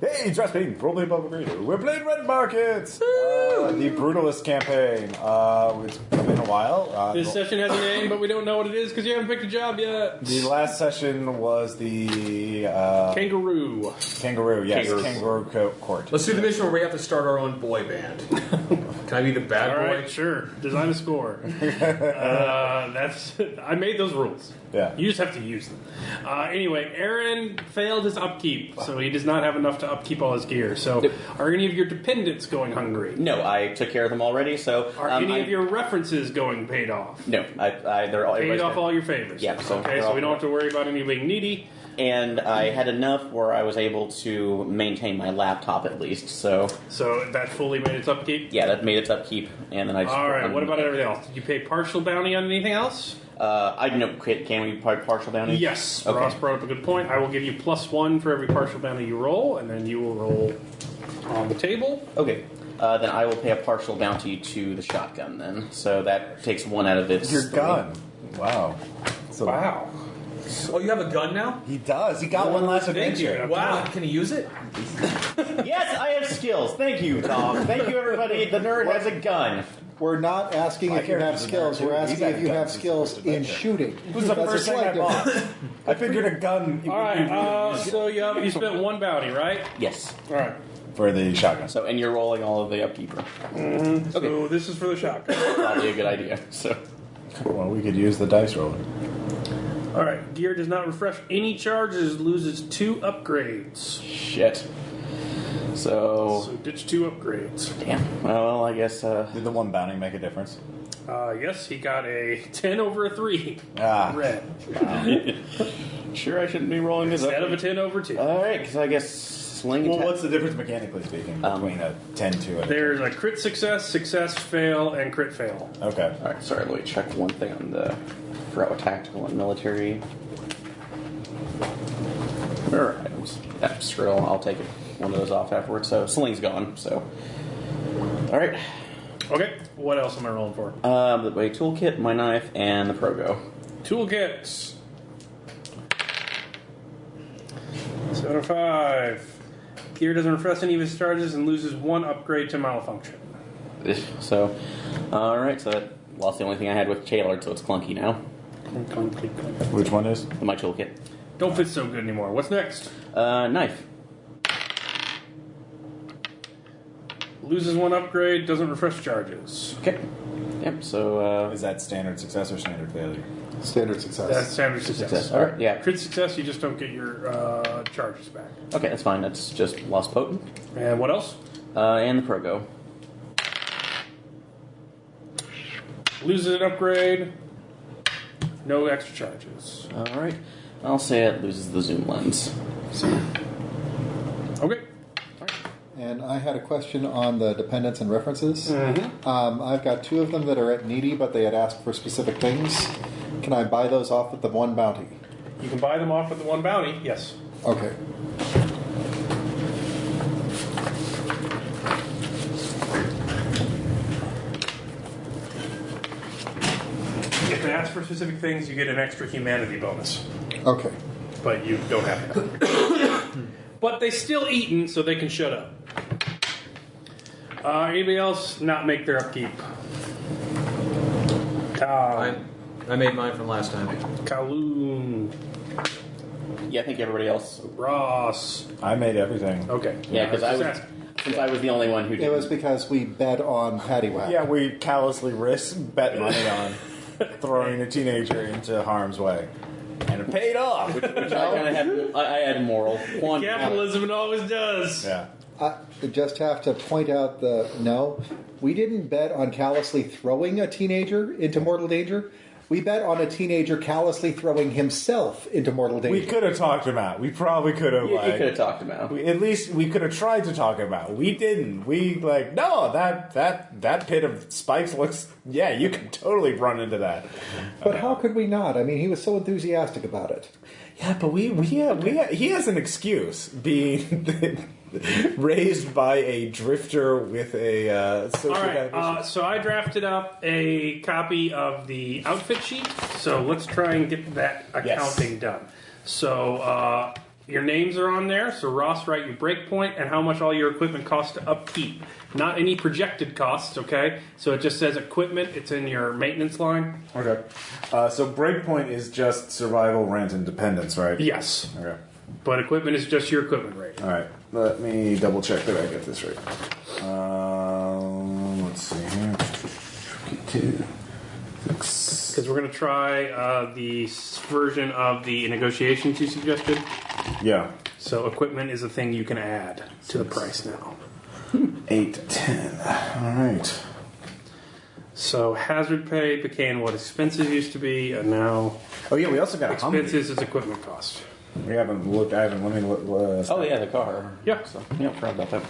Hey, trust me, probably above reader. We're playing Red Markets! The Brutalist campaign. It's been a while. This session has a name, but we don't know what it is because you haven't picked a job yet. The last session was the... Kangaroo. Kangaroo, yes. Kangaroo Court. Let's do the mission where we have to start our own boy band. Can I be the bad boy? All right, sure. Design a score. I made those rules. Yeah. You just have to use them. Anyway, Aaron failed his upkeep, so he does not have enough to upkeep all his gear. So, are any of your dependents going hungry? No, I took care of them already. So, are any of your references going paid off? No, they're all paid off all your favors. Yeah. So okay, so we don't have to worry about any being needy. And I had enough where I was able to maintain my laptop at least. So that fully made its upkeep. Yeah, that made its upkeep, and then I just. All right. What about everything else? Did you pay partial bounty on anything else? I know. Can we pay partial bounty? Yes. Okay. Ross brought up a good point. I will give you +1 for every partial bounty you roll, and then you will roll on the table. Okay. Then I will pay a partial bounty to the shotgun. Then, so that takes 1 out of its. Your gun. Wow. Wow. Oh, you have a gun now? He does. He got one last adventure. Wow. Can he use it? Yes, I have skills. Thank you, Tom. Thank you, everybody. The nerd has a gun. We're not asking if you have skills. We're asking if you have skills in shooting. It was the first thing I bought. I figured a gun... All right, so you spent 1 bounty, right? Yes. All right. For the shotgun. So, and you're rolling all of the upkeep. Okay. So this is for the shotgun. Probably a good idea. So, well, we could use the dice roller. All right. Gear does not refresh any charges, loses 2 upgrades. Shit. So ditch 2 upgrades. Damn. Well, I guess... Did the 1 bounty make a difference? Yes, he got a 10 over a 3. Red. Wow. Sure I shouldn't be rolling this instead of a 10 over 2. All right, because I guess sling Well, attack... what's the difference mechanically speaking between a 10 to a... There's a crit success, success fail, and crit fail. Okay. All right, sorry, let me check one thing on the... Forgot what tactical and military... Where are items? Yeah, screw it, I'll take it. One of those off afterwards. So sling's gone. So, all right. Okay. What else am I rolling for? The way toolkit, my knife, and the Progo. Toolkits. 7 or 5. Gear doesn't refresh any of his charges and loses 1 upgrade to malfunction. So, all right. So that lost the only thing I had with tailored, so it's clunky now. Which one is? My toolkit. Don't fit so good anymore. What's next? Knife. Loses 1 upgrade, doesn't refresh charges. Okay. Yep, so... is that standard success or standard failure? Standard success. That's standard success. All right, yeah. Crit success, you just don't get your charges back. Okay, that's fine. That's just lost potent. And what else? And the Progo. Loses an upgrade, no extra charges. All right. I'll say it loses the zoom lens. So. Okay. And I had a question on the dependents and references. Mm-hmm. I've got 2 of them that are at needy, but they had asked for specific things. Can I buy those off with the 1 bounty? You can buy them off with the 1 bounty, yes. Okay. If they ask for specific things, you get an extra humanity bonus. Okay. But you don't have that. But they still eaten, so they can shut up. Anybody else not make their upkeep? I made mine from last time. Kowloon. Yeah, I think everybody else... Ross. I made everything. Okay. Yeah, because since I was the only one who did. It was because we bet on Paddywhack. Yeah, we callously bet money on throwing a teenager into harm's way. And it paid off. Which I kind of had... I had moral. Capitalism, it always does. Yeah. I just have to point out we didn't bet on callously throwing a teenager into mortal danger. We bet on a teenager callously throwing himself into mortal danger. We could have talked him out. We probably could have. You could have talked him out. At least we could have tried to talk him out. We didn't. We no, that pit of spikes looks. Yeah, you can totally run into that. But how could we not? I mean, he was so enthusiastic about it. Yeah, but he has an excuse being raised by a drifter with a sociopath. All right, so I drafted up a copy of the outfit sheet. So let's try and get that accounting done. So your names are on there. So Ross, write your breakpoint and how much all your equipment costs to upkeep. Not any projected costs, okay? So it just says equipment. It's in your maintenance line. Okay. So breakpoint is just survival, rent, and dependence, right? Yes. Okay. But equipment is just your equipment rate. All right. Let me double check that I get this right. Let's see here. 2, 6. Because we're going to try the version of the negotiations you suggested. Yeah. So equipment is a thing you can add to the price now. 8, 10. All right. So hazard pay became what expenses used to be, and now Oh yeah, we also got a Humvee. expenses is equipment cost. We haven't looked. I haven't. Let me look. Oh yeah, the car. Yeah. So, yeah, forgot about that.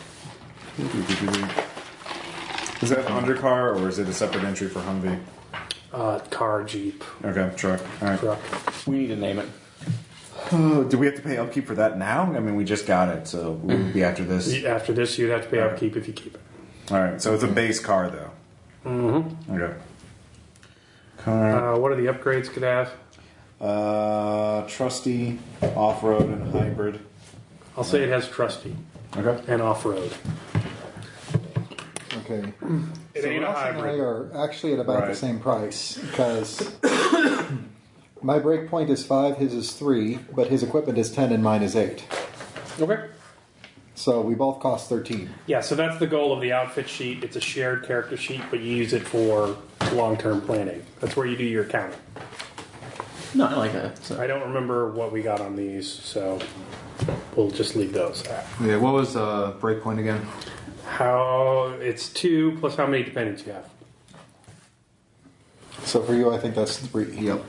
Is that an undercar or is it a separate entry for Humvee? Car, Jeep, Okay, truck. All right. truck. We need to name it. Do we have to pay upkeep for that now? I mean, we just got it, so we would be after this. After this, you'd have to pay All right. upkeep if you keep it. All right. So it's a base car, though. Mm-hmm. Okay. Car. What are the upgrades could have? Trusty, off-road, and hybrid. I'll say it has trusty Okay. and off-road. Okay. It So ain't a Ross and I hybrid. are actually at about the Right. same price because my break point is 5, his is 3, but his equipment is 10 and mine is 8. Okay. So we both cost 13. Yeah, so that's the goal of the outfit sheet. It's a shared character sheet, but you use it for long-term planning. That's where you do your accounting. No, I like that. So. I don't remember what we got on these, so we'll just leave those. Yeah, what was breakpoint again? How it's 2 plus how many dependents you have. So for you, I think that's 3. Yep.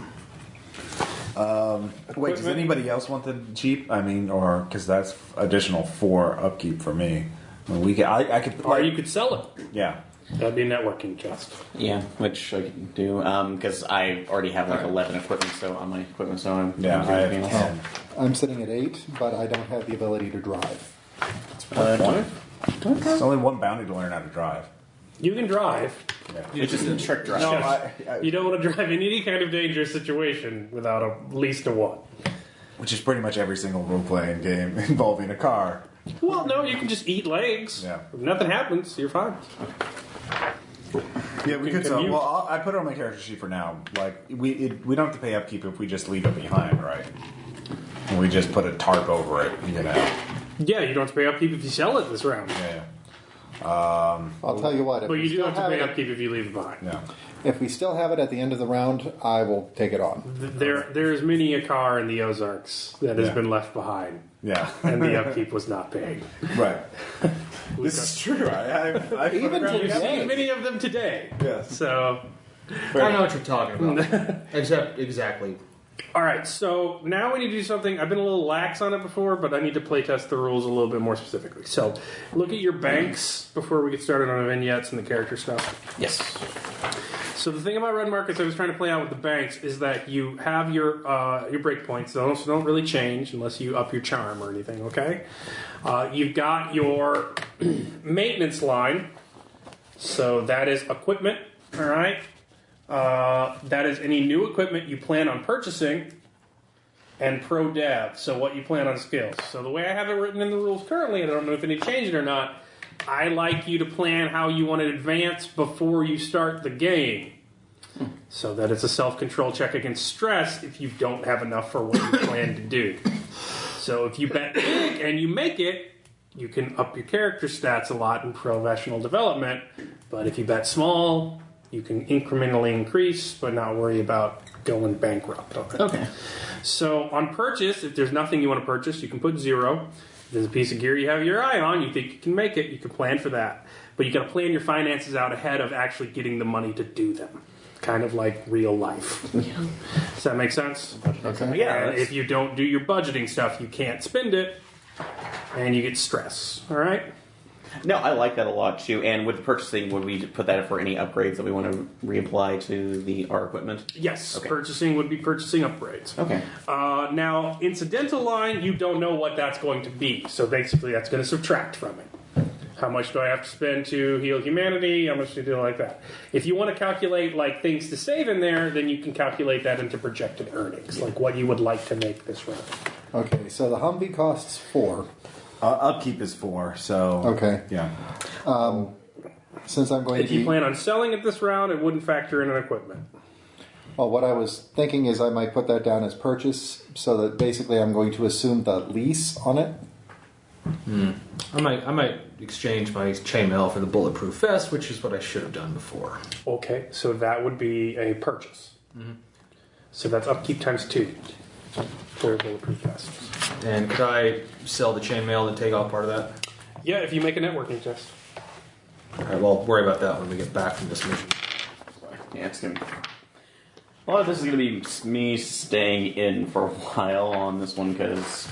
Wait, does anybody else want the Jeep? I mean, or because that's additional 4 upkeep for me. I mean, I could. Or you could sell it. Yeah. That'd be a networking chest. Yeah, which I can do because I already have like 11 equipment, so on my equipment, so I'm Yeah, I have doing 10. I'm sitting at 8, but I don't have the ability to drive. It's only one bounty to learn how to drive. You can drive. Yeah. It's just a trick drive. No, You don't want to drive in any kind of dangerous situation without at least a 1. which is pretty much every single role-playing game involving a car. Well, no, you can just eat legs. Yeah. If nothing happens, you're fine. Yeah, we could. commute. Well, I put it on my character sheet for now. Like we don't have to pay upkeep if we just leave it behind, right? And we just put a tarp over it, you know. Yeah, you don't have to pay upkeep if you sell it this round. Yeah. I'll tell you what. If But we you do still have to have pay it, upkeep if you leave it behind. Yeah. if we still have it at the end of the round, I will take it on. There is many a car in the Ozarks that has Yeah. been left behind, Yeah. and the upkeep was not paid. Right. This is true. I Even You've today. seen many of them today. Yes. So, I know what you're talking about. Except exactly. all right. So now we need to do something. I've been a little lax on it before, but I need to play test the rules a little bit more specifically. So, look at your banks before we get started on the vignettes and the character stuff. Yes. So the thing about red markets I was trying to play out with the banks is that you have your breakpoints. Those don't really change unless you up your charm or anything, okay? You've got your maintenance line. So that is equipment, all right? That is any new equipment you plan on purchasing, and pro dev, so what you plan on skills. So the way I have it written in the rules currently, I don't know if any change it or not, I like you to plan how you want to advance before you start the game. So that it's a self-control check against stress if you don't have enough for what you plan to do. So if you bet big and you make it, you can up your character stats a lot in professional development. But if you bet small, you can incrementally increase, but not worry about going bankrupt. Okay. So on purchase, if there's nothing you want to purchase, you can put 0. If there's a piece of gear you have your eye on, you think you can make it, you can plan for that. But you got to plan your finances out ahead of actually getting the money to do them. Kind of like real life. Does that make sense? Okay. Yeah. And if you don't do your budgeting stuff, you can't spend it, and you get stress. All right? No, I like that a lot too. And with purchasing, would we put that for any upgrades that we want to reapply to our equipment? Yes, Okay. purchasing would be purchasing upgrades. Okay. Now, incidental line, you don't know what that's going to be. So basically, that's going to subtract from it. How much do I have to spend to heal humanity? How much do you do like that? If you want to calculate like things to save in there, then you can calculate that into projected earnings, like what you would like to make this round. Okay, so the Humvee costs 4. Upkeep is 4, so... Okay. Yeah. Since I'm going If to you be... plan on selling it this round, it wouldn't factor in an equipment. Well, what I was thinking is I might put that down as purchase, so that basically I'm going to assume the lease on it. I might exchange my chainmail for the bulletproof vest, which is what I should have done before. Okay, so that would be a purchase. So that's upkeep times 2 for bulletproof vests. And could I sell the chainmail and take off part of that? Yeah, if you make a networking test. All right, well, worry about that when we get back from this mission. Yeah, it's gonna. A lot of this is gonna be me staying in for a while on this one because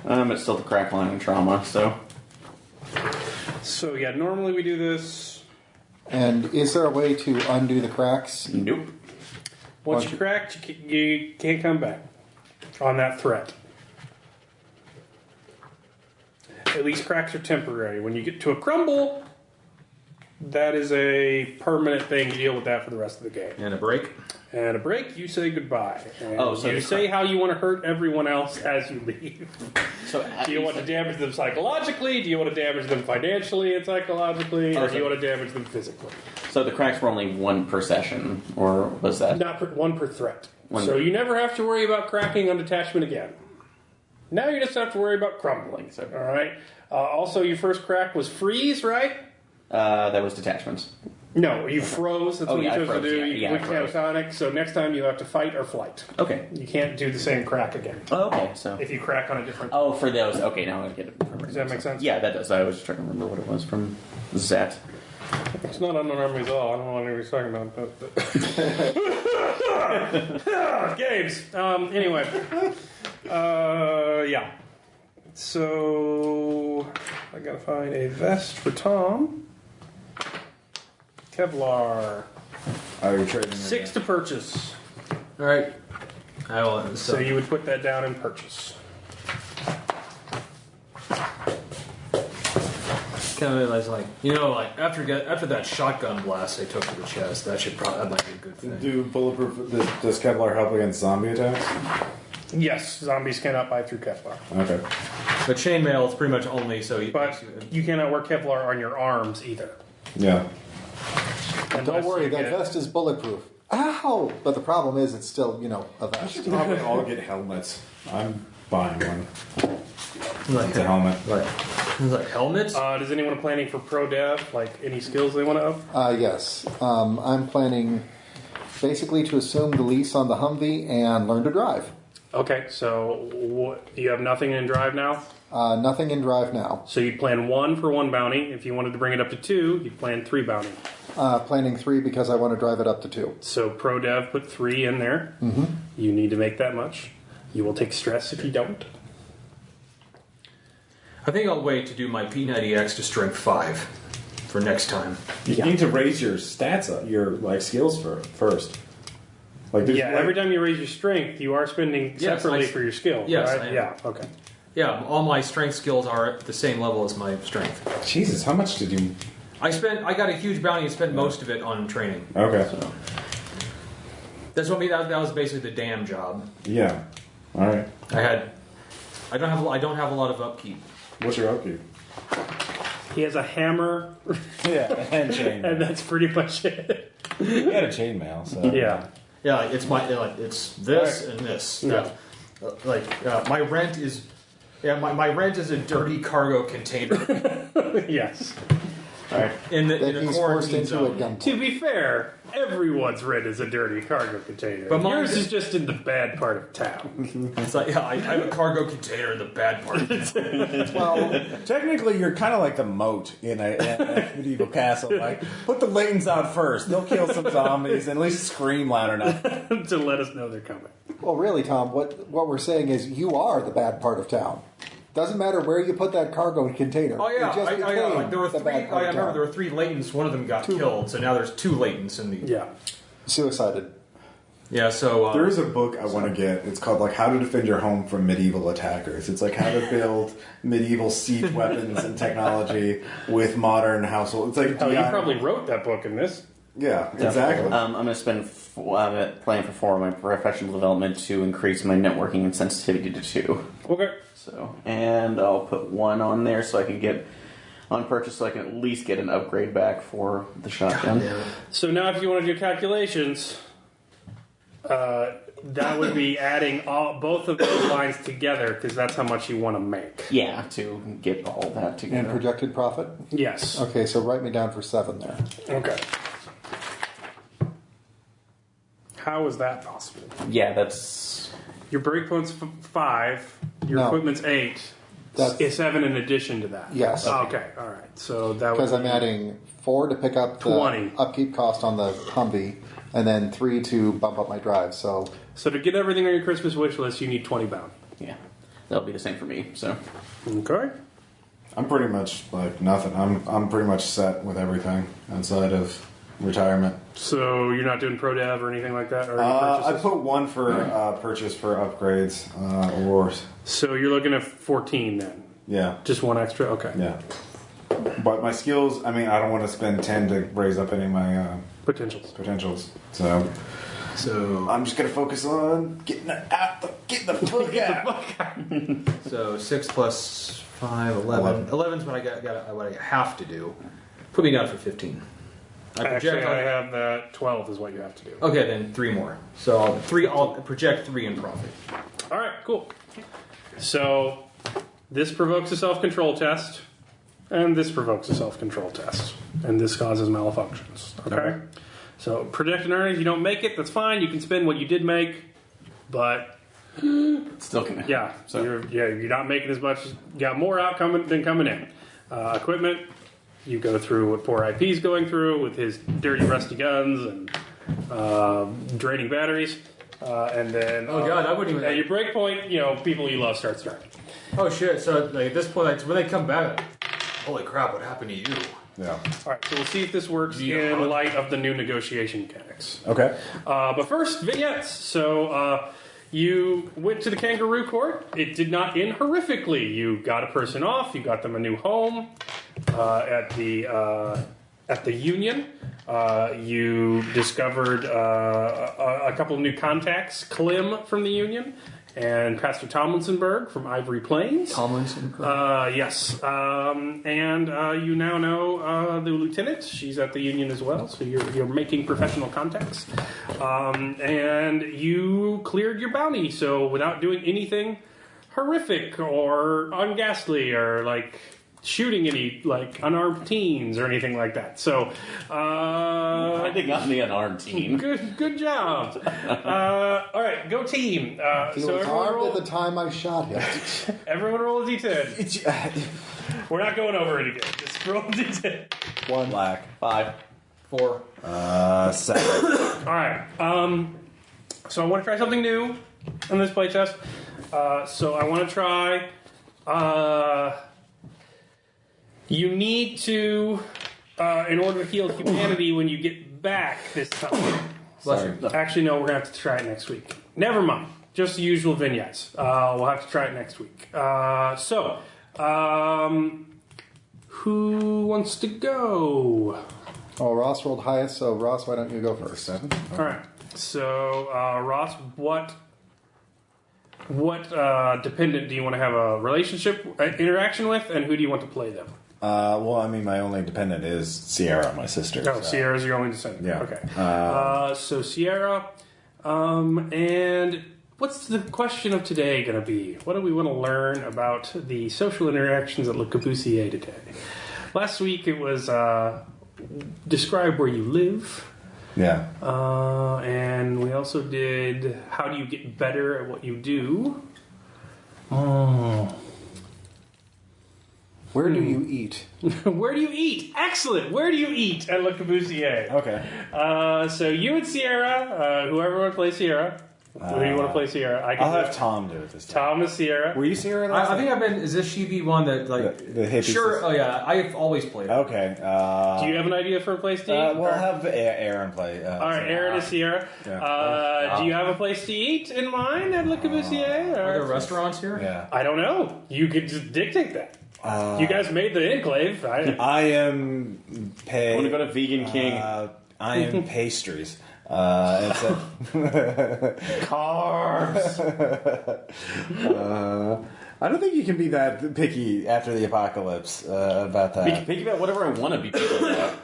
it's still the crack line and trauma. So yeah, normally we do this. And is there a way to undo the cracks? nope. Once you cracked, you can't come back on that threat. At least cracks are temporary. When you get to a crumble, that is a permanent thing. You deal with that for the rest of the game. And a break? And a break, you say goodbye. And So you say how you want to hurt everyone else as you leave. So Do you want to damage them psychologically? Do you want to damage them financially and psychologically? Or do you want to damage them physically? So the cracks were only 1 per session, or was that? Not 1 per threat. One So per- you never have to worry about cracking on detachment again. Now you just have to worry about crumbling. So- All right. Also, your first crack was freeze, right? That was detachments. No, you froze. That's what you I chose froze, to do. yeah. You Yeah, went I froze. catatonic. So next time you have to fight or flight. Okay. You can't do the same crack again. Oh, okay. So. If you crack on a different. Oh, for those. Okay, now I get it. Does that make sense? Yeah, that does. I was just trying to remember what it was from Zet. It's not unknown armies at all. I don't know what anybody's talking about. But games. Anyway. Yeah. So I gotta find a vest for Tom. Kevlar. Oh, you're trading it 6 to purchase. All right. I will. So you would put that down in purchase. Kind of realize, after that shotgun blast they took to the chest, that might be a good thing. Do bulletproof... Does Kevlar help against zombie attacks? Yes, zombies cannot buy through Kevlar. Okay. But chainmail is pretty much only so. But you cannot wear Kevlar on your arms either. Yeah. Don't worry, that vest is bulletproof. Ow! But the problem is it's still, a vest. Probably all get helmets. I'm buying one. Like It's a helmet. like helmets. Does anyone planning for pro dev? Like any skills they want to up? Yes. I'm planning basically to assume the lease on the Humvee and learn to drive. Okay, so you have nothing in drive now? Nothing in drive now. So you'd plan 1 for 1 bounty. If you wanted to bring it up to 2, you'd plan 3 bounty. Planning 3 because I want to drive it up to 2. So pro dev, put 3 in there. Mm-hmm. You need to make that much. You will take stress if you don't. I think I'll wait to do my P90X to strength 5 for next time. You need to raise your stats up, your skills first. Every time you raise your strength, you are spending separately for your skills, yes, right? I am. Yeah, okay. Yeah, all my strength skills are at the same level as my strength. Jesus, how much did you... I got a huge bounty and spent most of it on training. Okay. So. That's what that was basically the damn job. Yeah. All right. I don't have a lot of upkeep. What's your upkeep? He has a hammer, Yeah, and chainmail. and that's pretty much it. You had a chainmail, so... Yeah. Yeah, it's it's this and this. Yeah. My rent is my rent is a dirty cargo container Yes. in That a he's forced quarantine into zone. a gunpoint. To be fair, everyone's rent is a dirty cargo container. But But mine yours is- is just in the bad part of town. It's like I have a cargo container in the bad part. Well, technically, you're kind of like the moat in a medieval castle. Put the Laytons out first. They'll kill some zombies and at least scream loud enough. To let us know they're coming. Well, really, Tom, what we're saying is you are the bad part of town. Doesn't matter where you put that cargo container. Oh yeah, It just became there were the 3. bad part I of remember town. there were 3 latents. One of them got killed, so now there's 2 latents in the. Yeah. Suicided. Yeah. So There is a book I want to get. It's called How to Defend Your Home from Medieval Attackers. It's how to build medieval siege weapons and technology with modern household. It's Oh, you probably wrote that book in this. Yeah, exactly. I'm going to spend playing for 4 of my professional development to increase my networking and sensitivity to 2. Okay. So, and I'll put 1 on there so I can get on purchase, so I can at least get an upgrade back for the shotgun. So now, if you want to do calculations, that would be adding both of those lines together because that's how much you want to make. Yeah, to get all that together. And projected profit? Yes. Okay, so write me down for 7 there. Okay. How is that possible? Yeah, that's... Your breakpoint's 5. Your No. equipment's 8. It's 7 in addition to that. Yes. Okay. All right. So that would Because I'm be adding 4 to pick up the 20. upkeep cost on the Humvee, and then 3 to bump up my drive. So to get everything on your Christmas wish list, you need 20 bound. Yeah, that'll be the same for me, so... Okay. I'm pretty much like nothing. I'm pretty much set with everything outside of retirement. So you're not doing pro dev or anything like that? Or any I purchases? put 1 for purchase for upgrades or So you're looking at 14 then? yeah, Just 1 extra? Okay. yeah. But my skills, I mean, I don't want to spend 10 to raise up any of my Potentials. potentials. So I'm just gonna focus on getting the fuck out. So 6 plus 5, 11. 11's what what I have to do. Put me down for 15. Actually, I have that 12 is what you have to do. Okay, then 3 more. So I'll project 3 in profit. All right, cool. So this provokes a self-control test, and this provokes a self-control test, and this causes malfunctions. Okay? So projected earnings, you don't make it, that's fine. You can spend what you did make, but Still can... yeah, so you're not making as much. You got more out than coming in. Equipment, you go through what poor IP's going through with his dirty, rusty guns and draining batteries. And then, Oh, God, I wouldn't even- at your break point, people you love start starting. Oh shit! So like, at this point, like, when they come back, holy crap! What happened to you? Yeah. All right, so we'll see if this works Yeah. in light of the new negotiation mechanics. Okay. But first, vignettes. So you went to the kangaroo court. It did not end horrifically. You got a person off. You got them a new home at the union. You discovered a couple of new contacts, Clem from the union and Pastor Tomlinsonberg from Ivory Plains. Tomlinson. Yes. And you now know the lieutenant. She's at the union as well, so you're making professional contacts. And you cleared your bounty, so without doing anything horrific or unghastly or like shooting any like unarmed teens or anything like that. So I think I'm the unarmed team. good job. All right, go team. he So was everyone armed roll, at the time I shot him. everyone roll a d10. We're not going over it again. Just roll a d10. 1 Black. 5. 4. 7. All right. So I want to try something new in this playtest. So I want to try. You need to, in order to heal humanity when you get back this time. Bless you. Actually, no, we're going to have to try it next week. Never mind. Just the usual vignettes. We'll have to try it next week. Who wants to go? Oh, Ross rolled highest, so Ross, why don't you go first? 7. All right. So, Ross, what dependent do you want to have a relationship interaction with, and who do you want to play them? Well, I mean, my only dependent is Sierra, my sister. Oh, so. Sierra's your only descendant. Yeah. Okay. So Sierra, and what's the question of today going to be? What do we want to learn about the social interactions at Le Corbusier today? Last week it was describe where you live. Yeah. And we also did how do you get better at what you do. Oh. Where do you eat? Where do you eat? Excellent. Where do you eat at Le Corbusier? Okay. So you and Sierra, whoever want to play Sierra. Who do you want to play Sierra? I'll have Tom do it this time. Tom is Sierra. Were you Sierra last I think I've been. Is this she the one that like The hippie Sure. sister. Oh yeah, I've always played. Okay. Do you have an idea for a place to eat? We'll have Aaron play. All right, Aaron is Sierra. Yeah. Do you have a place to eat in mind at Le Corbusier? Are there restaurants here? Yeah. I don't know. You could just dictate that. You guys made the enclave. I am paid. I want to go to Vegan King. I am pastries. It's a Carbs. I don't think you can be that picky after the apocalypse about that. Pick about whatever I want to be picky about.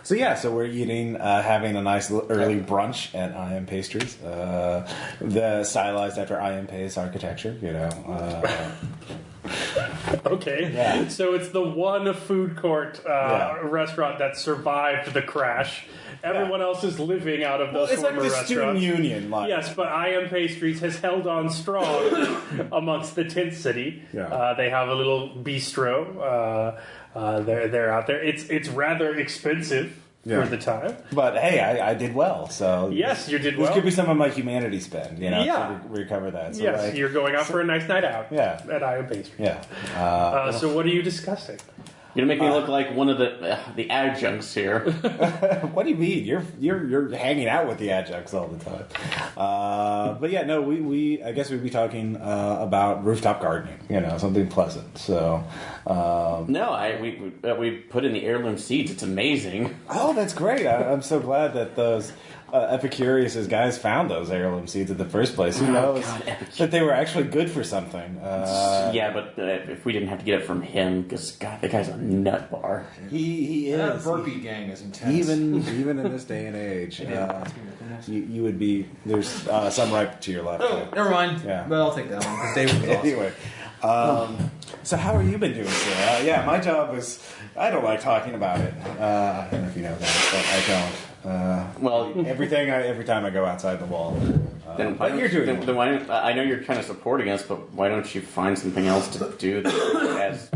So we're eating, having a nice early brunch at I Am Pastries. The stylized after I Am Pace architecture, you know. Okay. Yeah. So it's the one food court restaurant that survived the crash. Everyone else is living out of those It's like former the student restaurants. union. Like. Yes, but I Am Pastries has held on strong amongst the tent city. Yeah. They have a little bistro. They're out there. It's rather expensive for the time. But hey, I did well. So Yes, you did this well. could be some of my humanity spend, you know, Yeah. to recover that. So Yes, like, you're going out for a nice night out. Yeah. At I Am Pastries. yeah. So what are you discussing? You're gonna make me look like one of the adjuncts here. What do you mean? You're hanging out with the adjuncts all the time. But yeah, no, we I guess we'd be talking about rooftop gardening. You know, something pleasant. So. No, we put in the heirloom seeds. It's amazing. Oh, that's great! I'm so glad that those Epicurus' guys found those heirloom seeds in the first place. Who knows that they were actually good for something? Yeah, but if we didn't have to get it from him, because God, that guy's a nut bar. He That is. burpee gang is intense. Even in this day and age, you would be there's some right to your left. Oh, never mind. Yeah. But I'll take that one because David was awesome. Anyway, so how have you been doing, sir? Yeah, my job is I don't like talking about it. I don't know if you know that, but I don't. Well, every time I go outside the wall. then But you're doing then why don't, I know you're kind of supporting us, but why don't you find something else to do that as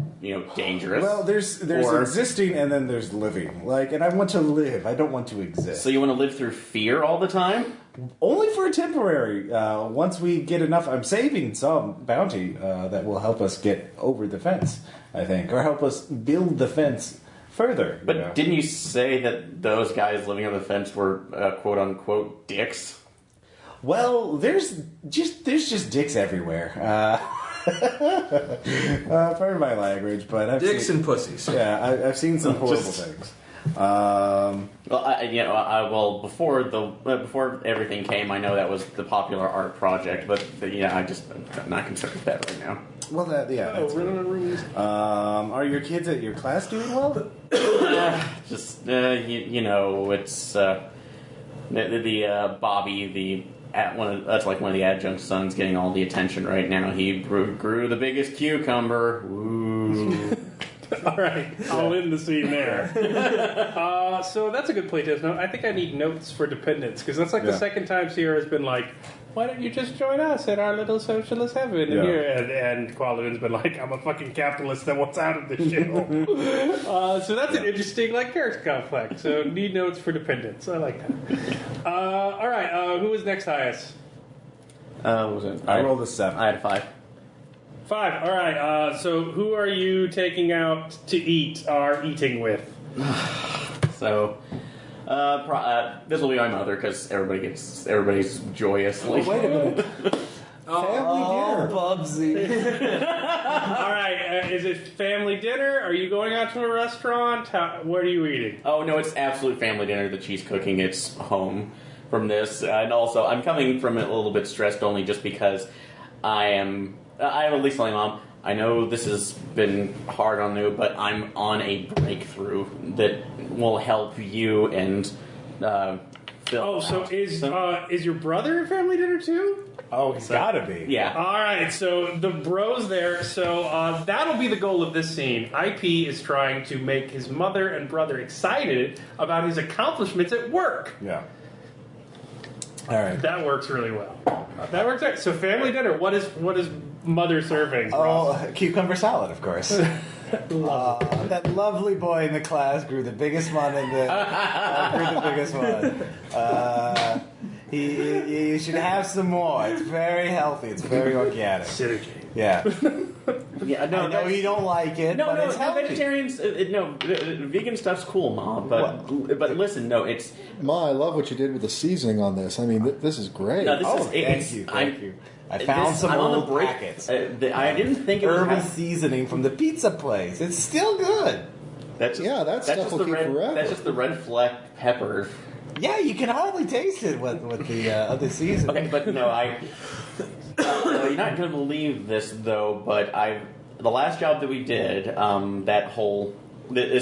dangerous? Well, there's existing and then there's living. Like, and I want to live. I don't want to exist. So you want to live through fear all the time? Only for a temporary. Once we get enough, I'm saving some bounty that will help us get over the fence, I think, or help us build the fence further. But didn't you say that those guys living on the fence were quote unquote dicks? Well, there's just dicks everywhere. Pardon my language, but I've Dicks seen, and pussies. yeah, I've seen some horrible things. Well, before everything came, I know that was the popular art project, but I'm not concerned with that right now. Well, that's Rooms. are your kids at your class doing well? It's the Bobby, that's like one of the adjunct sons getting all the attention right now. He grew the biggest cucumber. Ooh. All right, I'll end the scene there. So that's a good playtest note. I think I need notes for dependents because that's like the second time Sierra's been like, "Why don't you just join us at our little socialist heaven?" Yeah. Here, and Qualadin's been like, "I'm a fucking capitalist that wants out of this shit." So that's an interesting character complex. So need notes for dependents. I like that. All right, who was next highest? What was it? I rolled a 7. I had a 5. 5. All right. So who are you taking out to eat or eating with? So, this will be my mother because everybody's joyous. Wait a minute. Family dinner. Bubsy. All right. Is it family dinner? Are you going out to a restaurant? What are you eating? Oh no, it's absolute family dinner that she's cooking. It's home from this, and also I'm coming from it a little bit stressed only just because I have at least telling Mom. I know this has been hard on you, but I'm on a breakthrough that will help you and Phil. Oh, so out. is your brother at family dinner too? Oh, he's gotta be. Yeah. All right, so the bro's there. So that'll be the goal of this scene. IP is trying to make his mother and brother excited about his accomplishments at work. Yeah. All right. That works really well. That works out. So family dinner. What is mother serving? Ross? Oh, cucumber salad, of course. That lovely boy in the class grew the biggest one You should have some more. It's very healthy. It's very organic. Synergy. Yeah. Yeah, no, I know you don't like it, but it's healthy. vegetarians. Vegan stuff's cool, Mom. But listen, no, it's Ma, I love what you did with the seasoning on this. I mean, this is great. no. This Oh, is thank you. I found some I'm on old the break. packets. I didn't think it was Herbal seasoning from the pizza place. It's still good. That's just, that stuff just will the keep red, forever. That's just the red fleck pepper. Yeah, you can hardly taste it with the other season. Okay, but no, you're not going to believe this though. But the last job that we did, this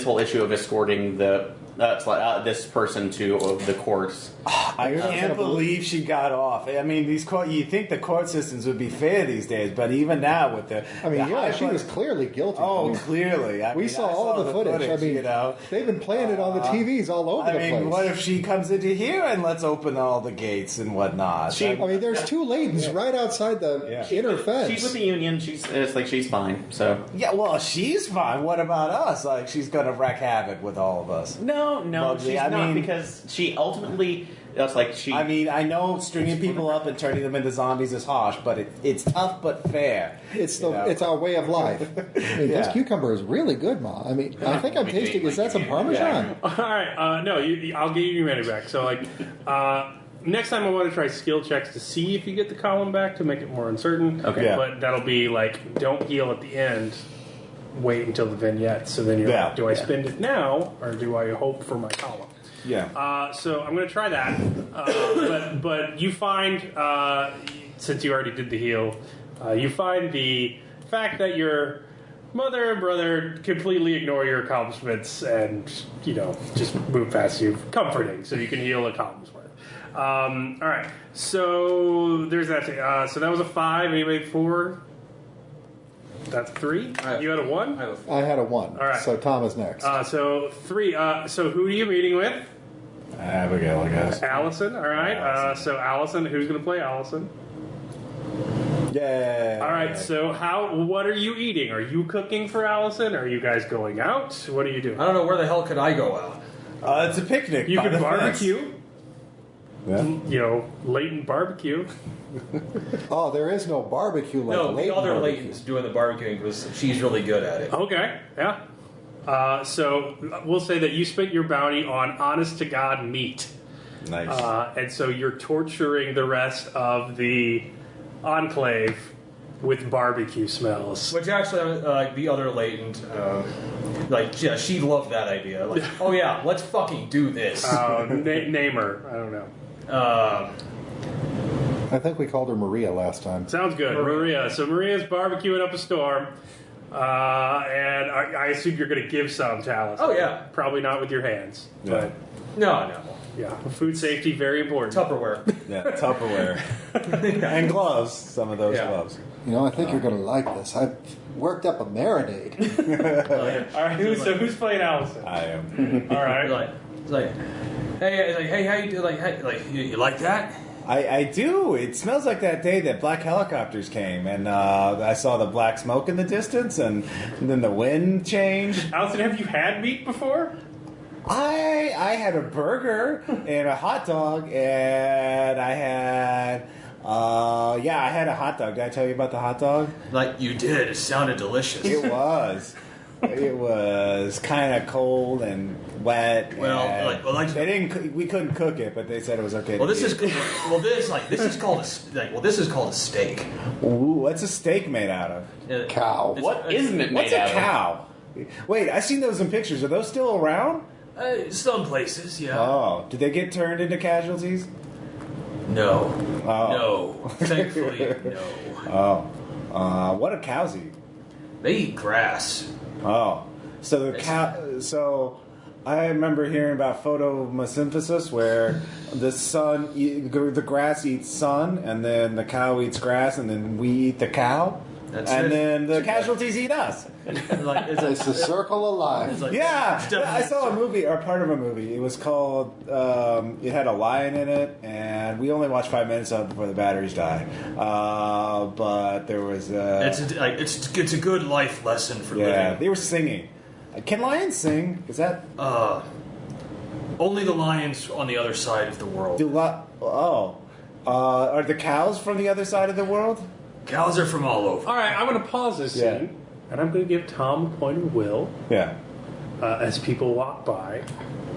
whole issue of escorting this person to the courts. I can't believe she got off. I mean, you think the court systems would be fair these days, but even now with the... I mean, she was clearly guilty. Oh, I mean, clearly. We saw all the footage. I mean, they've been playing it on the TVs all over the place. What if she comes into here and let's open all the gates and whatnot? I mean, there's two Laytons right outside the inner fence. She's with the union. She's fine. So yeah, well, she's fine. What about us? Like, she's going to wreak havoc with all of us. No, Bugsy, she's not, because she ultimately... That's like she... I mean, I know stringing people up and turning them into zombies is harsh, but it's tough but fair. It's our way of life. I mean, this cucumber is really good, Ma. I mean, I think I'm tasting... Is that some Parmesan? All right. No, I'll give you your money back. So, next time I want to try skill checks to see if you get the column back to make it more uncertain. Okay. Yeah. But that'll be don't heal at the end. Wait until the vignette. So then you're like, do I spend it now or do I hope for my column? Yeah. So I'm going to try that. But you find, since you already did the heal, you find the fact that your mother and brother completely ignore your accomplishments and, just move past you. Comforting, so you can heal a column's worth. All right. So there's that thing. So that was a 5. Anybody 4? That's 3. You had a 1? I had a 1. All right. So Tom is next. So 3. So who are you meeting with? Abigail, I guess. Allison. All right. So Allison, who's going to play Allison? Yeah. All right. So what are you eating? Are you cooking for Allison? Are you guys going out? What are you doing? I don't know, where the hell could I go out? It's a picnic. You by can the barbecue. fence. Yeah. Latent barbecue. Oh, there is no barbecue like No, the Layton other barbecue. Layton's doing the barbecuing because she's really good at it. Okay. Yeah. So we'll say that you spent your bounty on honest-to-God meat. Nice. And so you're torturing the rest of the enclave with barbecue smells. Which actually, the other Layton, she loved that idea. Like, oh yeah, let's fucking do this. Name her. I don't know. I think we called her Maria last time. Sounds good. Maria. So Maria's barbecuing up a storm. And I assume you're going to give some to Alice. Oh, yeah. Probably not with your hands. Yeah. But No. yeah, food safety, very important. Tupperware. Yeah, Tupperware. And gloves. Some of those Yeah. gloves. I think you're going to like this. I've worked up a marinade. All right, who's playing Allison? I am. All right. Hey, how you do? You like that? I do. It smells like that day that black helicopters came, and I saw the black smoke in the distance, and then the wind changed. Allison, have you had meat before? I had a burger and a hot dog, and I had I had a hot dog. Did I tell you about the hot dog? Like you did. It sounded delicious. It was. It was kind of cold and wet. They didn't. We couldn't cook it, but they said it was okay. This is called a steak. Ooh, what's a steak made out of? Cow. What isn't it made What's a out of? cow? Wait, I've seen those in pictures. Are those still around? Some places, yeah. Oh, did they get turned into casualties? No. Oh. No. Thankfully, no. Oh, what do cows eat? They eat grass. Oh, so the cow. So I remember hearing about photosynthesis, where the grass eats sun, and then the cow eats grass, and then we eat the cow, then the casualties eat us. It's a circle of life. I saw a movie, or part of a movie. It was called. It had a lion in it, and we only watched 5 minutes of it before the batteries died. But there was. It's a good life lesson for living. They were singing. Can lions sing? Is that only the lions on the other side of the world? Are the cows from the other side of the world? Cows are from all over. All right, I'm going to pause this scene, and I'm going to give Tom a point of will. Yeah. As people walk by,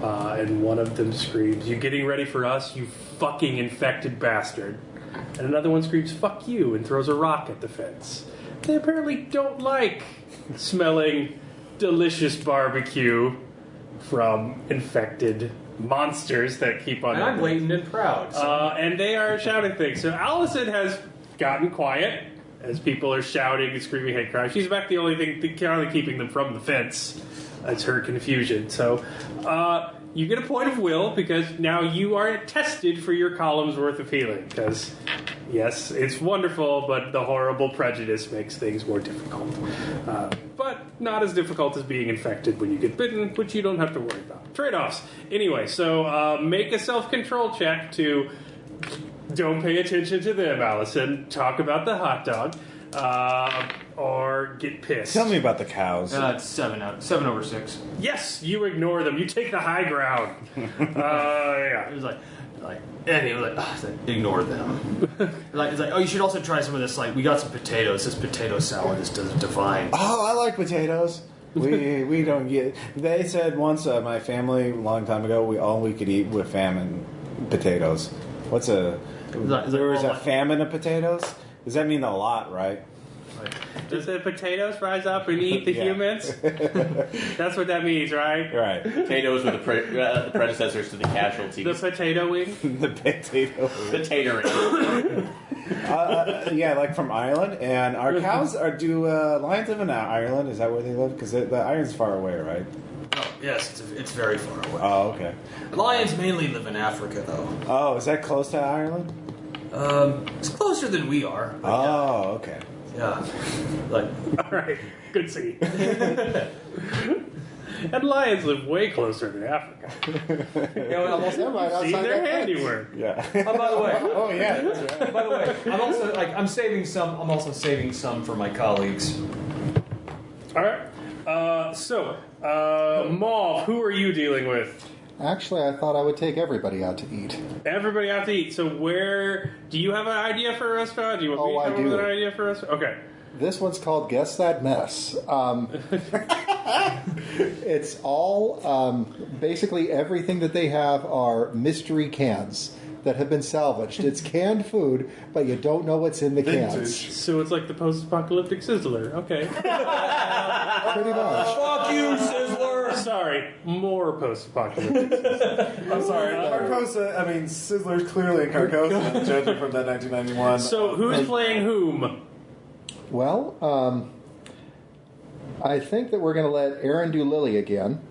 and one of them screams, "You getting ready for us, you fucking infected bastard." And another one screams, "Fuck you," and throws a rock at the fence. They apparently don't like smelling delicious barbecue from infected monsters that keep on. And I'm blatant and proud. So. And they are shouting things. So Allison has gotten quiet as people are shouting and screaming hate crimes. She's about the only thing kind of keeping them from the fence. That's her confusion. So you get a point of will because now you are tested for your column's worth of healing. Because, yes, it's wonderful, but the horrible prejudice makes things more difficult. But not as difficult as being infected when you get bitten, which you don't have to worry about. Trade-offs. Anyway, so make a self-control check to don't pay attention to them, Allison. Talk about the hot dog. Or get pissed. Tell me about the cows. It's 7 over 6. Yes, you ignore them. You take the high ground. Yeah. It was like, and he was like, ignore them. It's like, oh, you should also try some of this. Like, we got some potatoes. This potato salad is divine. Oh, I like potatoes. We don't get. They said once, my family a long time ago, all we could eat with famine potatoes. What's a? There was a famine of potatoes. Does that mean a lot, right? Does the potatoes rise up and eat the humans? That's what that means, right? Right. Potatoes were the predecessors to the casualties. The potato wing? The potato. Tatering. Yeah, like from Ireland. And our cows do lions live in Ireland? Is that where they live? Because the Ireland's far away, right? Oh, yes, it's very far away. Oh, okay. Lions mainly live in Africa, though. Oh, is that close to Ireland? It's closer than we are. Oh, okay. Yeah. Like, all right. Good see. And lions live way closer than Africa. almost They're right See outside their that fence. handiwork. Yeah. Oh, by the way. Oh, yeah. That's right. By the way, I'm also I'm saving some. I'm also saving some for my colleagues. All right. Maul, who are you dealing with? Actually, I thought I would take everybody out to eat. Everybody out to eat. So where... Do you have an idea for a restaurant? Do you want me to come up with an idea for a restaurant? Okay. This one's called Guess That Mess. It's all... basically, everything that they have are mystery cans that have been salvaged. It's canned food, but you don't know what's in the cans. So it's like the post-apocalyptic Sizzler. Okay. Pretty much. Fuck you, Sizzler! Sorry, more post-apocalyptic Sizzler. I'm sorry. Sizzler's clearly in Carcosa, judging from that 1991. So who's playing whom? Well, I think that we're going to let Erin do Lily again,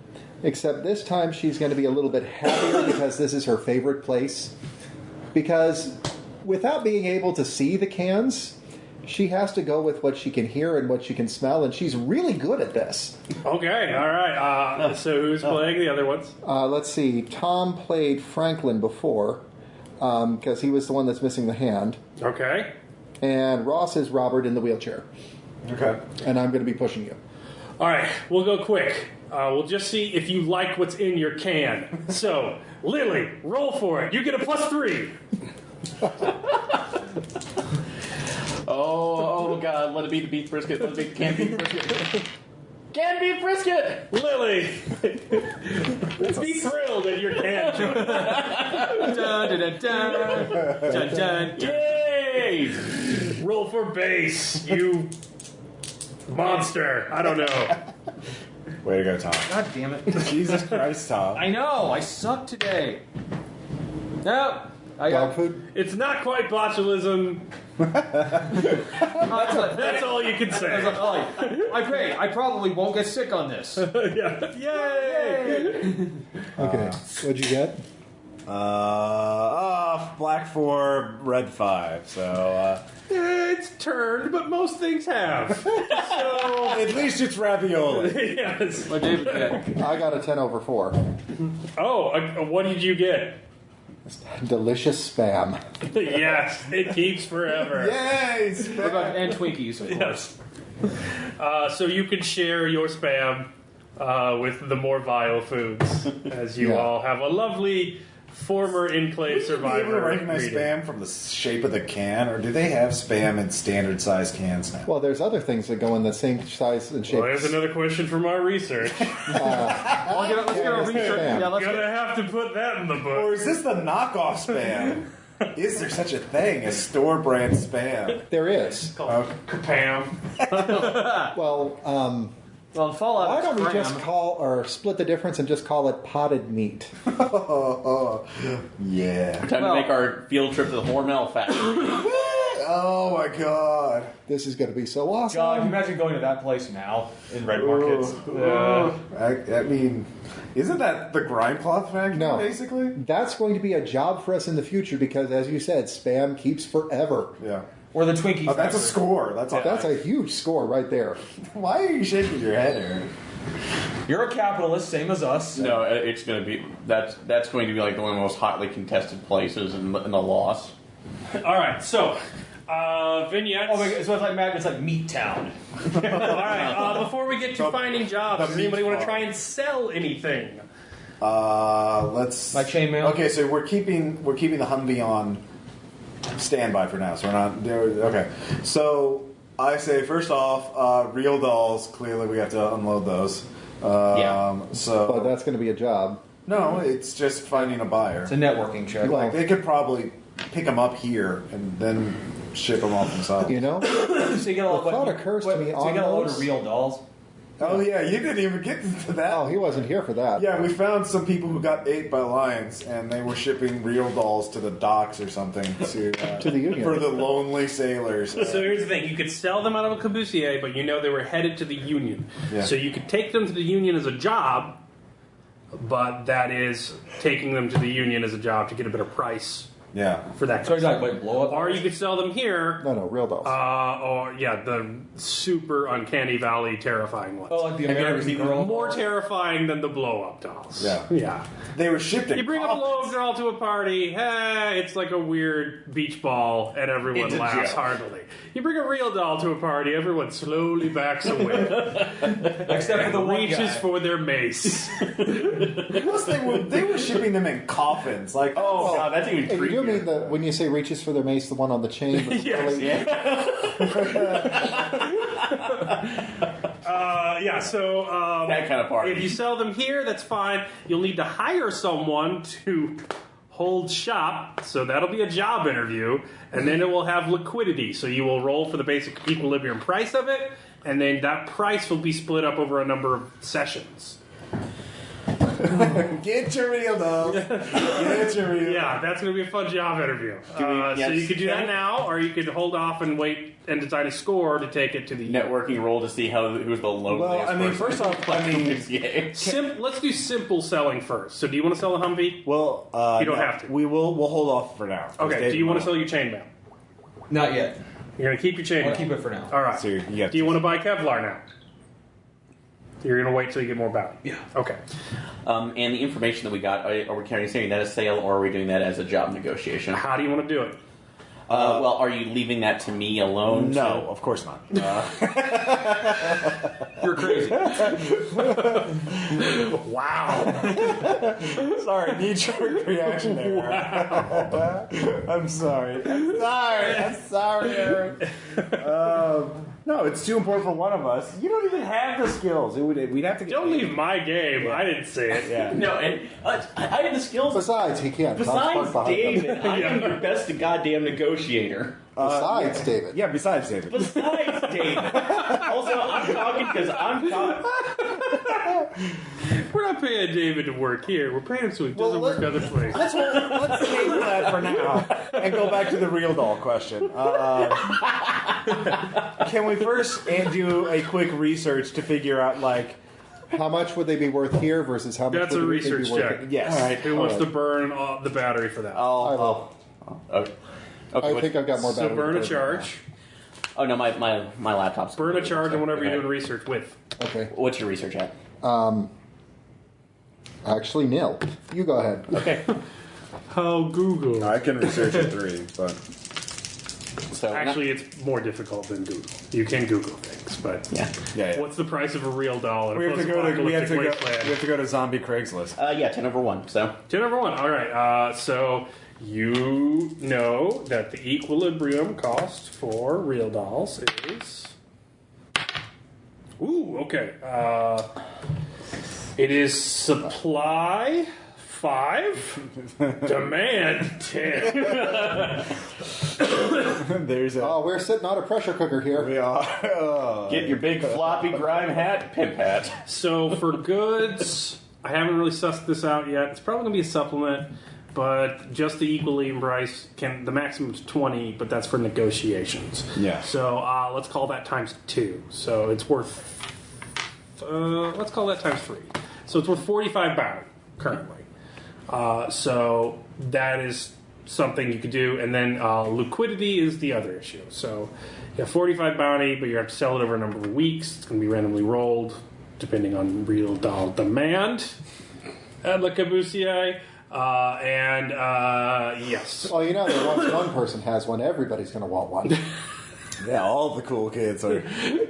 except this time she's going to be a little bit happier because this is her favorite place. Because without being able to see the cans, she has to go with what she can hear and what she can smell, and she's really good at this. Okay, all right. So who's playing the other ones? Let's see. Tom played Franklin before, because he was the one that's missing the hand. Okay. And Ross is Robert in the wheelchair. Okay. And I'm going to be pushing you. All right, we'll go quick. We'll just see if you like what's in your can. So, Lily, roll for it. You get a +3. Oh God! Let it be the beef brisket. Let it be canned beef brisket. Canned beef brisket. Lily, be thrilled at your can choice. Dun, dun, dun, dun. Dun, dun, dun. Yay! Roll for base, you monster. I don't know. Way to go, Tom. God damn it. Jesus Christ, Tom. I know, I suck today. No. Dog food? It's not quite botulism. That's all you can say. I probably won't get sick on this. Yeah. Yay! Okay. What'd you get? Black 4, red 5. So, It's turned, but most things have. So, at least it's ravioli. yes. What David get? I got a 10 over 4. Oh, what did you get? Delicious Spam. Yes, it keeps forever. Yay! What about and Twinkies, of course. Yes. So you can share your spam with the more vile foods, as you all have a lovely former enclave Do you survivor. ever recognize reading. Spam from the shape of the can, or do they have Spam in standard size cans now? Well, there's other things that go in the same size and shape. Well, there's another question from our research. Let's get a research. Spam. Yeah, let's Gonna have to put that in the Or book. is this the knockoff Spam? Is there such a thing as store brand Spam? There is. Kapam. Well, Well, Fallout. Why don't we cram. just call or split the difference and just call it potted meat? Yeah. Time to make our field trip to the Hormel factory. Oh my god. This is going to be so awesome. God, can you imagine going to that place now in red markets? I mean, isn't that the grime cloth factory, No. basically? That's going to be a job for us in the future because, as you said, spam keeps forever. Yeah. Or the Twinkie. Oh, that's a factory. score. That's all. That's a huge score right there. Why are you shaking your head, Aaron? You're a capitalist, same as us. No, it's going to be that's going to be like one of the most hotly contested places in the loss. All right, so vignettes. Oh my God, so it's like Matt. It's like Meat Town. All right, before we get to finding jobs, does anybody want to bar. try and sell anything? Let's. Like chainmail? Okay, so we're keeping the Humvee on standby for now. So we're not there. Okay, so I say first off, real dolls. Clearly, we have to unload those. Yeah. So, But that's going to be a job. no, it's just finding a buyer. It's a networking check. Like they could probably pick them up here and then ship them off themselves. You know? So you get a The thought occurs to me So you get a load almost- of real dolls. Oh yeah, you didn't even get to that. Oh, he wasn't here for that. Yeah, we found some people who got ate by lions, and they were shipping real dolls to the docks or something to To the Union. for the lonely sailors. So here's the thing: you could sell them out of a caboosier, but you know they were headed to the Union. Yeah. So you could take them to the Union as a job, but that is taking them to the Union as a job to get a better price Yeah, for that. So exactly, like blow up. Or you could sell them here. No, real dolls. Or yeah, the super uncanny valley terrifying ones. Oh, like the Have you ever American seen Girl. More terrifying than the blow up dolls. Yeah. Yeah. they were shipped. You bring a blow up doll to a party, it's like a weird beach ball, and everyone It's a laughs joke. heartily. You bring a real doll to a party, everyone slowly backs away. Except for the one reaches guy. for their mace. Plus, they were shipping them in coffins. Like, Oh god, that's even Hey, you do mean creepier. when you say reaches for their mace, the one on the chain? With Yes. Yeah. So That kind of party. if you sell them here, that's fine. You'll need to hire someone to hold shop, so that'll be a job interview, and then it will have liquidity. So you will roll for the basic equilibrium price of it, and then that price will be split up over a number of sessions. get your real dolls. Get your real. Yeah, that's going to be a fun job interview. So yes. you could do that now, or you could hold off and wait and design a score to take it to the Networking roll to see who's the loneliest. Well, I mean, person. first off, I mean, Yeah. Let's do simple selling first. So do you want to sell a Humvee? well, You don't no, have to. We'll hold off for now. Okay, do you want to sell your chainmail? Not yet. You're going to keep your chainmail? I'll keep it for now. All right. So you have Do you to- want to buy Kevlar now? You're going to wait till you get more value? Yeah. Okay. And the information that we got, are we considering that as sale, or are we doing that as a job negotiation? How do you want to do it? Well, are you leaving that to me alone? No, of course not. You're crazy. Wow. Sorry, knee-jerk reaction there. I'm sorry. I'm sorry, Eric. No, it's too important for one of us. You don't even have the skills. We'd have to get. Don't leave my game. Yeah. I didn't say it. Yeah. No, and I have the skills. Besize, he can't. Tom's Besides parked behind him. David, I am your best goddamn negotiator. Besides David. Yeah, besides David. Besides David. Also, I'm talking because I'm talking. We're not paying David to work here. We're paying him so he doesn't work other places. Let's table that for now and go back to the real doll question. Can we first do a quick research to figure out, like, How much would they be worth here versus how much That's would a they research be worth? check. yes. All right. Who wants to burn the battery for that? I will. Okay. I think I've got more So battery. burn a than- charge. Oh no, my laptop's. Burn a charge on whatever you're Okay. doing research with. Okay. What's your research at? Actually, nil. You go ahead. Okay. How Google? I can research at 3, but So Actually, it's more difficult than Google. You can Google things, but yeah. yeah. what's the price of a real doll? In We a have to go to zombie Craigslist. Yeah, 10/1. So 10/1. All right. So you know that the equilibrium cost for real dolls is. Ooh. Okay. It is supply 5. Demand 10. There's a. Oh, we're sitting on a pressure cooker here. We are. Get your big floppy grime hat, pimp hat. So for goods, I haven't really sussed this out yet. It's probably going to be a supplement, but just the equally in price. The maximum is 20, but that's for negotiations. Yeah. So let's call that times 2. So it's worth. Let's call that times 3. So it's worth 45 bounty currently. So that is something you could do, and then liquidity is the other issue. So you have 45 bounty, but you have to sell it over a number of weeks. It's going to be randomly rolled depending on real doll demand at Le Cabusier. Yes. Well, that once one person has one, everybody's going to want one. Yeah, all the cool kids are.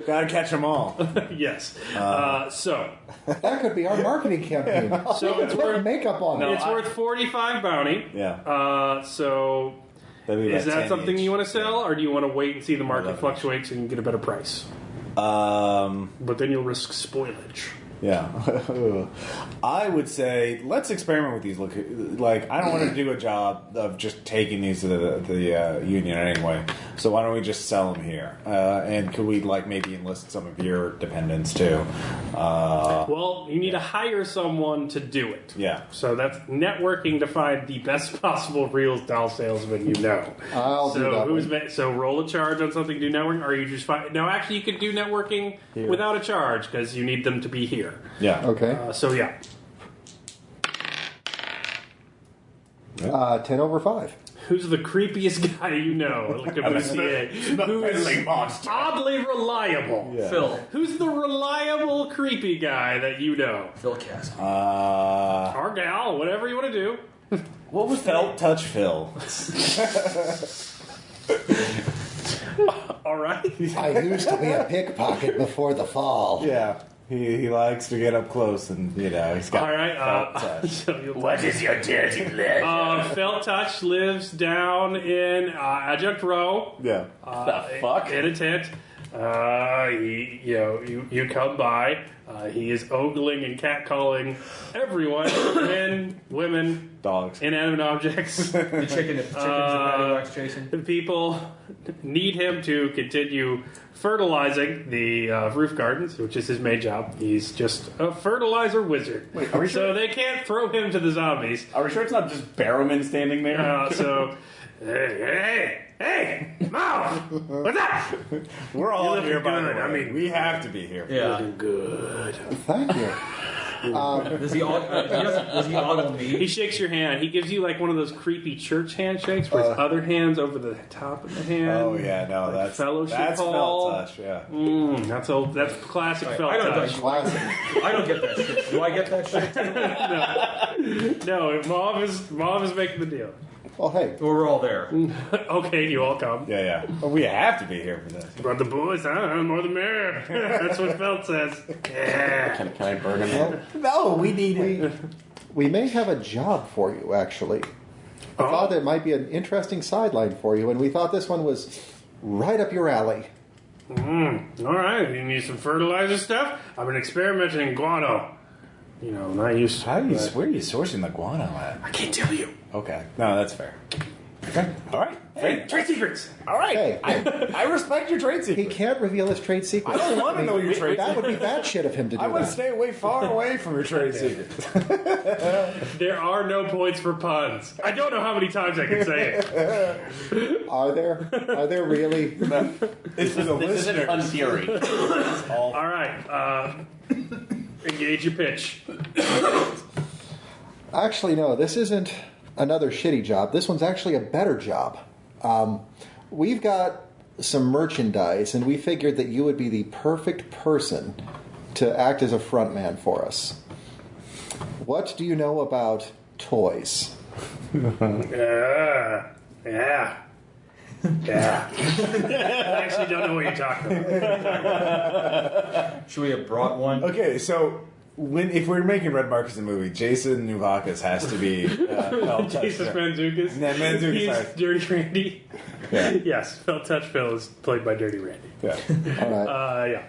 Gotta catch them all. Yes. So That could be our marketing campaign. So it's Put worth makeup on it. it's worth 45 bounty. Yeah. So That'd be is about that 10 something each. you want to sell, or do you want to wait and see the market 11. fluctuates and get a better price? But then you'll risk spoilage. Yeah. I would say let's experiment with these. Like, I don't want to do a job of just taking these to the union anyway. So why don't we just sell them here? And could we maybe enlist some of your dependents too? Well, you need to hire someone to do it. Yeah. So that's networking to find the best possible real doll salesman you know. I'll do that one. So roll a charge on something to do networking, or you just find... No, actually, you could do networking without a charge because you need them to be here. Yeah. Okay. So yeah. 10 over 5. Who's the creepiest guy you know? Like a Bussier. Who's oddly reliable? Yeah. Phil. Who's the reliable creepy guy that you know? Phil Cass. Or gal, whatever you want to do. What was Felt Touch Phil? All right. I used to be a pickpocket before the fall. Yeah. He likes to get up close and, he's got All right. felt touch. So you'll What is your dirty pleasure? Felt Touch lives down in Adjunct Row. Yeah. The fuck? In a tent. You come by. He is ogling and catcalling everyone, men, women, Dogs. inanimate objects. The chickens are paddywhacks chasing. The people need him to continue fertilizing the roof gardens, which is his main job. He's just a fertilizer wizard. Wait, are we So sure? they can't throw him to the zombies. Are we sure it's not just Barrowman standing there? Hey, Mouth! What's up? We're all You're here, by the looking way. good. I mean, we have to be here. Yeah. Good. Thank you. Does he ogle me? He shakes your hand. He gives you like one of those creepy church handshakes where his other hand's over the top of the hand. Oh, yeah, no, Like that's fellowship that's hall. Felt Touch, yeah. That's classic Felt I don't Touch. know. Classic. I don't get that shit. Do I get that shit? No, Mom is making the deal. Well, hey. We're all there. Okay, you all come. Yeah. Well, we have to be here for this. But the boys, more the merrier. That's what Felt says. Yeah. Can I burn him up? No, we need it. We may have a job for you, actually. I thought it might be an interesting sideline for you, and we thought this one was right up your alley. All right, you need some fertilizer stuff? I've been experimenting in guano. Not used to Where are you sourcing the guano at? I can't tell you. Okay. No, that's fair. Okay. All right. Hey, trade secrets. All right. Hey. I respect your trade He secret. can't reveal his trade secrets. I don't want to know your trade That secret. would be bad shit of him to do I want to that. stay far away from your trade secret. There are no points for puns. I don't know how many times I can say it. Are there really? It's for the This isn't listener. Pun Fury. All right, engage your pitch. Actually, no, this isn't another shitty job. This one's actually a better job. We've got some merchandise, and we figured that you would be the perfect person to act as a front man for us. What do you know about toys? Yeah. I actually don't know what you're talking about. Should we have brought one? Okay, so if we're making Red Marcus a movie, Jason Nuvakis has to be Felt Touch. Jesus Manzoukas. No, Manzoukas, He's sorry. Dirty Randy. Yeah. Yes, Felt Touch Phil is played by Dirty Randy. Yeah. All right. Yeah.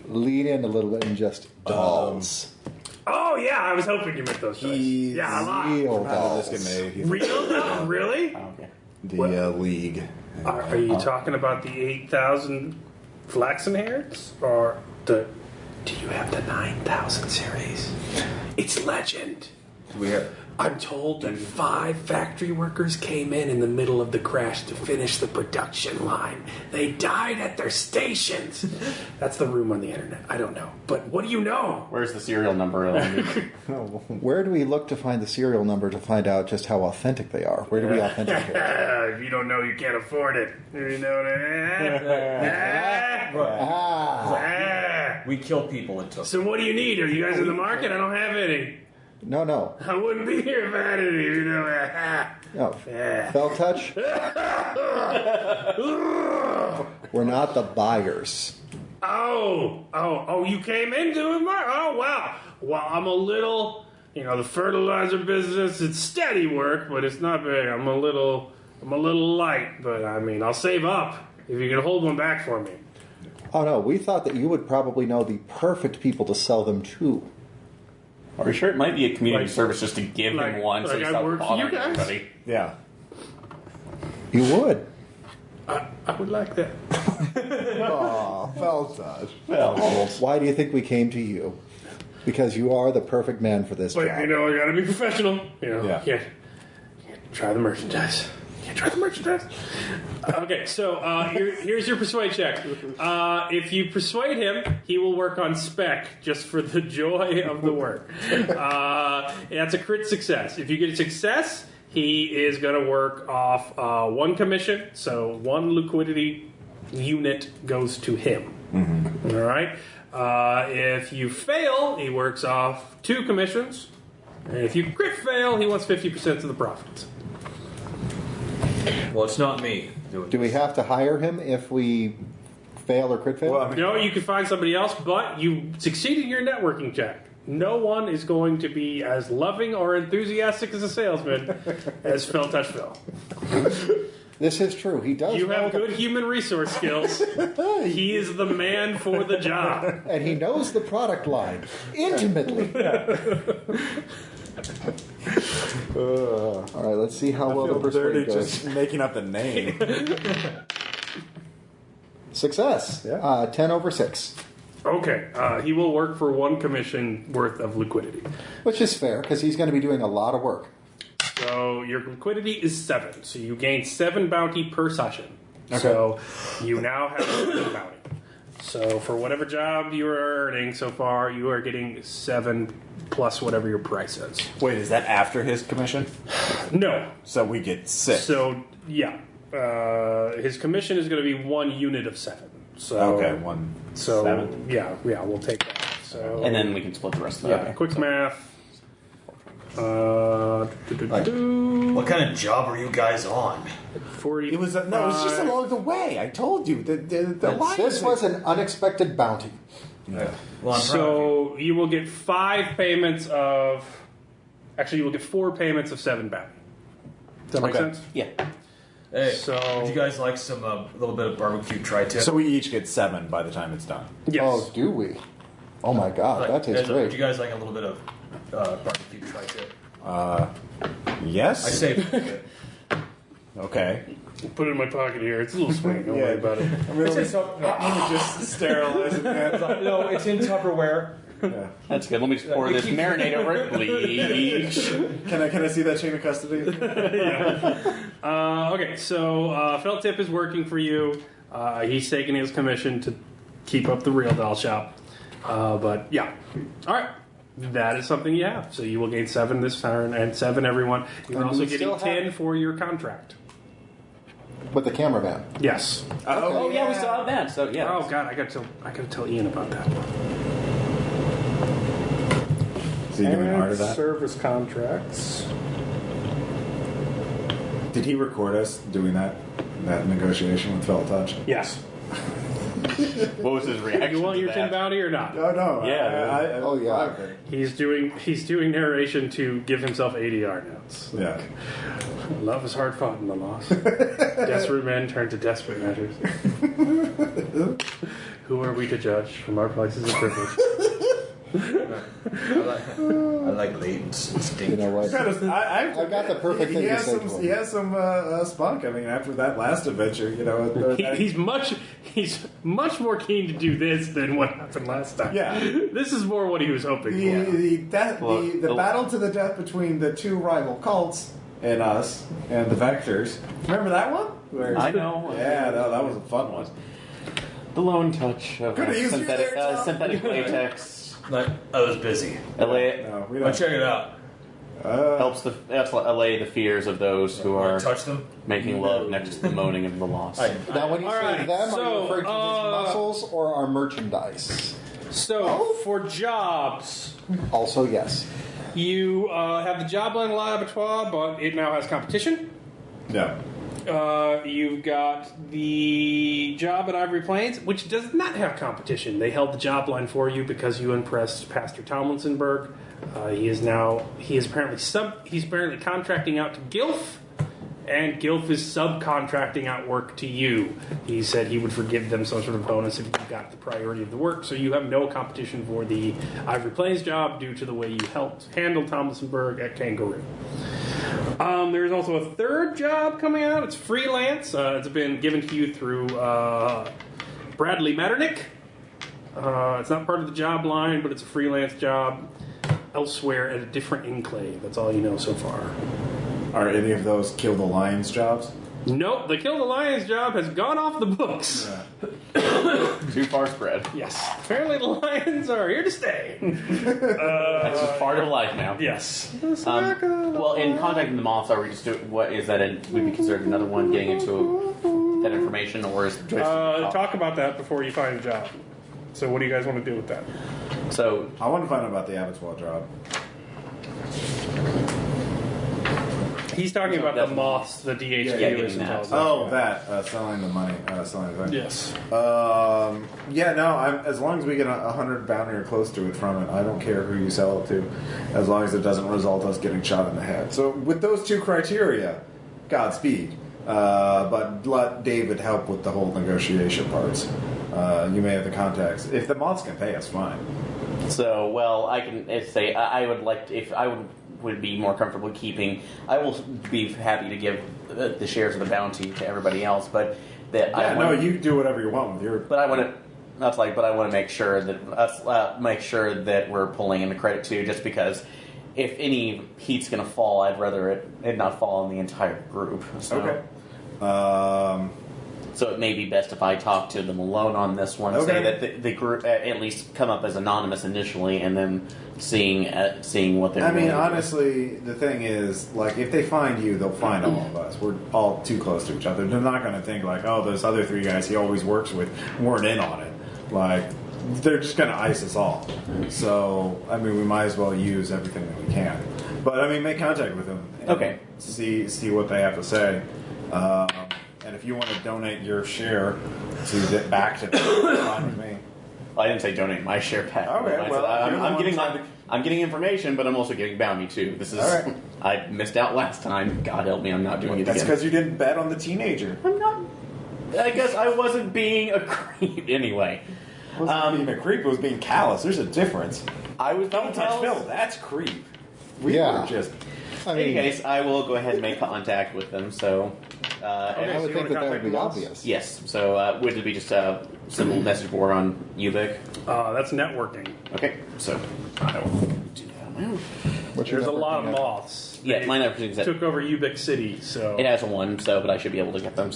Lean in a little bit and just dolls. Oh yeah, I was hoping you meant those dice. Yeah, a lot. Real How did this dolls. get made? Real though? Really? Okay. The League. Are you talking about the 8,000 flaxen hairs? Or the... Do you have the 9,000 series? It's legend. We have. I'm told that 5 factory workers came in the middle of the crash to finish the production line. They died at their stations. That's the room on the internet. I don't know. But what do you know? Where's the serial number? Where do we look to find the serial number to find out just how authentic they are? Where do we authenticate? If you don't know, you can't afford it. You know what I mean? We kill people and took. So what do you need? Are you guys in the market? I don't have any. No. I wouldn't be here if I had any. You know. No. Felt touch? We're not the buyers. Oh, you came into it, Mark? Oh, wow. Well, I'm a little, the fertilizer business, it's steady work, but it's not big. I'm a little light, but I mean, I'll save up if you can hold one back for me. Oh, no. We thought that you would probably know the perfect people to sell them to. Are you sure it might be a community service just to give him one so like he I stops work for you bothering guys? everybody? Yeah. You would. I would like that. Aw, Feltouch. Well, Why do you think we came to you? Because you are the perfect man for this But, job. I gotta be professional. Yeah. Can't try the merchandise. Okay, so here's your persuade check. If you persuade him, he will work on spec just for the joy of the work. That's a crit success. If you get a success, he is going to work off 1 commission, so 1 liquidity unit goes to him. Mm-hmm. All right? If you fail, he works off 2 commissions. And if you crit fail, he wants 50% of the profits. Well, it's not me. Do we have to hire him if we fail or crit fail? Well, I mean, No, you can find somebody else, but you succeeded in your networking check. No one is going to be as loving or enthusiastic as a salesman as Phil Touch Phil. This is true. He does. You know have good human resource skills. He is the man for the job. and he knows the product line intimately. All right, let's see how well the feel dirty persuade goes. just making up the name. Success. Yeah. 10 over 6, Okay, he will work for 1 commission worth of liquidity. which is fair because he's going to be doing a lot of work. So your liquidity is 7. So you gain 7 bounty per session. Okay. So you now have 7 bounty. So for whatever job you are earning so far, you are getting 7 plus whatever your price is. Wait, is that after his commission? No. So we get 6. So yeah, his commission is going to be 1 unit of 7. So Okay, 1. So 7. yeah, we'll take that. So and then we can split the rest of yeah, that. quick math. What kind of job are you guys on? 40. It was just along the way. I told you the line. This was an unexpected bounty. Yeah. Well, I'm proud of you. So you will get 5 payments of. Actually, you will get 4 payments of 7 bounty. Does that make Okay. sense? Yeah. Hey, So- would you guys like some little bit of barbecue tri-tip? So we each get 7 by the time it's done. Yes. Oh, do we? Oh my God, that tastes Would great. you guys like a little bit of barbecue tri-tip? Yes. I say. Okay. Put it in my pocket here. It's a little sweet. Don't Yeah. worry about it. I'm really just sterilize it. Man. No, it's in Tupperware. Yeah. That's good. Let me just pour this marinade over it. Bleach. Can I see that chain of custody? Okay, so Felt Tip is working for you. He's taking his commission to keep up the real doll shop. But yeah. All right. That is something you have. So you will gain 7 this turn and 7 everyone. You're And also we getting still 10 have- for your contract. With the cameraman. Yes. Oh yeah, we still have that. So yeah. Oh god, I gotta tell Ian about that. Is he doing art of that? Service contracts. Did he record us doing that negotiation with Felt Touch? Yes. What was his reaction? You want to your that? 10 bounty or not? No. Yeah. Oh, yeah. He's doing narration to give himself ADR notes. Yeah. Love is hard fought in the loss. Desperate men turn to desperate measures. Who are we to judge from our places of privilege? I like latent. You know what? I've got the perfect thing to say to him. He has some spunk. I mean, after that last adventure, He's much more keen to do this than what happened last time. Yeah. This is more what he was hoping for. The battle to the death between the two rival cults and us and the Vectors. Remember that one? I know. Yeah, that was a fun one. The lone touch of Could've used you there, Tom. synthetic latex. I was busy. No, we I'll don't. check it out. Helps allay the fears of those who are Touch them. making love next to the moaning of the lost. Now, when you say right, them, so, are you referring to these muscles or our merchandise? So, for jobs, Also, yes. you have the job line abattoir, but it now has competition. No. You've got the job at Ivory Plains, which does not have competition. They held the job line for you because you impressed Pastor Tomlinsonberg. He's apparently contracting out to Gilf, and Gilf is subcontracting out work to you. He said he would forgive them some sort of bonus if you got the priority of the work. So you have no competition for the Ivory Plains job due to the way you helped handle Tomlinsonberg at Kangaroo. There's also a third job coming out. It's freelance. It's been given to you through Bradley Metternich. It's not part of the job line, but it's a freelance job elsewhere at a different enclave. That's all you know so far. Are any of those Kill the Lions jobs? Nope, the Kill the Lions job has gone off the books. Too far spread. Yes, apparently the Lions are here to stay. That's just part of life now. Yes. Well, in contacting the moths, are we just doing what is that? Would be considered another one getting into that information, or is talk about that before you find a job. So, what do you guys want to do with that? So I want to find out about the abattoir job. He's talking about the moths, the DHQ. getting that. Oh, that selling the money, selling the thing. Yes. Yeah, no. As long as we get 100 bounty or close to it from it, I don't care who you sell it to, as long as it doesn't result us getting shot in the head. So with those two criteria, Godspeed. But let David help with the whole negotiation parts. You may have the contacts. If the moths can pay us, fine. So, well, I can say I would like to, if I would be more comfortable keeping. I will be happy to give the shares of the bounty to everybody else, but that you do whatever you want with your. But I want to. But I want to make sure that we're pulling in the credit too, just because if any heat's going to fall, I'd rather it not fall on the entire group. So. Okay. So it may be best if I talk to them alone on this one. Okay. Say that the group at least come up as anonymous initially, and then seeing what they're. I mean, honestly, the thing is, like, if they find you, they'll find all of us. We're all too close to each other. They're not going to think like, oh, those other three guys he always works with weren't in on it. Like, they're just going to ice us all. So, I mean, we might as well use everything that we can. But I mean, make contact with them. Okay. See what they have to say. And if you want to donate your share to get back to them, it's fine with me. I didn't say donate my share back. Okay, well, I'm getting information, but I'm also getting bounty too. This is all right. I missed out last time. God help me, I'm not doing it That's again. because you didn't bet on the teenager. I'm not. I guess I wasn't being a creep anyway. It wasn't being a creep. It was being callous. There's a difference. I was Don't touch Phil. That's creep. We were just. In any case, I will go ahead and make contact with them. So. I would think that would be obvious. Yes. So would it be just a simple message board on Ubik? That's networking. Okay. So I will do that on my own. There's a lot of moths. Yeah, my networking took over Ubik City, so it has a 1, but I should be able to get them.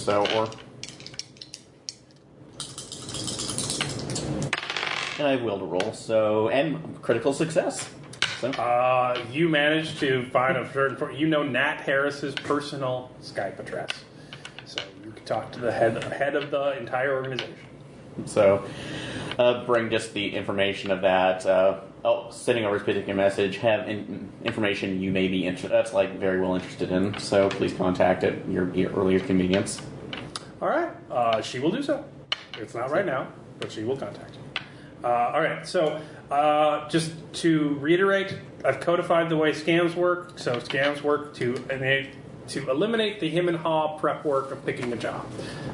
And I have will to roll. So and critical success. So. You managed to find a certain. Nat Harris's personal Skype address, so you can talk to the head of the entire organization. So, bring just the information of that. Sending over a particular message. Have information you may be that's very well interested in. So please contact at your earliest convenience. All right, she will do so. It's not right now, but she will contact you. All right, so. Just to reiterate, I've codified the way scams work. So scams work to eliminate the him and haw prep work of picking a job.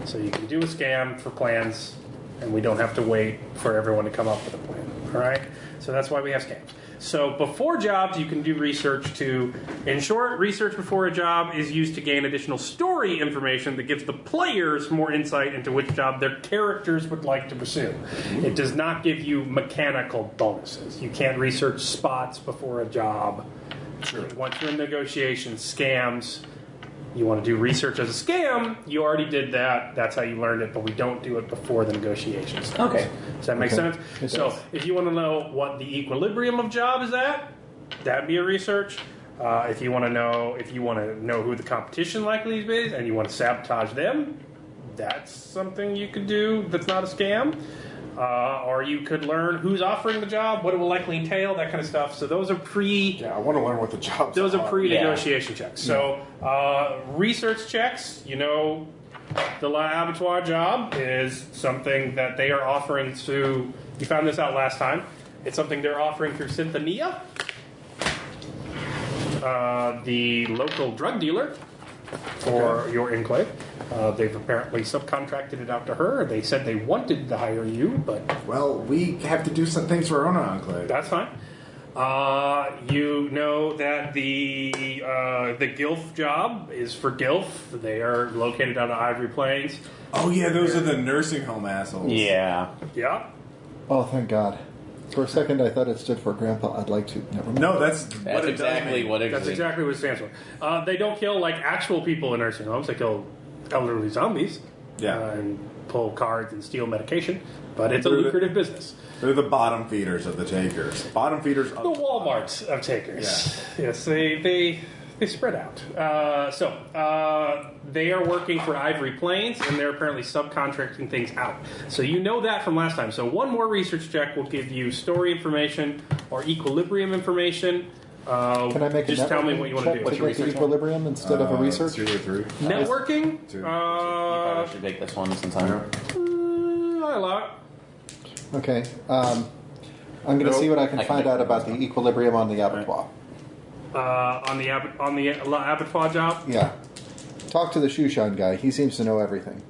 So you can do a scam for plans, and we don't have to wait for everyone to come up with a plan. All right? So that's why we have scams. So before jobs, you can do research to, in short, research before a job is used to gain additional story information that gives the players more insight into which job their characters would like to pursue. It does not give you mechanical bonuses. You can't research spots before a job. Sure. Once you're in negotiations, scams, you want to do research as a scam, you already did that. That's how you learned it, but we don't do it before the negotiations. Okay. Does that make sense? So if you want to know what the equilibrium of job is at, that'd be a research. If you want to know who the competition likely is and you want to sabotage them, that's something you could do that's not a scam. Or you could learn who's offering the job, what it will likely entail, that kind of stuff. So those are I want to learn what the jobs Those are pre-negotiation checks. So research checks, the abattoir job is something that they are offering to, you found this out last time, it's something they're offering through Synthenia, the local drug dealer for your enclave. They've apparently subcontracted it out to her. They said they wanted to hire you, but... Well, we have to do some things for our own enclave. That's fine. You know that the Gilf job is for Gilf. They are located out of Ivory Plains. Oh, yeah, those are the nursing home assholes. Yeah. Yeah. Oh, thank God. For a second, I thought it stood for Grandpa. I'd like to. Never mind. No, that's exactly what it That's exactly what it stands for. They don't kill like actual people in nursing homes. They kill elderly zombies. Yeah. And pull cards and steal medication. But it's a lucrative business. They're the bottom feeders of the takers. Bottom feeders of the Walmarts of takers. Yeah. Yes, they spread out. So they are working for Ivory Plains, and they're apparently subcontracting things out. So you know that from last time. So one more research check will give you story information or equilibrium information. Can I make just tell me what you want to do? What's your research equilibrium instead of a research? 2 or 3. Networking? You probably should make this one since I'm... I allow it. Okay. I'm going to see what I can find out about the equilibrium on the abattoir. On the abattoir job? Yeah. Talk to the shoe shine guy. He seems to know everything.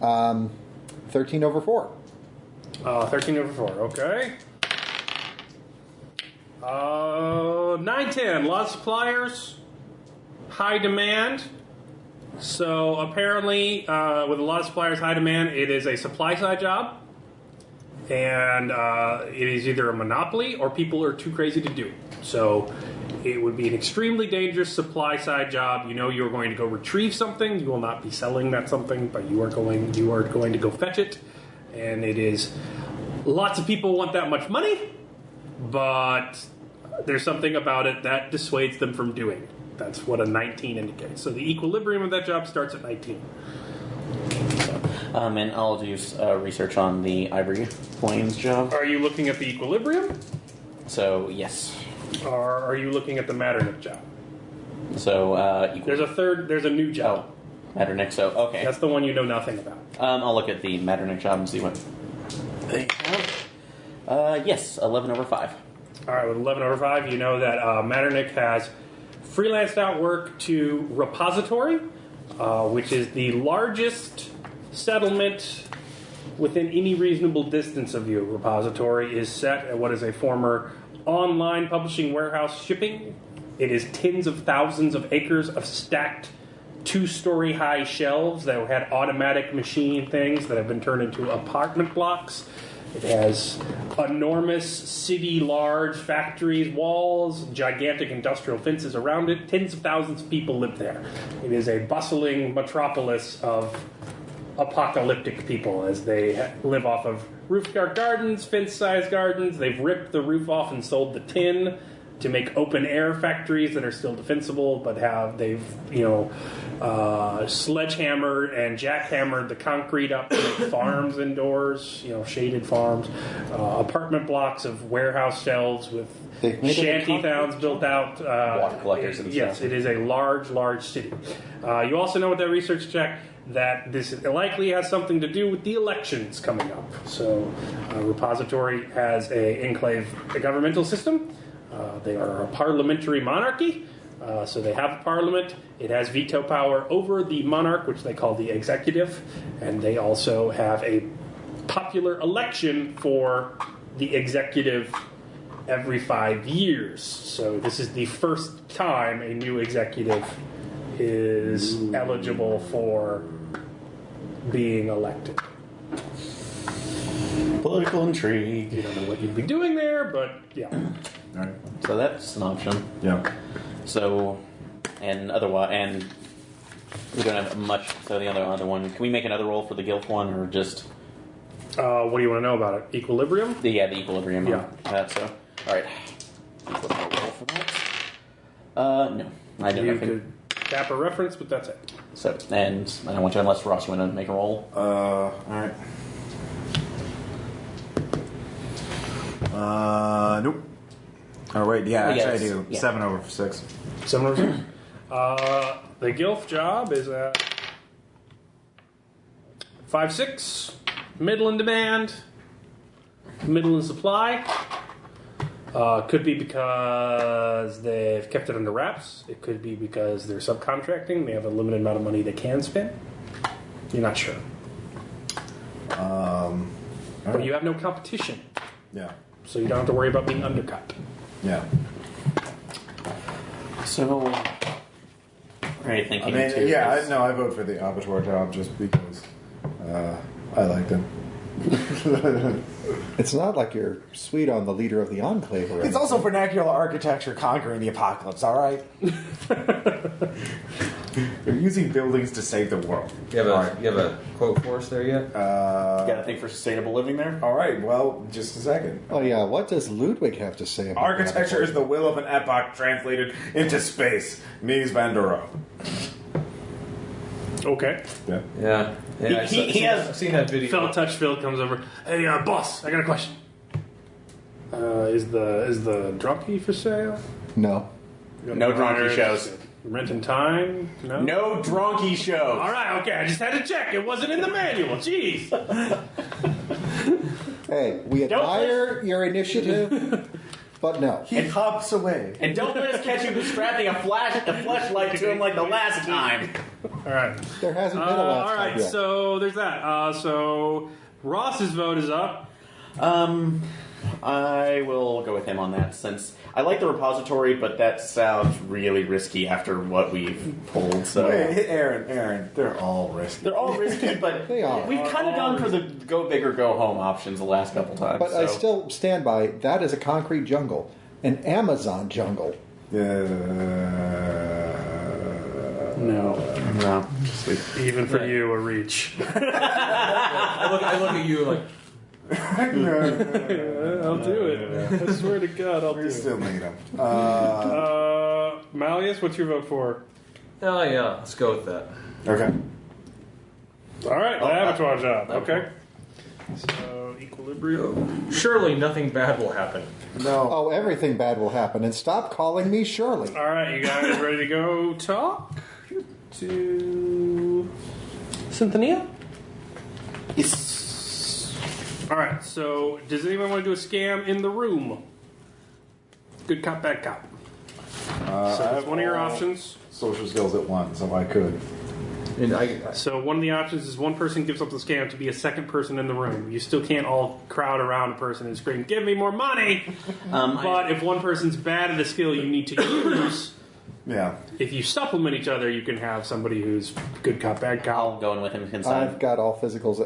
13 over 4. 13 over 4, okay. 9-10, a lot of suppliers, high demand. So apparently, with a lot of suppliers, high demand, it is a supply side job. And it is either a monopoly or people are too crazy to do. So it would be an extremely dangerous supply side job. You know you're going to go retrieve something. You will not be selling that something, but you are going to go fetch it. And it is, lots of people want that much money, but there's something about it that dissuades them from doing it. That's what a 19 indicates. So the equilibrium of that job starts at 19. And I'll do research on the Ivory Plains job. Are you looking at the equilibrium? So, yes. Or are you looking at the Metternich job? So, there's a new job. Oh, Metternich, so, okay. That's the one you know nothing about. I'll look at the Metternich job and see what they have. Yes, 11 over 5. All right, with 11 over 5, you know that Metternich has freelanced out work to Repository, which is the largest settlement within any reasonable distance of you. Repository is set at what is a former online publishing warehouse shipping. It is tens of thousands of acres of stacked 2-story high shelves that had automatic machine things that have been turned into apartment blocks. It has enormous city-large factories, walls, gigantic industrial fences around it. Tens of thousands of people live there. It is a bustling metropolis of apocalyptic people as they live off of roof-guard gardens, fence-sized gardens. They've ripped the roof off and sold the tin to make open-air factories that are still defensible, but they've sledgehammered and jackhammered the concrete up to make farms indoors, shaded farms, apartment blocks of warehouse shelves with shanty towns built out. Water collectors and yes, stuff. it is a large, large city. You also know with that research check that this likely has something to do with the elections coming up. So, Repository has a enclave, a governmental system. They are a parliamentary monarchy, so they have a parliament. It has veto power over the monarch, which they call the executive, and they also have a popular election for the executive every 5 years. So this is the first time a new executive is eligible for being elected. Political intrigue. You don't know what you'd be doing there, but yeah. All right. So that's an option. Yeah. So, and otherwise, and we don't have much. So the other one, can we make another roll for the guilt one, or just? What do you want to know about it? Equilibrium? The equilibrium. Yeah. So, all right. What's my roll for that? No, I do You nothing. could tap a reference, but that's it. So, and I don't want to unless Ross, you want to make a roll. All right. Nope. Oh wait, yeah, actually I do. Yeah. 7 over 6. 7 over 6. The Gilf job is at 5-6. Middle in demand. Middle in supply. Could be because they've kept it under wraps. It could be because they're subcontracting. They have a limited amount of money they can spend. You're not sure. But you have no competition. Yeah. So you don't have to worry about being undercut. Yeah. So, what are you thinking? I mean, too? yeah, I vote for the abattoir job just because I like them. It's not like you're sweet on the leader of the enclave or It's anything. also vernacular architecture conquering the apocalypse, all right? They're using buildings to save the world. You have a quote for us there yet? You got a thing for sustainable living there? All right, well, just a second. Oh yeah, what does Ludwig have to say about Architecture that? is the will of an epoch translated into space. Mies van der Rohe. Okay. Yeah. Yeah. Yeah, I've seen that video. Phil Touchfield comes over. Hey, boss, I got a question. Is the drunkie for sale? No. No drunkie shows. Renting time? No. No drunkie shows. All right. Okay. I just had to check. It wasn't in the manual. Jeez. Hey, we admire your initiative, but no. He hops away. And don't let us catch you strapping a flashlight to him like the last time. All right. There hasn't been a last all right. time yet. So there's that. So Ross's vote is up. I will go with him on that since I like the repository, but that sounds really risky after what we've pulled. So Wait, Aaron, they're all risky. they're all risky, but They are. we've kind of gone for the go big or go home options the last couple times. But so. I still stand by, that is a concrete jungle. An Amazon jungle. No. No. Even for you, a reach. I look at you like, I'll do it. I swear to God, I'll do We it. still need them. Malleus, what's your vote for? oh yeah, let's go with that. Okay. All right, the abattoir job. Okay. So equilibrium. Surely nothing bad will happen. No. Oh, everything bad will happen. And stop calling me Shirley. All right, you guys ready to go talk to Synthenia? Yes. All right. So, does anyone want to do a scam in the room? Good cop, bad cop. So that's one of your options. Social skills at 1, so I could. And So one of the options is one person gives up the scam to be a second person in the room. You still can't all crowd around a person and scream, "Give me more money!" But if one person's bad at a skill you need to use, Yeah. if you supplement each other, you can have somebody who's good cop, bad cop. I'll go in with him inside. I've got all physicals.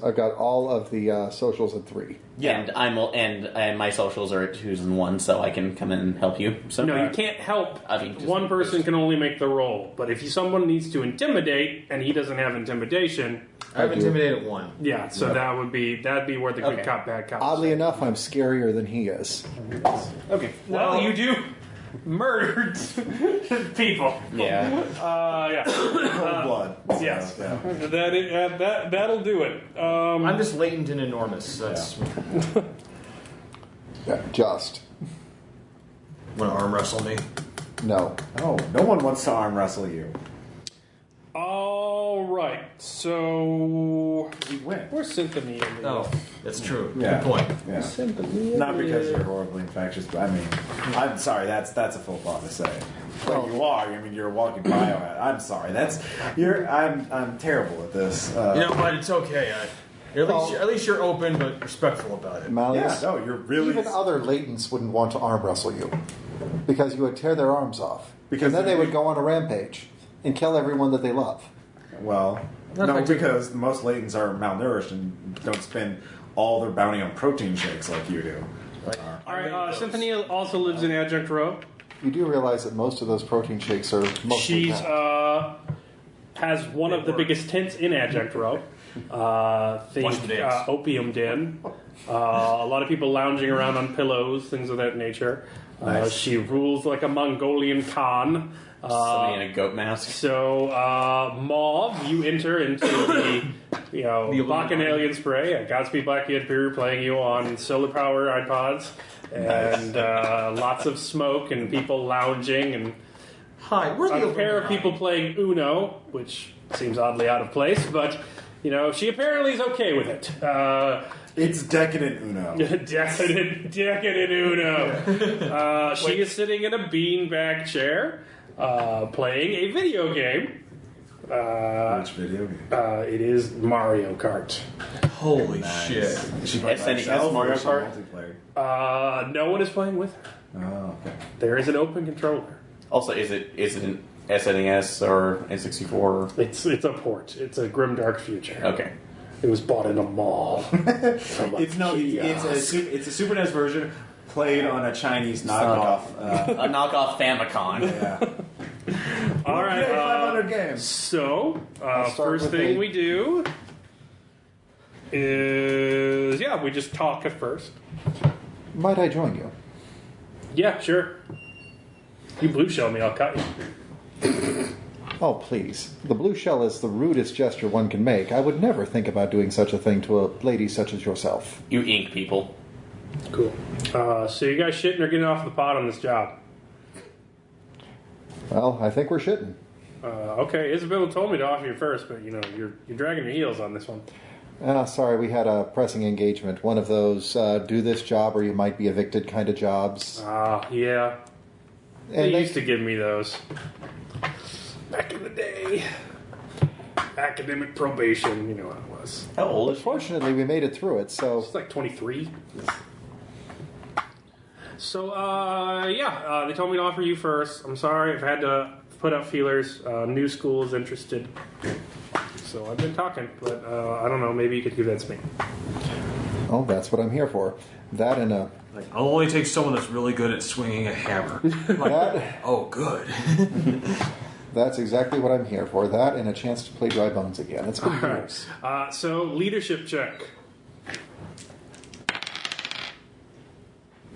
I've got all of the socials at 3. Yeah, and my socials are at 2s and 1, so I can come in and help you. So No, you can't help. I mean, just- One person can only make the roll. But if someone needs to intimidate and he doesn't have intimidation, I have intimidated 1. yeah, so that'd be where the good Okay. cop, bad cop. Oddly enough, I'm scarier than he is. Okay. Well, you do murdered people. Yeah. Yeah. Blood. Yes. Yeah. That'll do it. I'm just latent and enormous. That's Yeah, just. want to arm wrestle me. No. Oh, no one wants to arm wrestle you. All right. So We win. where's Symphony? In the Oh, that's true. Yeah. Good point. Yeah. Symphony. Not because you're horribly infectious, but I mean, I'm sorry. That's a full thought to say. Well, you are. I mean, you're a walking biohazard. I'm sorry. I'm terrible at this. You know what? It's okay. At least you're open but respectful about it. Malleus, Yeah, no, you're really... even other latents wouldn't want to arm wrestle you because you would tear their arms off. Because And then they they'd would be- go on a rampage and kill everyone that they love. Well, no, because most latents are malnourished and don't spend all their bounty on protein shakes like you do. All right, Symphony also lives in Adjunct Row. You do realize that most of those protein shakes are mostly She's has one of the biggest tents in Adjunct Row. Think opium den. A lot of people lounging around on pillows, things of that nature. Nice. She rules like a Mongolian Khan. Somebody in a goat mask. So, Mauve, you enter into the Bacchanalian spray. Godspeed Black Yid Peru playing you on solar power iPods. And lots of smoke and people lounging and Hi, we're the a pair of people playing Uno, which seems oddly out of place, but she apparently is okay with it. It's decadent Uno. Decadent Uno. She is sitting in a beanbag chair, playing a video game. Which video game? It is Mario Kart. Holy shit. She played by SNES herself or Mario is she Kart? multiplayer? No one is playing with her. Oh, okay. There is an open controller. Also, is it an SNES or N64? It's a port. It's a grimdark future. Okay. It was bought in a mall. It's a Super NES version played on a Chinese knockoff. A knockoff Famicom. Yeah. All right. 500 games. So, I'll start first with thing a- we do is, we just talk at first. Might I join you? Yeah, sure. You blue shell me, I'll cut you. Oh, please. The blue shell is the rudest gesture one can make. I would never think about doing such a thing to a lady such as yourself. You ink people. Cool. So you guys shitting or getting off the pot on this job? Well, I think we're shitting. Okay, Isabella told me to offer you first, but you're dragging your heels on this one. Sorry, we had a pressing engagement. One of those do this job or you might be evicted kind of jobs. Yeah. And They used to give me those. Back in the day. Academic probation, you know how it was. How old is she? Fortunately, we made it through it, so... It's like 23. So, they told me to offer you first. I'm sorry, I've had to put out feelers. New school is interested. So I've been talking, but I don't know, maybe you could convince me. Oh, that's what I'm here for. That and a... I'll only take someone that's really good at swinging a hammer. That, Oh, good. that's exactly what I'm here for. That and a chance to play Dry Bones again. It's been years. So, leadership check.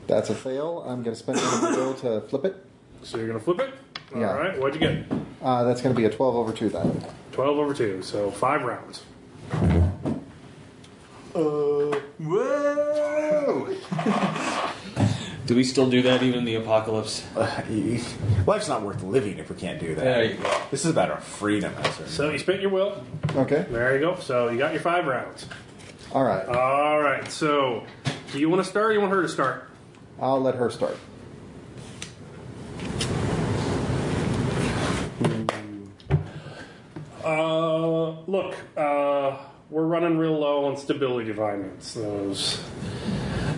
That's a fail. I'm going to spend another bill to flip it. So you're going to flip it? Yeah. All right, what'd you get? That's going to be a 12 over 2 then. 12 over 2, so 5 rounds. Whoa! Do we still do that even in the apocalypse? Life's not worth living if we can't do that. There you go. This is about our freedom. So you spent your will. Okay. There you go. So you got your 5 rounds. All right. All right, so do you want to start or you want her to start? I'll let her start. Look, we're running real low on stability vitamins. Those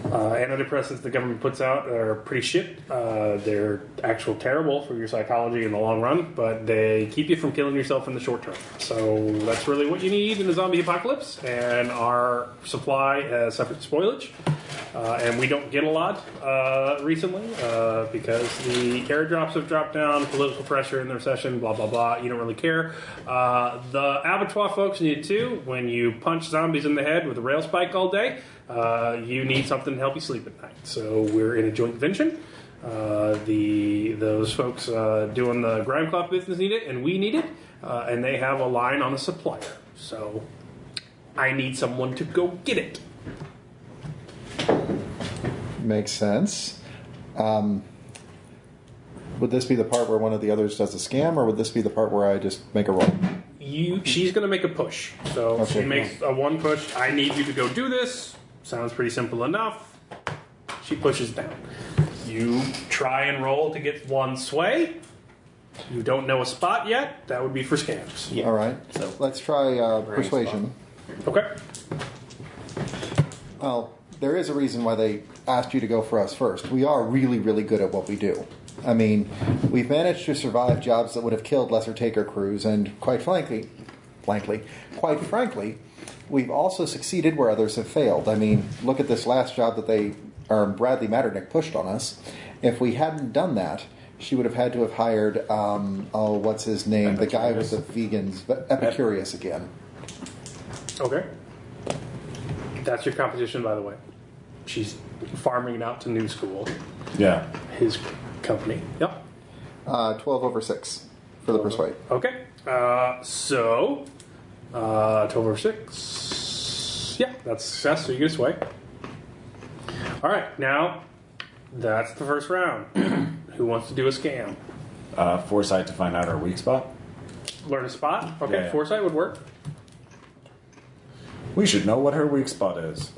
antidepressants the government puts out are pretty shit. They're actual terrible for your psychology in the long run, but they keep you from killing yourself in the short term. So that's really what you need in the zombie apocalypse, and our supply has suffered spoilage. And we don't get a lot recently because the airdrops have dropped down, political pressure in the recession, blah, blah, blah. You don't really care. The abattoir folks need it too. When you punch zombies in the head with a rail spike all day, you need something to help you sleep at night. So we're in a joint venture. Those folks doing the grime cloth business need it, and we need it. And they have a line on a supplier. So I need someone to go get it. Makes sense. Would this be the part where one of the others does a scam, or would this be the part where I just make a roll? She's going to make a push. So Okay, she makes a one push. I need you to go do this. Sounds pretty simple enough. She pushes down. You try and roll to get one sway. You don't know a spot yet. That would be for scams. Yeah. All right. So- Let's try persuasion. Okay. Well, there is a reason why they asked you to go for us first. We are really, really good at what we do. I mean, we've managed to survive jobs that would have killed lesser taker crews, and quite frankly, we've also succeeded where others have failed. I mean, look at this last job that Bradley Matternick pushed on us. If we hadn't done that, she would have had to have hired, what's his name? The guy with the vegans, Epicurious again. Okay. That's your competition, by the way. She's farming it out to New School. Yeah. His company. Yep. 12 over 6 for the persuade. Okay. 12 over 6. Yeah, that's a success, so you get a sway. All right, now that's the first round. Who wants to do a scam? Foresight to find out our weak spot. Learn a spot? Okay, Yeah. Foresight would work. We should know what her weak spot is.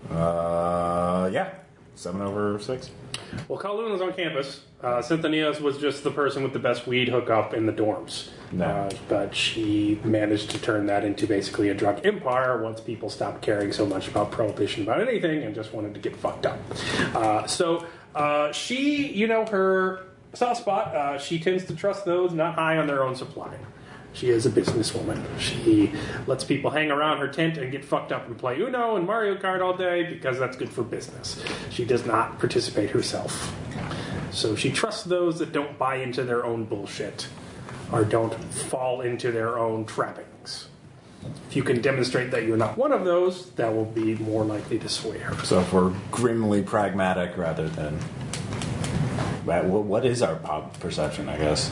Yeah. 7 over 6. Well, Kowloon was on campus. Synthonias was just the person with the best weed hookup in the dorms. No. But she managed to turn that into basically a drug empire once people stopped caring so much about prohibition about anything and just wanted to get fucked up. So she, her soft spot, she tends to trust those not high on their own supply. She is a businesswoman. She lets people hang around her tent and get fucked up and play Uno and Mario Kart all day because that's good for business. She does not participate herself. So she trusts those that don't buy into their own bullshit or don't fall into their own trappings. If you can demonstrate that you're not one of those, that will be more likely to sway her. So if we're grimly pragmatic rather than... What is our perception, I guess?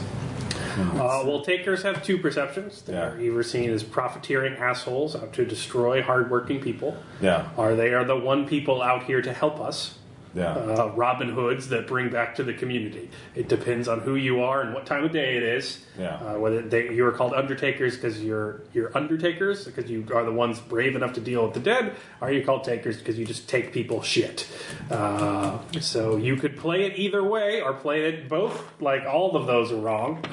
Well, takers have 2 perceptions. They're either seen as profiteering assholes out to destroy hardworking people. Yeah. Or they are the one people out here to help us. Yeah. Robin Hoods that bring back to the community. It depends on who you are and what time of day it is. Yeah. Whether you are called undertakers because you're undertakers because you are the ones brave enough to deal with the dead, or are you called takers because you just take people's shit. So you could play it either way or play it both, like all of those are wrong,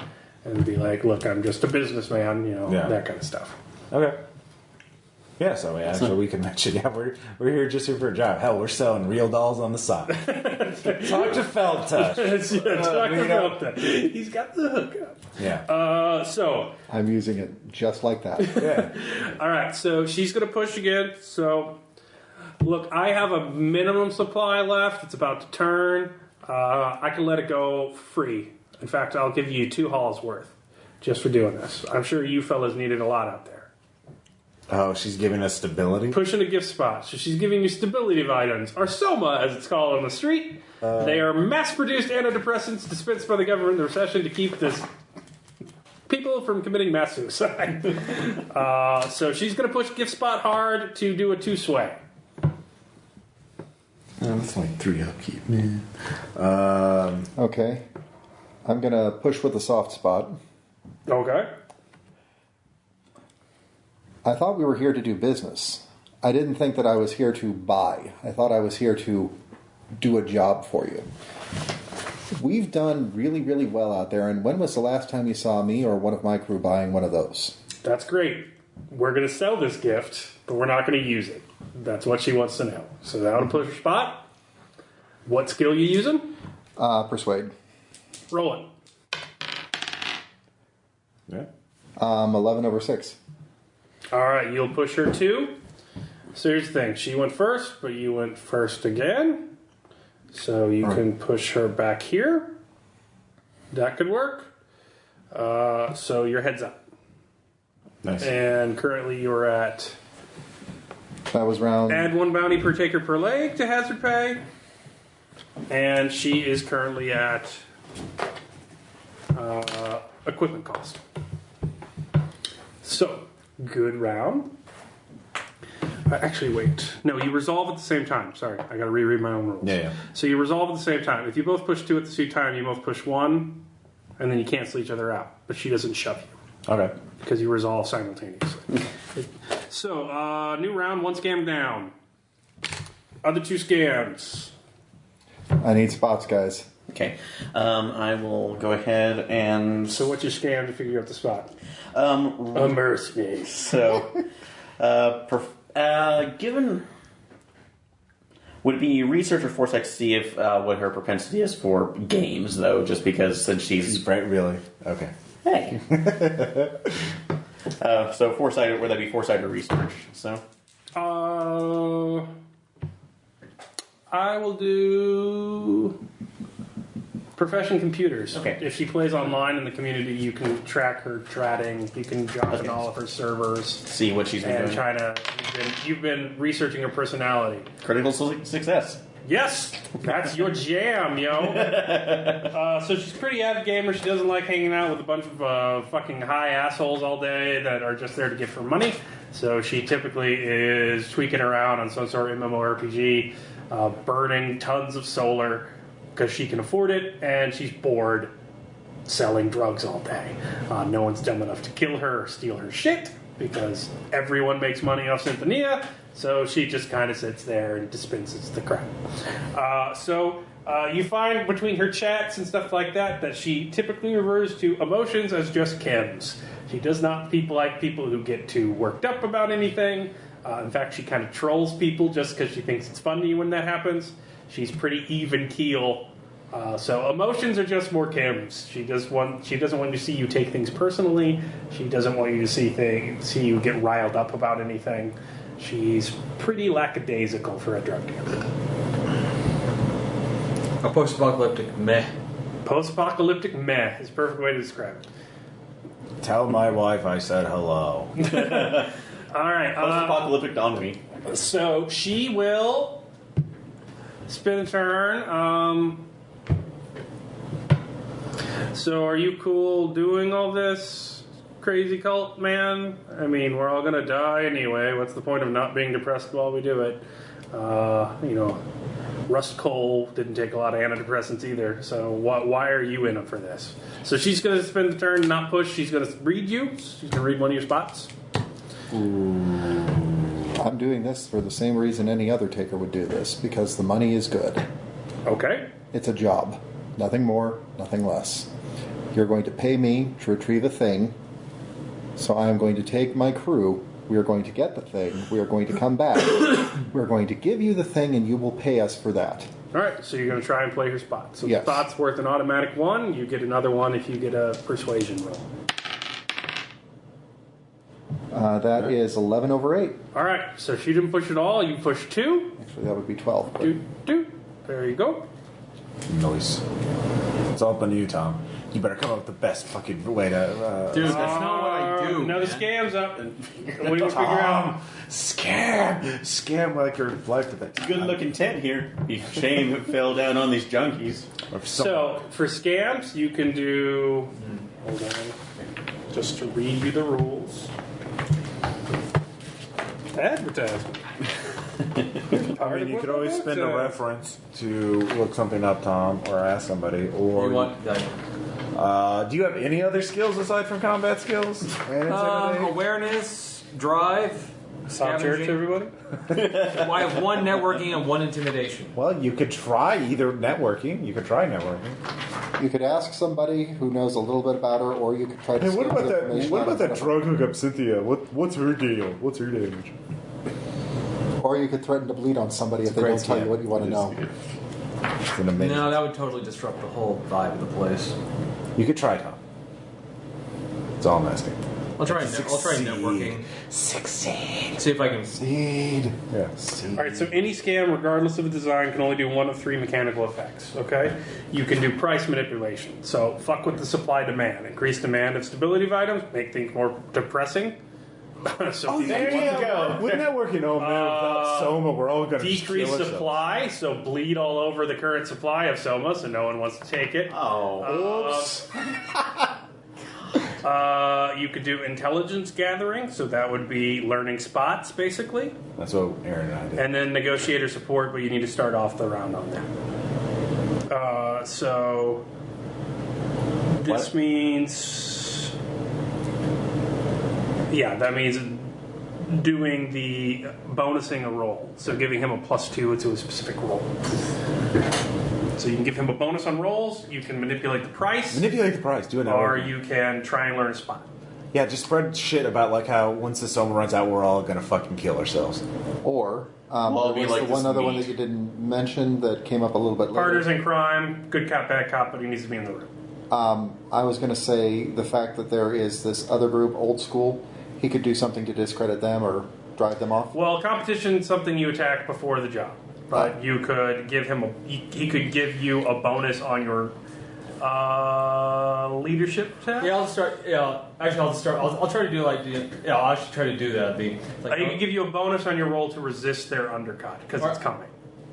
and be like, look, I'm just a businessman, that kind of stuff. Okay. Yeah, so we can mention, we're here just here for a job. Hell, we're selling real dolls on the side. Talk to Feldtush. Talk to Feldtush. He's got the hookup. Yeah. So I'm using it just like that. Yeah. All right, so she's going to push again. So, look, I have a minimum supply left. It's about to turn. I can let it go free. In fact, I'll give you 2 hauls worth just for doing this. I'm sure you fellas needed a lot out there. Oh, she's giving us stability? Pushing a gift spot. So she's giving you stability items, or SOMA, as it's called on the street. They are mass-produced antidepressants dispensed by the government in the recession to keep people from committing mass suicide. So she's going to push gift spot hard to do a 2 sway. That's like 3 upkeep, man. Okay. I'm going to push with a soft spot. Okay. I thought we were here to do business. I didn't think that I was here to buy. I thought I was here to do a job for you. We've done really, really well out there, and when was the last time you saw me or one of my crew buying one of those? That's great. We're going to sell this gift, but we're not going to use it. That's what she wants to know. So that would push her spot. What skill you using? Persuade. Roll it. Yeah. 11 over 6. All right, you'll push her 2. So here's the thing. She went first, but you went first again. So you can push her back here. That could work. So your head's up. Nice. And currently you're at... That was round... Add 1 bounty per taker per leg to hazard pay. And she is currently at equipment cost. So, good round. Actually, wait. No, you resolve at the same time. Sorry, I got to reread my own rules. Yeah. So you resolve at the same time. If you both push 2 at the same time, you both push 1, and then you cancel each other out. But she doesn't shove you. Okay. Because you resolve simultaneously. So, new round, 1 scam down. Other 2 scams. I need spots, guys. Okay. I will go ahead and... So what's your scam to figure out the spot? Mercenaries. So, Given... Would it be research or foresight to see if what her propensity is for games, though? Just because since she's... Really? Okay. Hey. So foresight, would that be foresight or research? So. I will do profession computers. Okay. If she plays online in the community, you can track her chatting. You can jump in all of her servers. See what she's been and doing. try to. You've been researching her personality. Critical success. Yes, that's your jam, yo. So she's a pretty avid gamer. She doesn't like hanging out with a bunch of fucking high assholes all day that are just there to give her money. So she typically is tweaking around on some sort of MMORPG, burning tons of solar because she can afford it, and she's bored selling drugs all day. No one's dumb enough to kill her or steal her shit because everyone makes money off Synthonia. So she just kind of sits there and dispenses the crap. You find between her chats and stuff like that she typically refers to emotions as just chems. She does not like people who get too worked up about anything. In fact, she kind of trolls people just because she thinks it's funny when that happens. She's pretty even keel. So emotions are just more chems. She doesn't want you to see you take things personally. She doesn't want you to see you get riled up about anything. She's pretty lackadaisical for a drug dealer. A post-apocalyptic meh. Post-apocalyptic meh is a perfect way to describe it. Tell my wife I said hello. All right. Post-apocalyptic ennui. So she will spin a turn. So are you cool doing all this, crazy cult man? I mean, we're all going to die anyway. What's the point of not being depressed while we do it? Rust Cole didn't take a lot of antidepressants either. So why are you in it for this? So she's going to spin the turn, not push. She's going to read you. She's going to read one of your spots. I'm doing this for the same reason any other taker would do this, because the money is good. Okay. It's a job. Nothing more, nothing less. You're going to pay me to retrieve a thing, so I am going to take my crew. We are going to get the thing. We are going to come back. We're going to give you the thing, and you will pay us for that. All right, so you're going to try and play her spot. So yes. The spot's worth an automatic 1. You get another 1 if you get a persuasion roll. That is 11 over 8. All right, so she didn't push at all. You push 2. Actually, that would be 12. But... Do. There you go. Noise. It's all up on you, Tom. You better come up with the best fucking way to... Dude, that's not what I do. Now the scam's up. What do you want to figure out? Scam like your life to that. Good looking tent here. Be shame it fell down on these junkies. So, for scams, you can do... Hold on. Just to read you the rules. Advertisement. I mean, you could always spend a reference to look something up, Tom, or ask somebody. Or do you have any other skills aside from combat skills? Awareness, drive, Stop church, everybody. I have 1 networking and 1 intimidation. Well, you could try either networking. You could try networking. You could ask somebody who knows a little bit about her, or you could try to. Hey, what about that? information What out about of that her. drug hookup, Cynthia? What's her deal? What's her damage? Or you could threaten to bleed on somebody if they don't tell you what you want to know. It's an amazing. No, that would totally disrupt the whole vibe of the place. You could try, Tom. That's all I'm asking. I'll try networking. Succeed. See if I can. Succeed. Yeah. All right, so any scam, regardless of the design, can only do 1 of 3 mechanical effects, okay? You can do price manipulation. So fuck with the supply-demand. Increase demand of stability of items, make things more depressing. So There you go. With networking, oh man, without Soma, we're all going to decrease supply, so bleed all over the current supply of Soma, so no one wants to take it. Oops. You could do intelligence gathering, so that would be learning spots, basically. That's what Aaron and I did. And then negotiator support, but you need to start off the round on that. So this means... Yeah, that means doing the bonusing a roll. So giving him a +2 to a specific roll. So you can give him a bonus on rolls, you can manipulate the price, Manipulate the price. Do it now. or you can try and learn a spot. Yeah, just spread shit about like how once the soma runs out, we're all gonna fucking kill ourselves. Or Well, there we was like the one this other one meat. that you didn't mention that came up a little bit later. Partners in crime, good cop, bad cop, but he needs to be in the room. I was going to say the fact that there is this other group, old school, he could do something to discredit them or drive them off. Well, competition is something you attack before the job, but you could give him he could give you a bonus on your leadership test. Yeah, I'll start. Yeah, actually, I'll start. I'll try to do I'll actually try to do that. He could give you a bonus on your roll to resist their undercut because it's coming.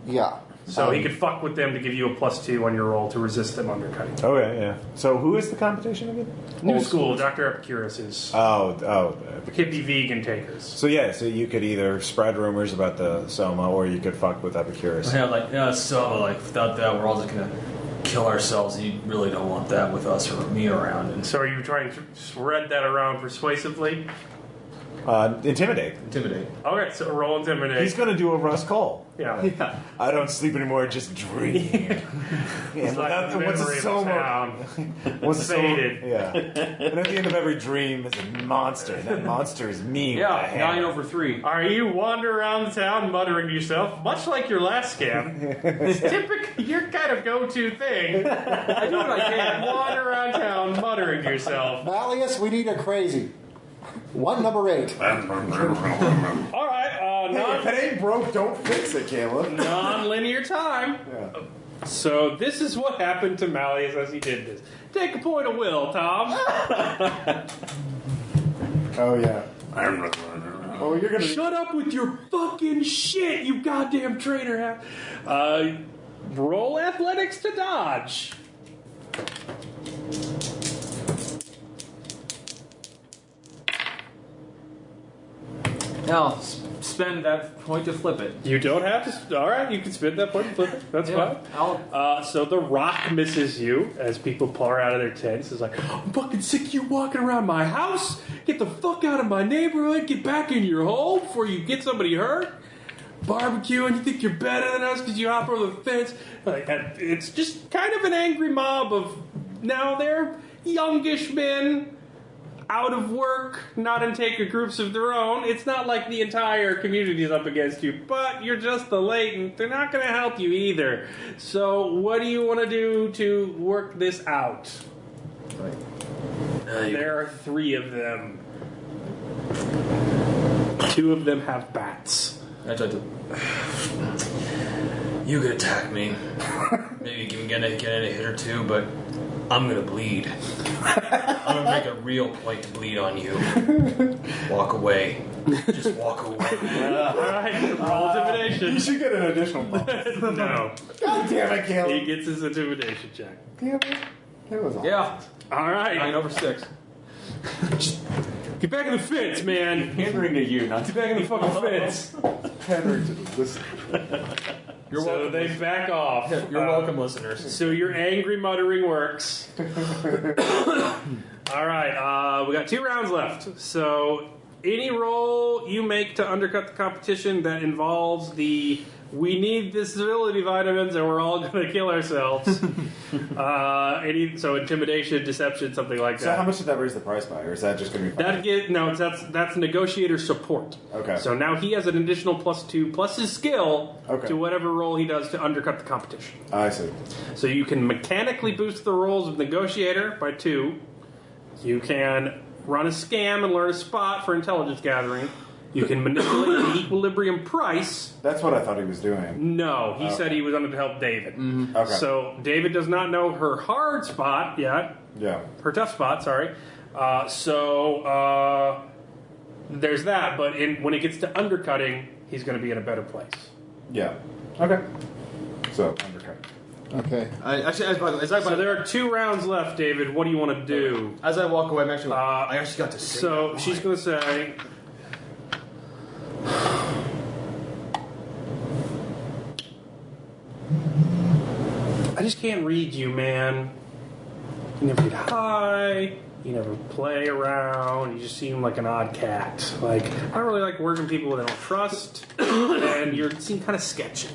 Yeah. So he could fuck with them to give you a +2 on your roll to resist them undercutting. Okay, yeah. So who is the competition again? New school, Dr. Epicurus is Oh. hippie vegan takers. So yeah, so you could either spread rumors about the soma, or you could fuck with Epicurus. Yeah, so without that, we're all just gonna kill ourselves. You really don't want that with us or me around. And So are you trying to spread that around persuasively? Intimidate. intimidate. Okay, so roll intimidate. He's gonna do a Russ Cole. Yeah. Yeah. I don't sleep anymore, just dream. It's like without the what's memory a of soma? town. What's a soma? Faded. Yeah. And at the end of every dream is a monster. And that monster is me. with a Yeah, hammer. 9 over 3. Are you wander around the town muttering to yourself, much like your last scam? It's typically your kind of go-to thing. I do what I can. Wander around town muttering to yourself. Malleus, we need a crazy. One number 8. All right, Hey, if it ain't broke, don't fix it, Caleb. non-linear time. Yeah. So this is what happened to Malleus as he did this. Take a point of will, Tom. Oh yeah. Oh, you're gonna. Shut up with your fucking shit, you goddamn traitor hat. Roll athletics to dodge. Now, spend that point to flip it. You don't have to. All right, you can spin that point and flip it. That's fine. So the rock misses you as people pour out of their tents. It's like, I'm fucking sick of you walking around my house. Get the fuck out of my neighborhood. Get back in your hole before you get somebody hurt. Barbecuing, you think you're better than us because you hop over the fence. Like, it's just kind of an angry mob of now they're youngish men. Out of work, not in take groups of their own. It's not like the entire community is up against you, but you're just the latent. They're not going to help you either. So, what do you want to do to work this out? There are 3 of them. 2 of them have bats. I tried to. You could attack me. Maybe get a hit or 2, but I'm gonna bleed. I'm gonna make a real point to bleed on you. Walk away. Just walk away. All right, roll intimidation. You should get an additional bonus. No, God damn it, he Caleb. gets his intimidation check. Damn it. That was awesome. Yeah. All 9 right, over 6. get back in the fence, man. Pandering to you, not to Get back in the fucking fence. Henry, listen. You're So welcome. they back off. You're welcome, listeners. So your angry muttering works. All right, we got 2 rounds left. So any roll you make to undercut the competition that involves we need disability vitamins or we're all going to kill ourselves. So intimidation, deception, something like that. So how much did that raise the price by, or is that just going to be fine? That's negotiator support. Okay. So now he has an additional +2 plus his skill Okay. to whatever roll he does to undercut the competition. I see. So you can mechanically boost the rolls of negotiator by 2. You can run a scam and learn a spot for intelligence gathering. You can manipulate the equilibrium price. That's what I thought he was doing. No, he said he was under to help David. Okay. So David does not know her hard spot yet. Yeah. Her tough spot, sorry. There's that, but when it gets to undercutting, he's going to be in a better place. Yeah. Okay. So, undercut. Okay. So there are 2 rounds left, David. What do you want to do? As I walk away, I'm actually. I actually got to say. So she's going to say, I just can't read you, man. You never get high. You never play around. You just seem like an odd cat. Like, I don't really like working with people that I don't trust. And you seem kind of sketchy.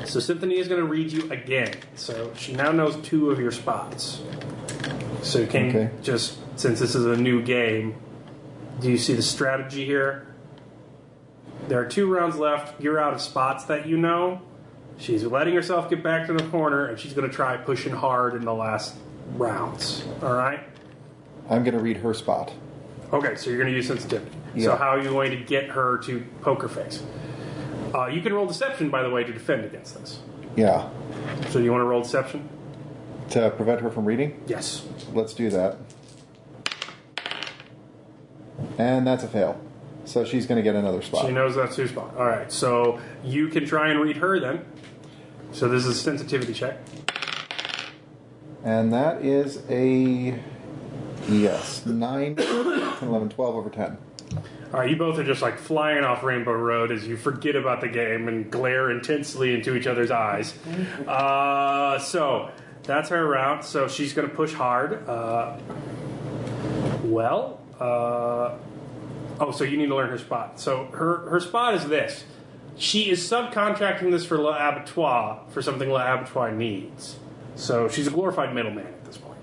So Cynthia is going to read you again. So she now knows 2 of your spots. So you can Okay. just, since this is a new game, Do you see the strategy here? There are 2 rounds left. You're out of spots that you know. She's letting herself get back to the corner, and she's going to try pushing hard in the last rounds. All right? I'm going to read her spot. Okay, so you're going to use sensitivity. Yeah. So how are you going to get her to poker face? You can roll deception, by the way, to defend against this. Yeah. So do you want to roll deception? To prevent her from reading? Yes. Let's do that. And that's a fail. So she's going to get another spot. She knows that's her spot. All right, so you can try and read her then. So this is a sensitivity check. And that is a... Yes. 9, 10, 11, 12 over 10. All right, you both are just like flying off Rainbow Road as you forget about the game and glare intensely into each other's eyes. So that's her round. So she's going to push hard. So you need to learn her spot. So her spot is this. She is subcontracting this for l'abattoir for something l'abattoir needs. So she's a glorified middleman at this point.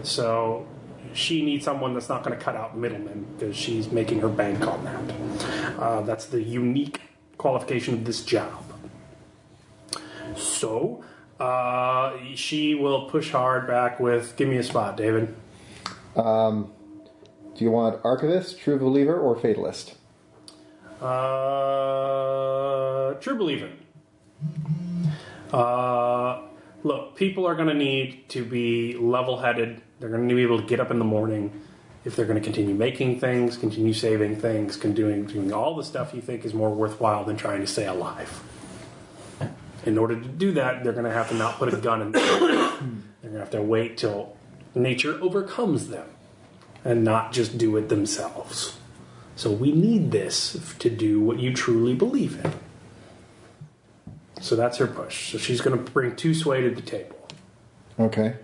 So she needs someone that's not going to cut out middlemen because she's making her bank on that. That's the unique qualification of this job. So she will push hard back with, give me a spot, David. Do you want Archivist, True Believer, or Fatalist? True Believer. Look, people are going to need to be level-headed. They're going to be able to get up in the morning if they're going to continue making things, continue saving things, doing all the stuff you think is more worthwhile than trying to stay alive. In order to do that, they're going to have to not put a gun in them. They're going to have to wait till nature overcomes them and not just do it themselves. So we need this to do what you truly believe in. So that's her push. So she's going to bring 2 sway to the table. Okay.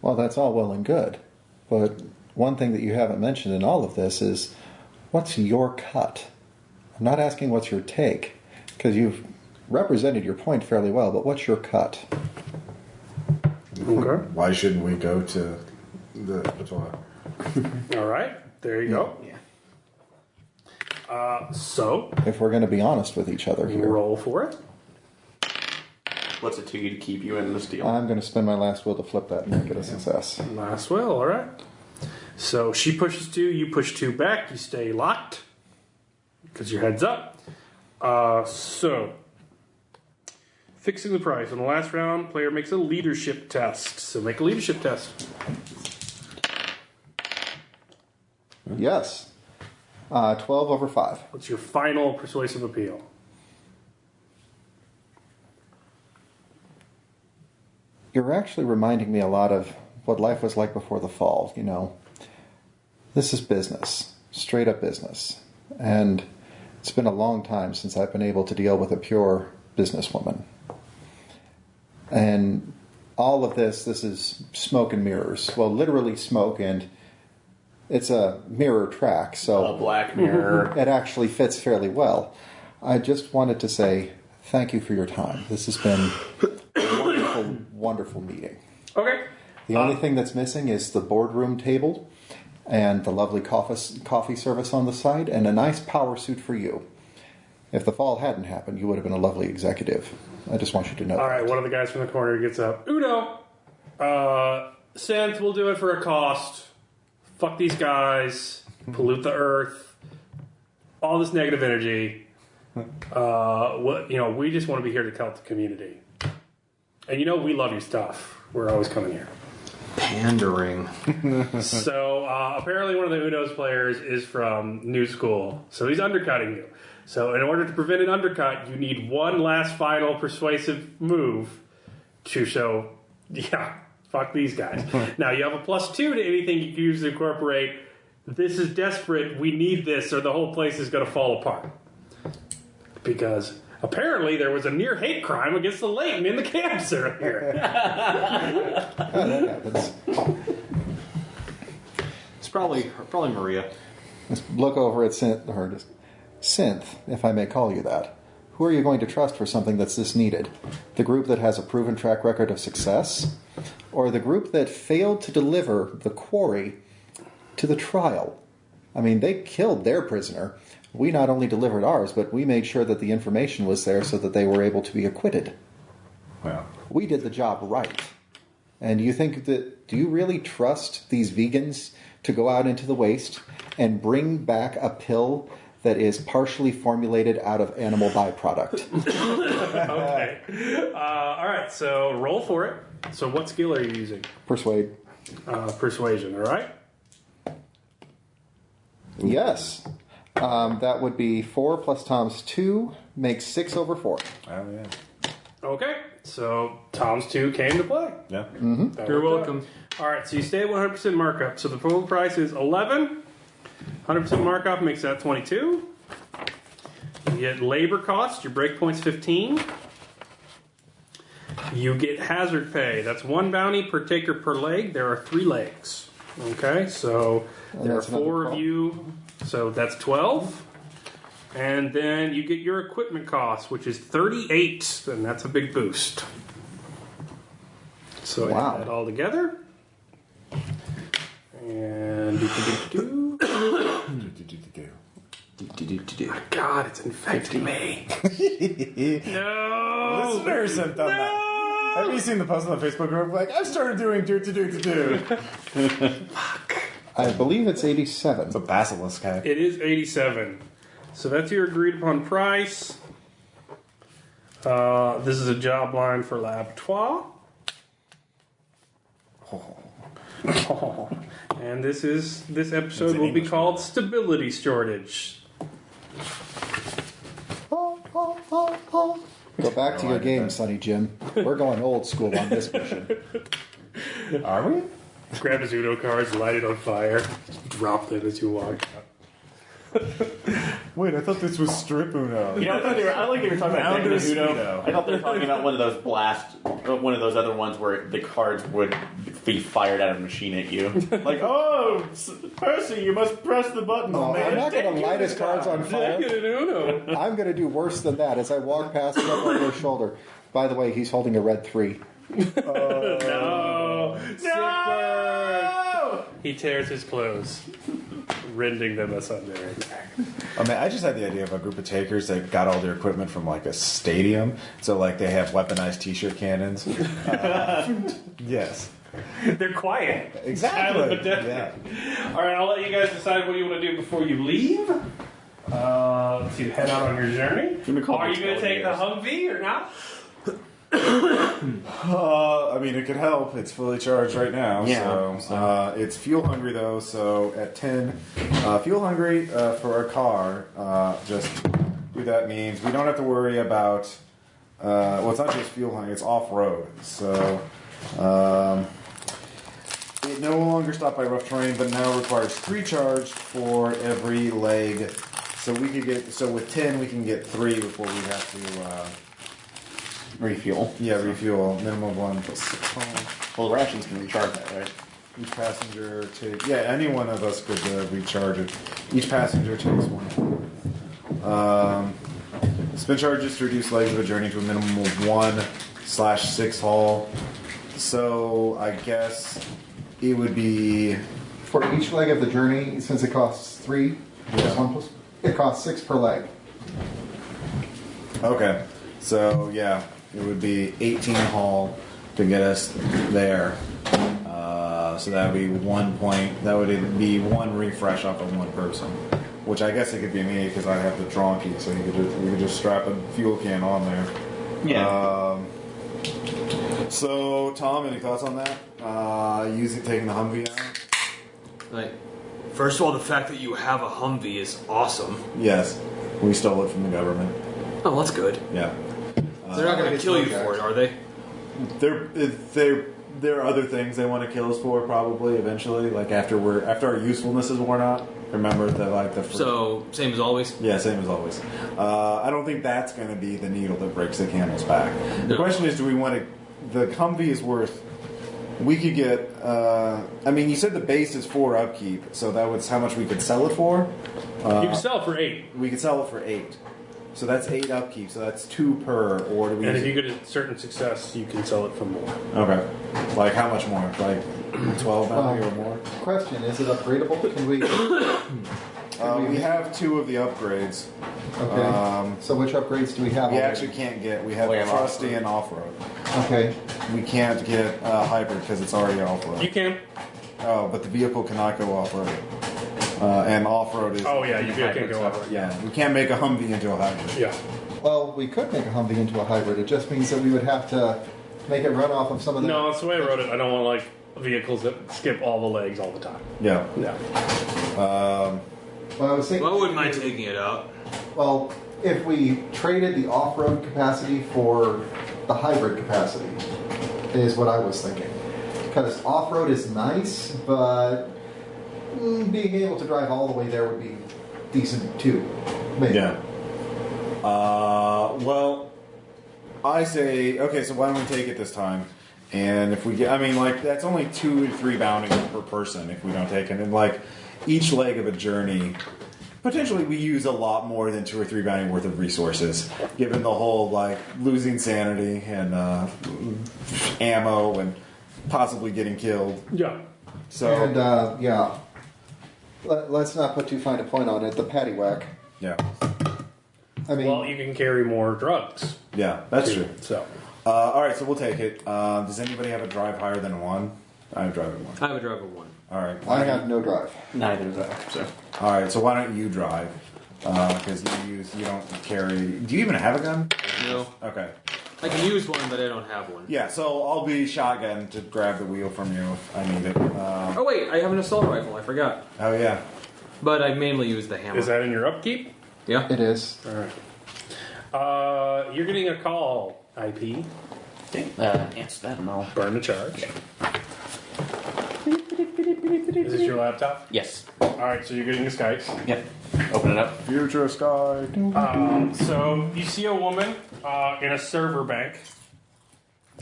Well, that's all well and good. But one thing that you haven't mentioned in all of this is, what's your cut? I'm not asking what's your take, because you've represented your point fairly well, but what's your cut? Okay. Why shouldn't we go to the abattoir? All right. There you go. Yeah. So If we're going to be honest with each other here. roll for it. What's it to you to keep you in this deal? I'm going to spend my last will to flip that and make it a success. Last will. All right. So she pushes 2. You push 2 back. You stay locked because your head's up. So fixing the price. In the last round, player makes a leadership test. So make a leadership test. Yes. 12 over 5. What's your final persuasive appeal? You're actually reminding me a lot of what life was like before the fall, you know. This is business. Straight up business. And it's been a long time since I've been able to deal with a pure businesswoman. And all of this is smoke and mirrors. Well, literally smoke, and it's a mirror track, so A black mirror. it actually fits fairly well. I just wanted to say thank you for your time. This has been a wonderful, wonderful meeting. Okay. The only thing that's missing is the boardroom table and the lovely coffee service on the side and a nice power suit for you. If the fall hadn't happened, you would have been a lovely executive. I just want you to know All right. that. One of the guys from the corner gets up. Uno. Synth, we'll do it for a cost. Fuck these guys. Pollute the earth. All this negative energy. We just want to be here to help the community. And we love your stuff. We're always coming here. Pandering. So apparently one of the Uno's players is from New School. So he's undercutting you. So in order to prevent an undercut, you need one last final persuasive move to show, fuck these guys. Now you have a +2 to anything you can use to incorporate. This is desperate. We need this or the whole place is going to fall apart. Because apparently there was a near hate crime against the Leighton in the camps earlier. That happens. It's probably Maria. Just look over at Synth, if I may call you that. Who are you going to trust for something that's this needed? The group that has a proven track record of success? Or the group that failed to deliver the quarry to the trial. I mean, they killed their prisoner. We not only delivered ours, but we made sure that the information was there so that they were able to be acquitted. Well, We did the job right. And do you really trust these vegans to go out into the waste and bring back a pill that is partially formulated out of animal byproduct? Okay. All right, so roll for it. So what skill are you using? Persuade. Persuasion, all right? Yes. That would be 4 plus Tom's 2 makes 6 over 4. oh yeah. Okay, so Tom's 2 came to play. Yeah. That You're worked out. welcome. All right, so you stay at 100% markup. So the total price is 11. 100% markup makes that 22. You get labor cost. Your breakpoint's 15. You get hazard pay. That's 1 bounty per taker per leg. There are 3 legs. Okay, so And there are that's another 4 of 12. you. So that's 12. And then you get your equipment cost, which is 38. And that's a big boost. So Wow. add that all together. And God, it's infecting me. No. Listeners have done that. Have you seen the post on the Facebook group? Like, I've started doing do. I believe it's 87. It's a basilisk hack. It is 87. So that's your agreed upon price. This is a job line for l'abattoir. And this episode will be English called Stability Shortage. Go back to your game, Sonny Jim. We're going old school on this mission. Are we? Grab his Uno cards, light it on fire, drop them as you walk out. Wait, I thought this was strip Uno. You know, I like that you're talking about Founders Uno. Speedo. I thought they were talking about one of those one of those other ones where the cards would be fired out of a machine at you. Like, oh, Percy, you must press the button. No, I'm not going to light his cards on fire. Take it an Uno. I'm going to do worse than that as I walk past him over his shoulder. By the way, he's holding a red 3. No! Sick burn! He tears his clothes, rending them asunder. I mean, I just had the idea of a group of takers that got all their equipment from like a stadium. So like they have weaponized T-shirt cannons. Yes, They're quiet. exactly. Silent but deadly. Yeah. All right, I'll let you guys decide what you want to do before you leave. To head out on your journey. Are you going to take the Humvee or not? I mean, it could help. It's fully charged right now. Yeah. So it's fuel hungry though. So at 10, fuel hungry for our car. Just what that means we don't have to worry about. Well, it's not just fuel hungry. It's off road. So it no longer stopped by rough terrain, but now requires 3 charged for every leg. So we could get with 10 we can get 3 before we have to. Refuel. Yeah, refuel. Minimum of 1 plus 6 home. Well, the rations can recharge that, right? Each passenger takes... Yeah, any one of us could recharge it. Each passenger takes 1. Spin charges to reduce legs of a journey to a minimum of 1/6 haul. So, I guess it would be... For each leg of the journey, since it costs 3, Yeah. 1 plus, it costs 6 per leg. Okay. So, yeah, it would be 18 haul to get us there. So that would be 1 point. That would be 1 refresh off of 1 person. Which I guess it could be me because I have the Dronky, so we could just strap a fuel can on there. Yeah. So, Tom, any thoughts on that? Taking the Humvee out? Like, first of all, the fact that you have a Humvee is awesome. Yes, we stole it from the government. Oh, that's good. Yeah, They're not going to kill you for it, are they? there are other things they want to kill us for probably eventually. Like after our usefulness is worn out. Remember that So, same as always? Yeah, same as always. I don't think that's going to be the needle that breaks the camel's back. The question is, do we want to... The Humvee is worth... We could get... I mean, you said the base is 4 upkeep, so that was how much we could sell it for. You can sell it for 8. We could sell it for 8. So that's 8 upkeep. So that's 2 per. Or do we? And if use you get a certain success, you can sell it for more. Okay. Like how much more? Like 12 bounty or more? Question: is it upgradable? Can we? We have 2 of the upgrades. Okay. So which upgrades do we have? We already? actually can't get. We have We have trusty and off-road. Okay. We can't get hybrid because it's already off-road. You can. Oh, but the vehicle cannot go off-road. And off-road is... Oh, yeah, you can go over. Yeah, we can't make a Humvee into a hybrid. Yeah. Well, we could make a Humvee into a hybrid. It just means that we would have to make it run off of some of the. No, that's the way I wrote it. I don't want like vehicles that skip all the legs all the time. Yeah. Yeah. Well, I was thinking. Well, I wouldn't mind taking it out. Well, if we traded the off-road capacity for the hybrid capacity, is what I was thinking. Because off-road is nice, but being able to drive all the way there would be decent too. Maybe. Yeah. Well, I say, okay, so why don't we take it this time? And if we get, I mean, like, that's only 2 to 3 bounties per person if we don't take it. And, like, each leg of a journey, potentially we use a lot more than 2 or 3 bounty worth of resources, given the whole, like, losing sanity and ammo and possibly getting killed. Yeah. So, And, yeah. Let's not put too fine a point on it. The paddywhack. yeah. I mean, Well, you can carry more drugs. Yeah, that's true. So. All right, so we'll take it. Does anybody have a drive higher than 1? I have drive at 1. I have a drive of 1. All right. I have no drive. Neither do I. So. All right, so why don't you drive? Because you don't carry. Do you even have a gun? No. Okay. I can use one, but I don't have one. Yeah, so I'll be shotgun to grab the wheel from you if I need it. Oh wait, I have an assault rifle. I forgot. Oh yeah. But I mainly use the hammer. Is that in your upkeep? Yeah. It is. All right. You're getting a call, IP. Okay, answer that and I'll... Burn the charge. Is this your laptop? Yes. All right, so you're getting a Skype. Yep. Open it up. Future sky. So you see a woman in a server bank.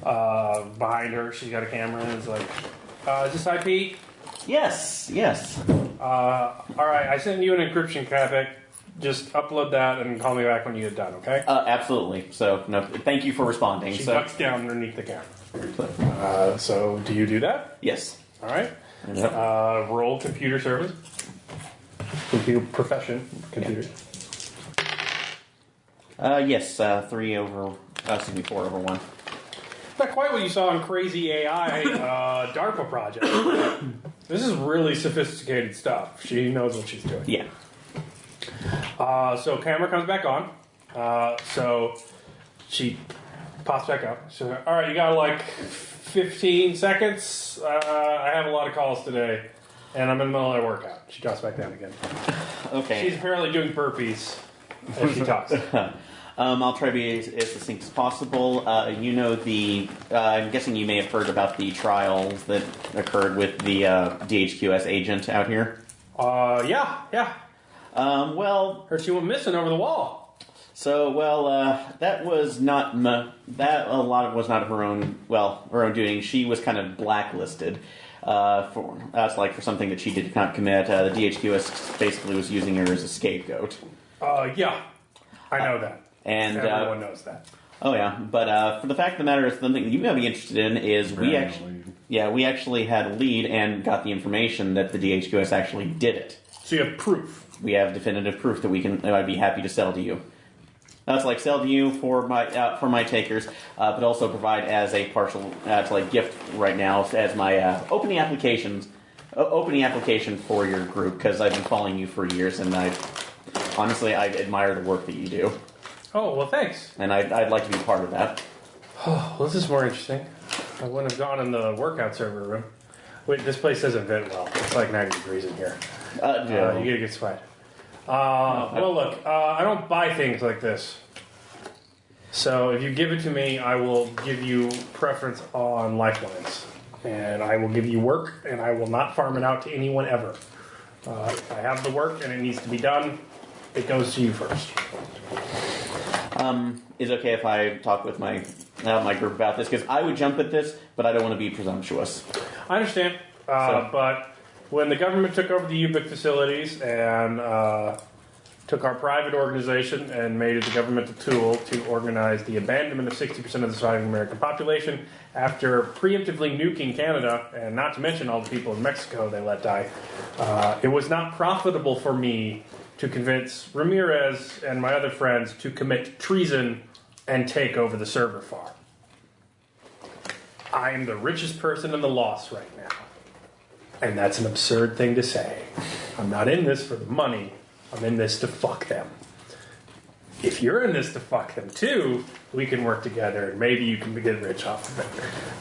Behind her, she's got a camera and it's like, is this IP? Yes, yes. All right, I sent you an encryption packet. Just upload that and call me back when you get done, okay? Absolutely. So, no, thank you for responding. She So, ducks down underneath the camera. So do you do that? yes. All right. Yep. Roll computer service. Computer profession. Computer. Yes, 4 over 1. Not quite what you saw in Crazy AI DARPA project. This is really sophisticated stuff. She knows what she's doing. Yeah. So camera comes back on. So she pops back up. So, all right, you got like 15 seconds. I have a lot of calls today, and I'm in the middle of a workout. She drops back down again. Okay. She's apparently doing burpees as she talks. I'll try to be as succinct as possible. I'm guessing you may have heard about the trials that occurred with the DHQS agent out here. Yeah. Well, Heard she went missing over the wall. so that was not that a lot of it was not her own doing. She was kind of blacklisted for something that she did not commit. The DHQS basically was using her as a scapegoat. Yeah, I know that. And everyone knows that. Oh yeah, but for the fact of the matter is, something that you may be interested in is we actually had a lead and got the information that the DHQS actually did it. So you have proof. We have definitive proof that I'd be happy to sell to you. That's like sell to you for my takers, but also provide as a partial gift right now as my opening application for your group, because I've been following you for years and I admire the work that you do. Oh, well, thanks. And I'd like to be part of that. Oh, well, this is more interesting. I wouldn't have gone in the workout server room. Wait, this place doesn't vent well. It's like 90 degrees in here. Yeah. You get a good sweat. Well, look, I don't buy things like this. So if you give it to me, I will give you preference on lifelines. And I will give you work, and I will not farm it out to anyone ever. If I have the work and it needs to be done, it goes to you first. Is it okay if I talk with my group about this? Because I would jump at this, but I don't want to be presumptuous. I understand, but when the government took over the UBIC facilities and took our private organization and made it a governmental tool to organize the abandonment of 60% of the surviving American population after preemptively nuking Canada, and not to mention all the people in Mexico they let die. It was not profitable for me to convince Ramirez and my other friends to commit treason and take over the server farm. I am the richest person in the loss right now. And that's an absurd thing to say. I'm not in this for the money. I'm in this to fuck them. If you're in this to fuck them too, we can work together and maybe you can get rich off of it.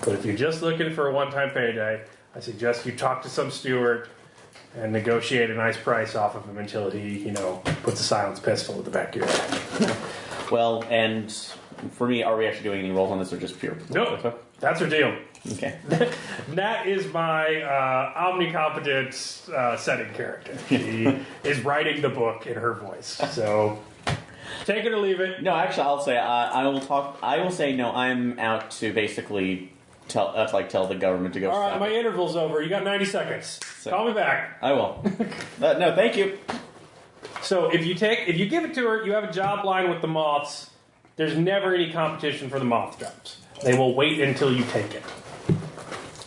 But if you're just looking for a one-time payday, I suggest you talk to some steward and negotiate a nice price off of him until he, puts a silenced pistol at the back of your head. Well, and for me, are we actually doing any rolls on this or just pure? No, that's her deal. Okay. That is my omnicompetent setting character. She is writing the book in her voice. So take it or leave it. No, actually, I'll say I will talk. I will say no. I'm out to basically tell the government to go. All right, stop my it. interval's over. You got 90 seconds. Call me back. I will. No, thank you. So if you give it to her, you have a job line with the moths. There's never any competition for the moth jobs. They will wait until you take it.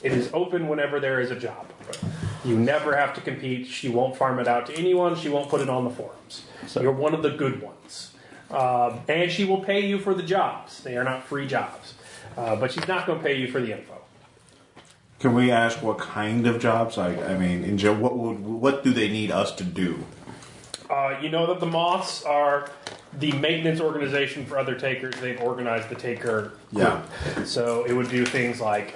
It is open whenever there is a job. You never have to compete. She won't farm it out to anyone. She won't put it on the forums. So you're one of the good ones. And she will pay you for the jobs. They are not free jobs. But she's not going to pay you for the info. Can we ask what kind of jobs? What do they need us to do? You know that the moths are the maintenance organization for other takers. They've organized the taker group. Yeah. So it would do things like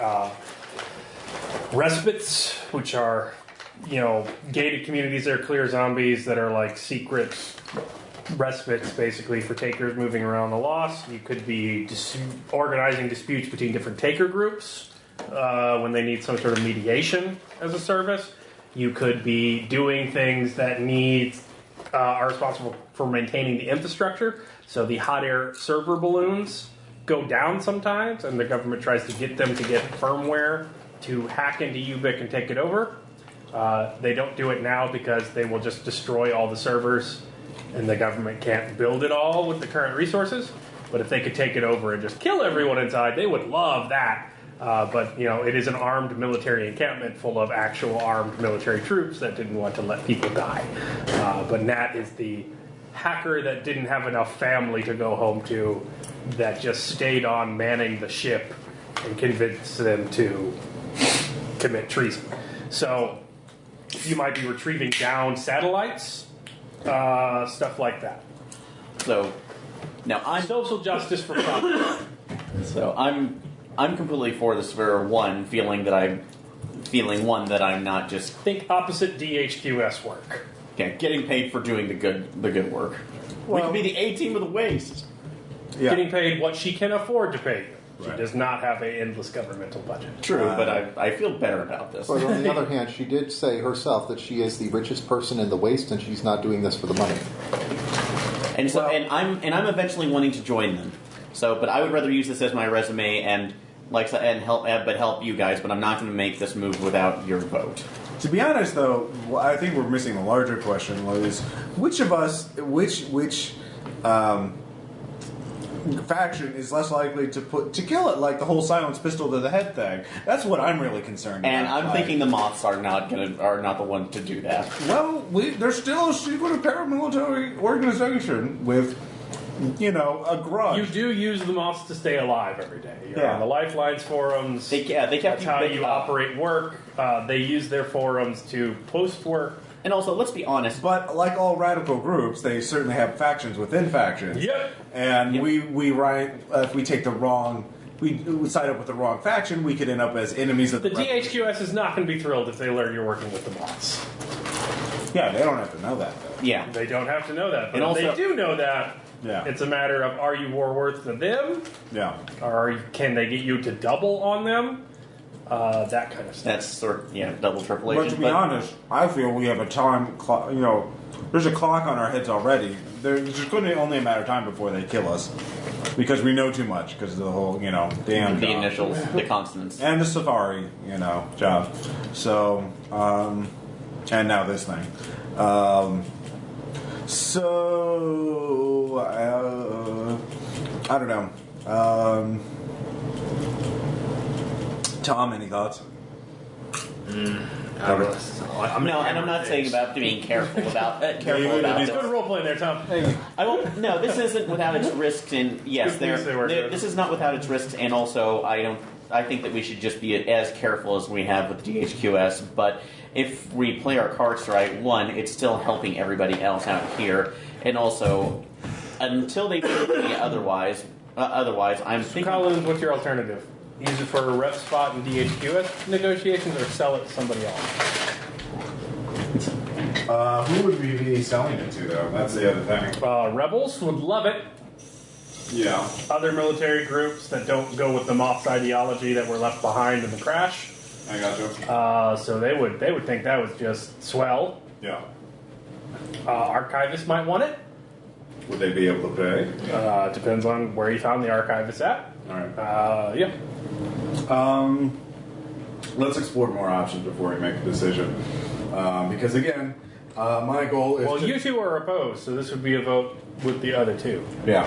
respites, which are, gated communities that are clear zombies that are like secret respites, basically, for takers moving around the lost. You could be organizing disputes between different taker groups when they need some sort of mediation as a service. You could be doing things that are responsible for maintaining the infrastructure. So the hot air server balloons go down sometimes, and the government tries to get them to get firmware to hack into UBIC and take it over. They don't do it now because they will just destroy all the servers, and the government can't build it all with the current resources. But if they could take it over and just kill everyone inside, they would love that. But it is an armed military encampment full of actual armed military troops that didn't want to let people die. But Nat is the hacker that didn't have enough family to go home to, that just stayed on manning the ship and convinced them to commit treason. So you might be retrieving down satellites, stuff like that. So now I'm social justice for profit. So I'm completely for this for one, feeling that I'm not just Think opposite DHQS work. getting paid for doing the good work. We could be the A team of the waste. Yeah. Getting paid what she can afford to pay you. She Right. does not have an endless governmental budget. True, but I feel better about this. But on the other hand, she did say herself that she is the richest person in the waste, and she's not doing this for the money. And so, and I'm eventually wanting to join them. So, but I would rather use this as my resume and help you guys. But I'm not going to make this move without your vote. To be honest, though, I think we're missing the larger question: was which of us, which faction is less likely to kill it, like the whole silenced pistol to the head thing? That's what I'm really concerned And about. I'm thinking the moths are not the ones to do that. Well, they're still a secret paramilitary organization with, a grudge. You do use the moths to stay alive every day. You're on the Lifelines forums. They kept That's how you you operate work. They use their forums to post work. And also, let's be honest. But like all radical groups, they certainly have factions within factions. Yep. And Yep. we write if we take we side up with the wrong faction, we could end up as enemies of The the DHQS is not going to be thrilled if they learn you're working with the moths. Yeah, they don't have to know that though. Yeah. They don't have to know that. But And if also- they do know that, Yeah. it's a matter of, are you more worth to them? Yeah. Or can they get you to double on them? That kind of stuff. That's double triple But agent. to be honest, I feel we have a time clock. There's a clock on our heads already. There's just going to be only a matter of time before they kill us, because we know too much. Because of the whole, damn the job. initials, the consonants. And the safari, job. So, and now this thing. So, I don't know. Tom, any thoughts? I'm not saying about being careful about careful about Good this. role playing there, Tom. I won't. No, this isn't without its risks, and yes, this is not without its risks, and also I think that we should just be as careful as we have with DHQS. But if we play our cards right, one, it's still helping everybody else out here, and also until they prove me otherwise, I'm thinking. Collins, what's your alternative? Use it for a rep spot in DHQS negotiations, or sell it to somebody else? Who would we be selling it to, though? That's the other thing. Rebels would love it. Yeah. Other military groups that don't go with the Moth's ideology that were left behind in the crash. I got you. So they would think that was just swell. Yeah. Archivists might want it. Would they be able to pay? Depends on where you found the archivist at. All right. Yeah. Let's explore more options before we make a decision. Because again, my goal is. Well, you two are opposed, so this would be a vote with the other two. Yeah.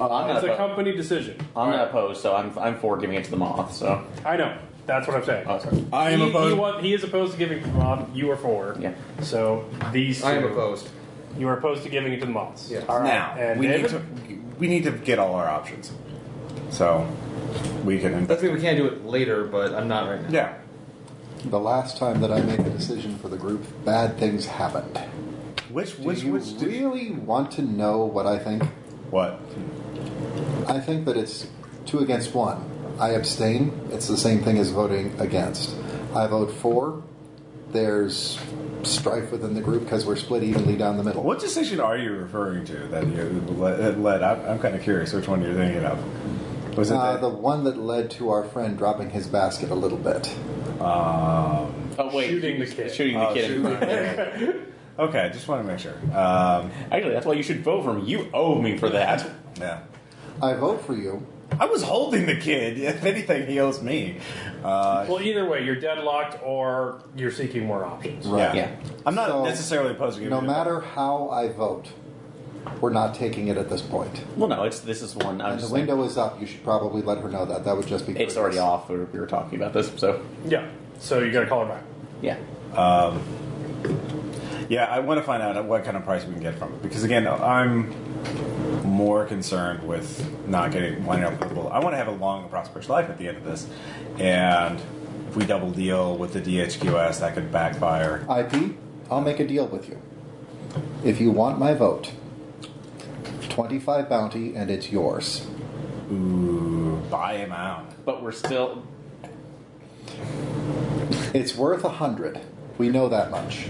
I'm It's not a company decision. I'm not opposed, so I'm for giving it to the Moth. So I know. That's what I'm saying. oh, sorry. I am opposed. He is opposed to giving it to the Moth. You are for. Yeah. So these two. I am opposed. You are opposed to giving it to the Moths. Yeah. All right. Now And we David? need to get all our options, so we can. Doesn't mean we can't do it later, but I'm not right now. Yeah. The last time that I made a decision for the group, bad things happened. Which Do you really want to know what I think? What? I think that it's 2 against 1. I abstain. It's the same thing as voting against. I vote for. There's strife within the group because we're split evenly down the middle. What decision are you referring to that you led? I'm kind of curious which one you're thinking of. Was it the one that led to our friend dropping his basket a little bit? Oh wait, Shooting the kid. Shooting the kid. shooting the kid. Okay, just want to make sure. Actually, that's why you should vote for me. You owe me for that. Yeah. I vote for you. I was holding the kid. If anything, he owes me. Well, either way, you're deadlocked or you're seeking more options. Right. Yeah. I'm not So, necessarily opposed to giving No it matter how I vote, we're not taking it at this point. Well, no, this is one. I And was the just window is up. You should probably let her know that. That would just be. it's already off. We were talking about this, so Yeah. So you got to call her back. yeah. Yeah, I want to find out what kind of price we can get from it because again, I'm more concerned with not winding up with a bullet. I want to have a long and prosperous life at the end of this, and if we double deal with the DHQS, that could backfire. IP, I'll make a deal with you. If you want my vote, 25 bounty and it's yours. Ooh, buy him out. But we're still. It's worth 100. We know that much.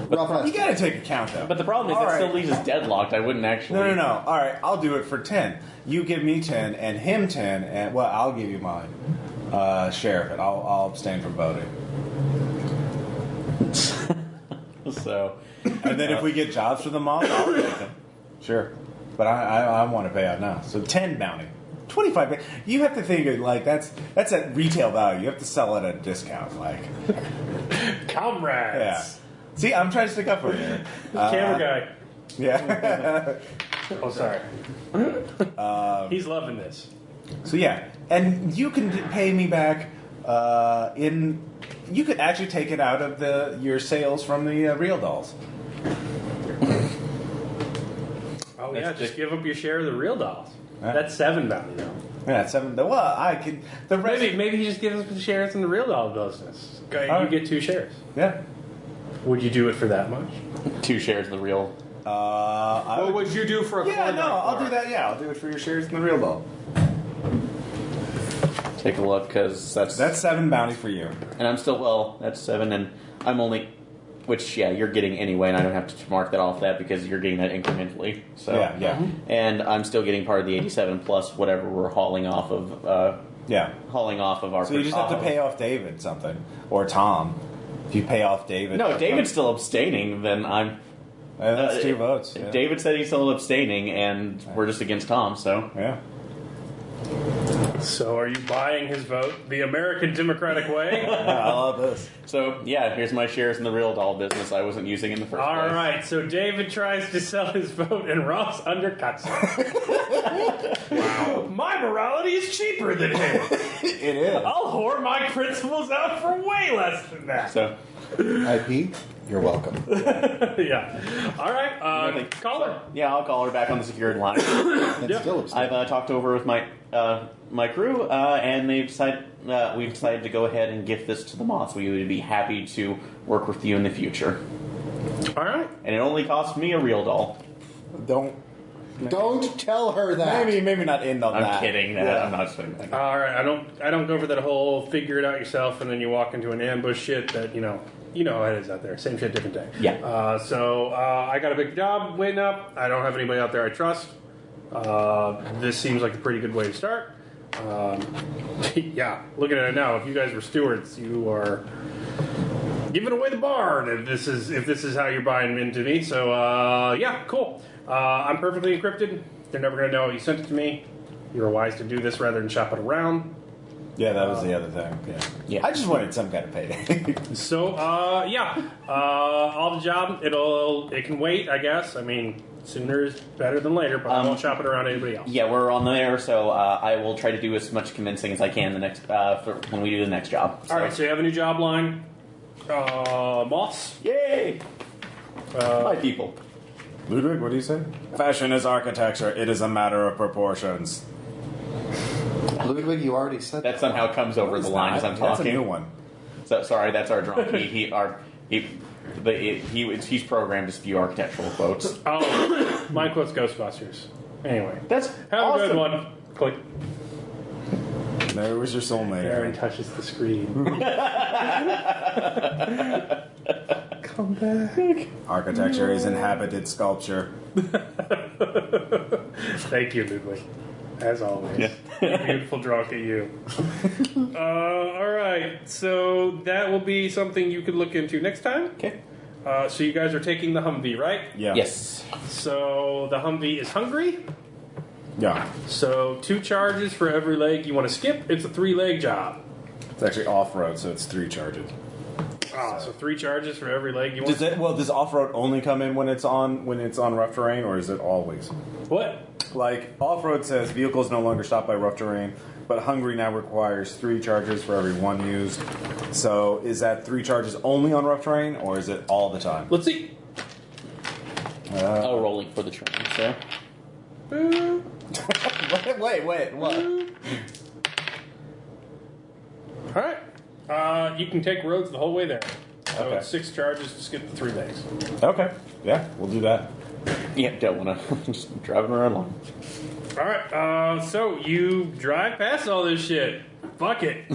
Rough You estimate. got to take account though. But the problem is All that right. still leaves us deadlocked. I wouldn't actually. No. All right, I'll do it for 10. You give me 10 and him 10, and well, I'll give you mine. Sheriff, and I'll abstain from voting. So. And then if we get jobs for the mob, I'll take them. Sure, but I want to pay out now. So 10 bounty, 25. You have to think of, like that's at retail value. You have to sell it at a discount. Like, Comrades. yeah. See, I'm trying to stick up for you. Camera guy. Yeah. Oh, sorry. He's loving this. So yeah, and you can pay me back in. You could actually take it out of your sales from the real dolls. Oh, yeah, That's just give up your share of the real dolls. Yeah. That's 7 bounty, though. Yeah, 7. Well, I could. The rest. Maybe he just gives us the shares in the real doll business. Okay, All you right. get 2 shares. Yeah. Would you do it for that much? 2 shares of the real. What would you do for a Yeah, card no, like I'll that? do that. Yeah, I'll do it for your shares in the real doll. Take a look, because that's. That's 7 bounty for you. And I'm still, well, that's 7, and I'm only. Which, yeah, you're getting anyway, and I don't have to mark that off that because you're getting that incrementally. So Yeah. And I'm still getting part of the 87 plus whatever we're hauling off of. Yeah. Hauling off of our. So you just have to pay off David something, or Tom. If you pay off David. No, if David's still abstaining, then I'm. That's 2 votes. Yeah. David said he's still abstaining, and we're just against Tom. So Yeah. So are you buying his vote the American Democratic way? I love this. So, yeah, here's my shares in the real doll business I wasn't using in the first place. All right, so David tries to sell his vote and Ross undercuts him. Wow. My morality is cheaper than his. It is. I'll whore my principles out for way less than that. So, IP, you're welcome. Yeah. All right, call her. yeah, I'll call her back on the secured line. And Yeah. still abstain. I've talked over with my crew, and we've decided to go ahead and gift this to the moths. We would be happy to work with you in the future. All right. And it only cost me a real doll. Don't tell her that. maybe not end on I'm that. kidding. I'm not saying that. All right. I don't go for that whole figure it out yourself and then you walk into an ambush shit that you know how it is out there. Same shit, different day. Yeah. So I got a big job waiting up. I don't have anybody out there I trust. This seems like a pretty good way to start. Yeah, looking at it now, if you guys were stewards, you are giving away the barn if this is how you're buying into me. So yeah, cool. I'm perfectly encrypted. They're never going to know you sent it to me. You were wise to do this rather than shop it around. Yeah, that was the other thing. Yeah. I just wanted some kind of payday. So yeah, all the job. It can wait, I guess. I mean, sooner is better than later, but I won't shop it around anybody else. Yeah, we're on there, so I will try to do as much convincing as I can the next when we do the next job. All right, so you have a new job line. Moss. Yay! Hi, people. Ludwig, what do you say? Fashion is architecture. It is a matter of proportions. Ludwig, you already said That somehow comes over the line as I'm talking. That's a new one. So, sorry, that's our drunk. He's programmed to spew architectural quotes. Oh, mine quotes Ghostbusters. Anyway, That's have awesome. a good one. Click. There was your soulmate. Aaron touches the screen. Come back. Architecture is inhabited sculpture. Thank you, Ludwig. As always. Yeah. You beautiful drunk at you. All right. So that will be something you could look into next time. Okay. So you guys are taking the Humvee, right? Yeah. Yes. So the Humvee is hungry. Yeah. So 2 charges for every leg you want to skip. It's a 3-leg job. It's actually off-road, so it's 3 charges. So 3 charges for every leg you want. Does off-road only come in when it's on rough terrain, or is it always? What? Like, off-road says vehicles no longer stopped by rough terrain, but hungry now requires 3 charges for every 1 used. So is that 3 charges only on rough terrain, or is it all the time? Let's see. Oh, rolling for the train, so. Wait, what? All right. You can take roads the whole way there. So Okay. it's 6 charges to skip the 3 legs. Okay. Yeah, we'll do that. Yeah, don't want to just driving around long. All right. So you drive past all this shit. Fuck it.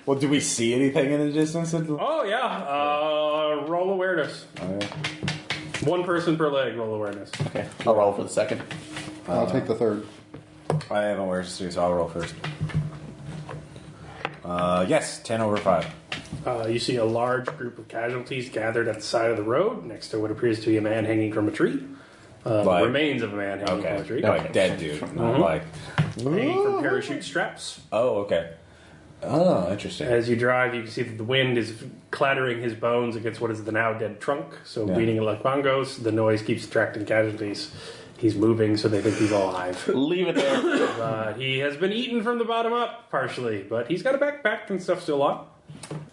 Well, do we see anything in the distance? Oh yeah. Roll awareness. Oh, yeah. 1 person per leg. Roll awareness. Okay, I'll roll for the second. I'll take the third. I have awareness too, so I'll roll first. Yes, 10 over 5. You see a large group of casualties gathered at the side of the road next to what appears to be a man hanging from a tree. Like- Remains of a man hanging from a tree. Like dead dude, not like. Hanging from parachute straps. Oh, okay. Oh, interesting. As you drive, you can see that the wind is clattering his bones against what is the now dead trunk. So Yeah. beating it like bongos. The noise keeps attracting casualties. He's moving, so they think he's alive. Leave it there. But he has been eaten from the bottom up, partially. But he's got a backpack and stuff still on.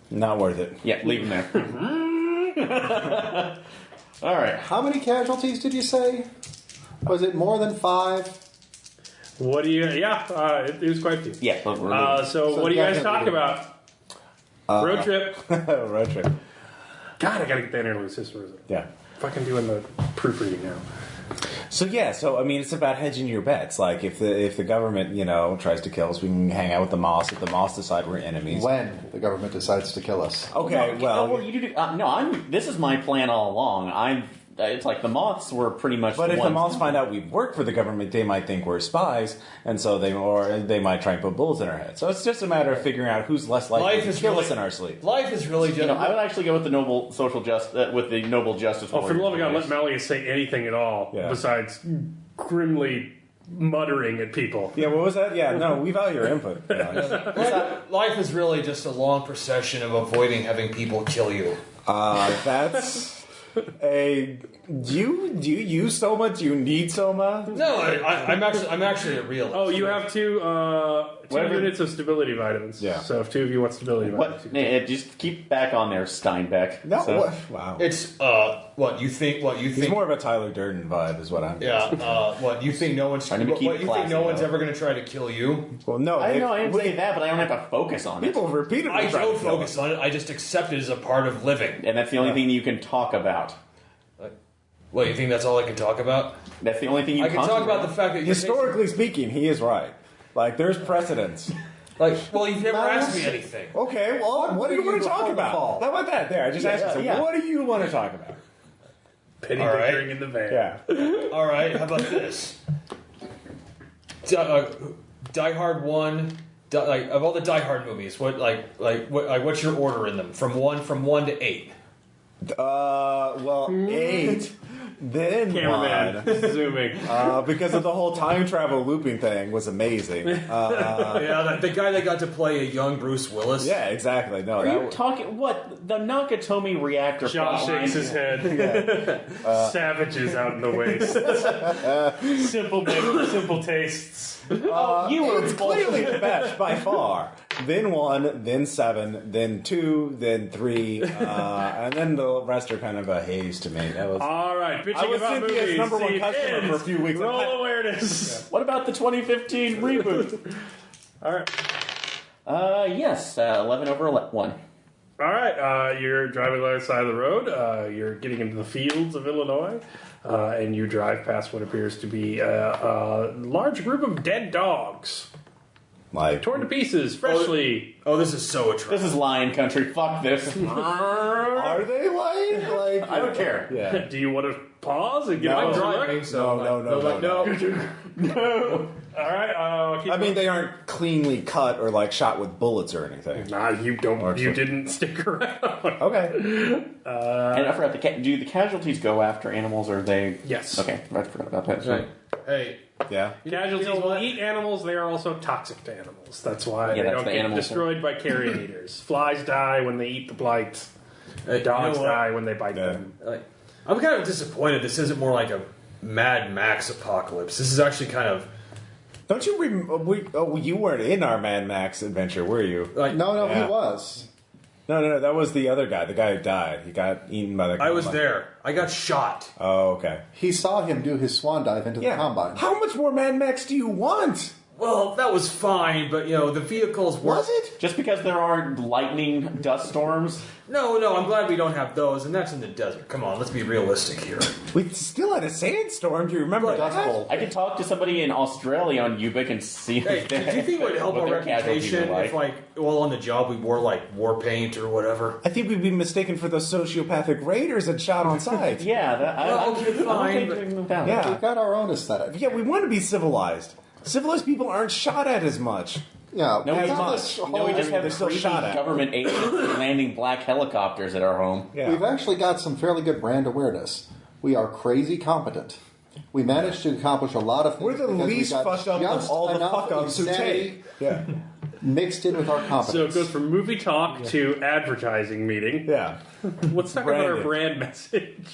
Not worth it. Yeah, leave him there. All right. How many casualties did you say? Was it more than 5? What do you... Yeah, it was quite a few. Yeah, but we're So what do you guys talk definitely about? Road trip. Road trip. God, I gotta get that interlude system. Yeah. Fucking doing the proofreading now. So I mean, it's about hedging your bets. Like if the government, tries to kill us, we can hang out with the Moss. If the Moss decide we're enemies, When the government decides to kill us. okay, this is my plan all along. It's like the moths were pretty much. But the if the ones- Moss find out we work for the government, they might think we're spies, and so they might try and put bullets in our heads. So it's just a matter of figuring out who's less likely to kill us in our sleep. Life is really just. I would actually go with the noble social justice with the noble justice. Oh, for the love of God, let warriors. Malleus say anything at all Yeah. besides grimly muttering at people. Yeah, what was that? Yeah, no, we value your input. Life is really just a long procession of avoiding having people kill you. That's a. Do you use Soma? Do you need Soma? No, I'm actually a realist. Oh, you have two units of stability vitamins. Yeah. So if two of you want stability vitamins. Just keep back on there, Steinbeck. No. So- What? Wow. It's what you think. He's more of a Tyler Durden vibe, is what I'm. Yeah. What you think? No one's Trying to keep what you think? classy, No one's though. ever going to try to kill you. Well, no. I know I didn't say that, but I don't have to focus on it. People have repeatedly. I tried to don't kill focus on it. I just accept it as a part of living. And that's the only thing you can talk about. What, you think that's all I can talk about? That's the only thing you I can talk about the fact that you're Historically speaking, he is right. Like, there's precedence. well, you've never asked me anything. Okay, well, what do you want to talk about? fall? How about that? There, I just asked you. So yeah. what do you want to talk about? Penny All right. bickering in the van. Yeah. All right, how about this? Die Hard 1, of all the Die Hard movies, what's your order in them from 1 to 8? Well, 8. Then Cameraman zooming. because of the whole time travel looping thing was amazing. Yeah, the guy that got to play a young Bruce Willis. Yeah, exactly. No, Are that you was, talking what the Nakatomi reactor? John plot shakes line? his head. Savages out in the waste. Simple tastes. You were it's clearly the best by far. Then 1, then 7, then 2, then 3, and then the rest are kind of a haze to me. That was. All right, bitching I was about Cynthia's movies. #1 See, customer ends. for a few weeks. Roll awareness. What about the 2015 reboot? All right. Yes, 11 over 1. All right, you're driving along the side of the road. You're getting into the fields of Illinois, and you drive past what appears to be a large group of dead dogs, Like, torn to pieces, freshly. Oh, this is so attractive. This is Lion Country. Fuck this. are they like? I don't care. Yeah. Do you want to pause and get No. a I'm closer driving, look? so No. All right. Keep I mean, they aren't cleanly cut or like shot with bullets or anything. Nah, you don't. You didn't stick around. Okay. And I forgot, do the casualties go after animals, or are they... Yes. Okay, I forgot about that. Right. Hey, Yeah. Casualties You know will what? eat animals. They are also toxic to animals. That's why Yeah, they that's don't the get animal destroyed by carrion eaters. Flies die when they eat the blight. you Dogs know what? die when they bite Yeah. them. I'm kind of disappointed. This isn't more like a Mad Max apocalypse. This is actually kind of Don't you you weren't in our Mad Max adventure, were you? like No, Yeah. he was. No, that was the other guy, the guy who died. He got eaten by the I was there. I got shot. Oh, okay. He saw him do his swan dive into the combine. How much more Mad Max do you want? Well, that was fine, but the vehicles were. Was it? Just because there aren't lightning dust storms? No, I'm glad we don't have those, and that's in the desert. Come on, let's be realistic here. We still had a sandstorm. Do you remember Right. that? Dust Bowl. I could talk to somebody in Australia on Ubik and see Hey, do you think it would help what our their casualties reputation are if, while on the job, we wore war paint or whatever? I think we'd be mistaken for those sociopathic raiders that shot on sight. Yeah, Well, okay, fine, taking them down. Yeah. We've got our own aesthetic. Yeah, we want to be civilized. Civilized people aren't shot at as much. Yeah, No, we we've just, got this no, we whole- just have they're still creepy shot at. government agents landing black helicopters at our home. Yeah. We've actually got some fairly good brand awareness. We are crazy competent. We managed to accomplish a lot of things. We're the because we least got fucked up of just all the enough fuck ups who insanity take. Yeah. mixed in with our competence. So it goes from movie talk to advertising meeting. Yeah. Let's talk about our Branded. brand message.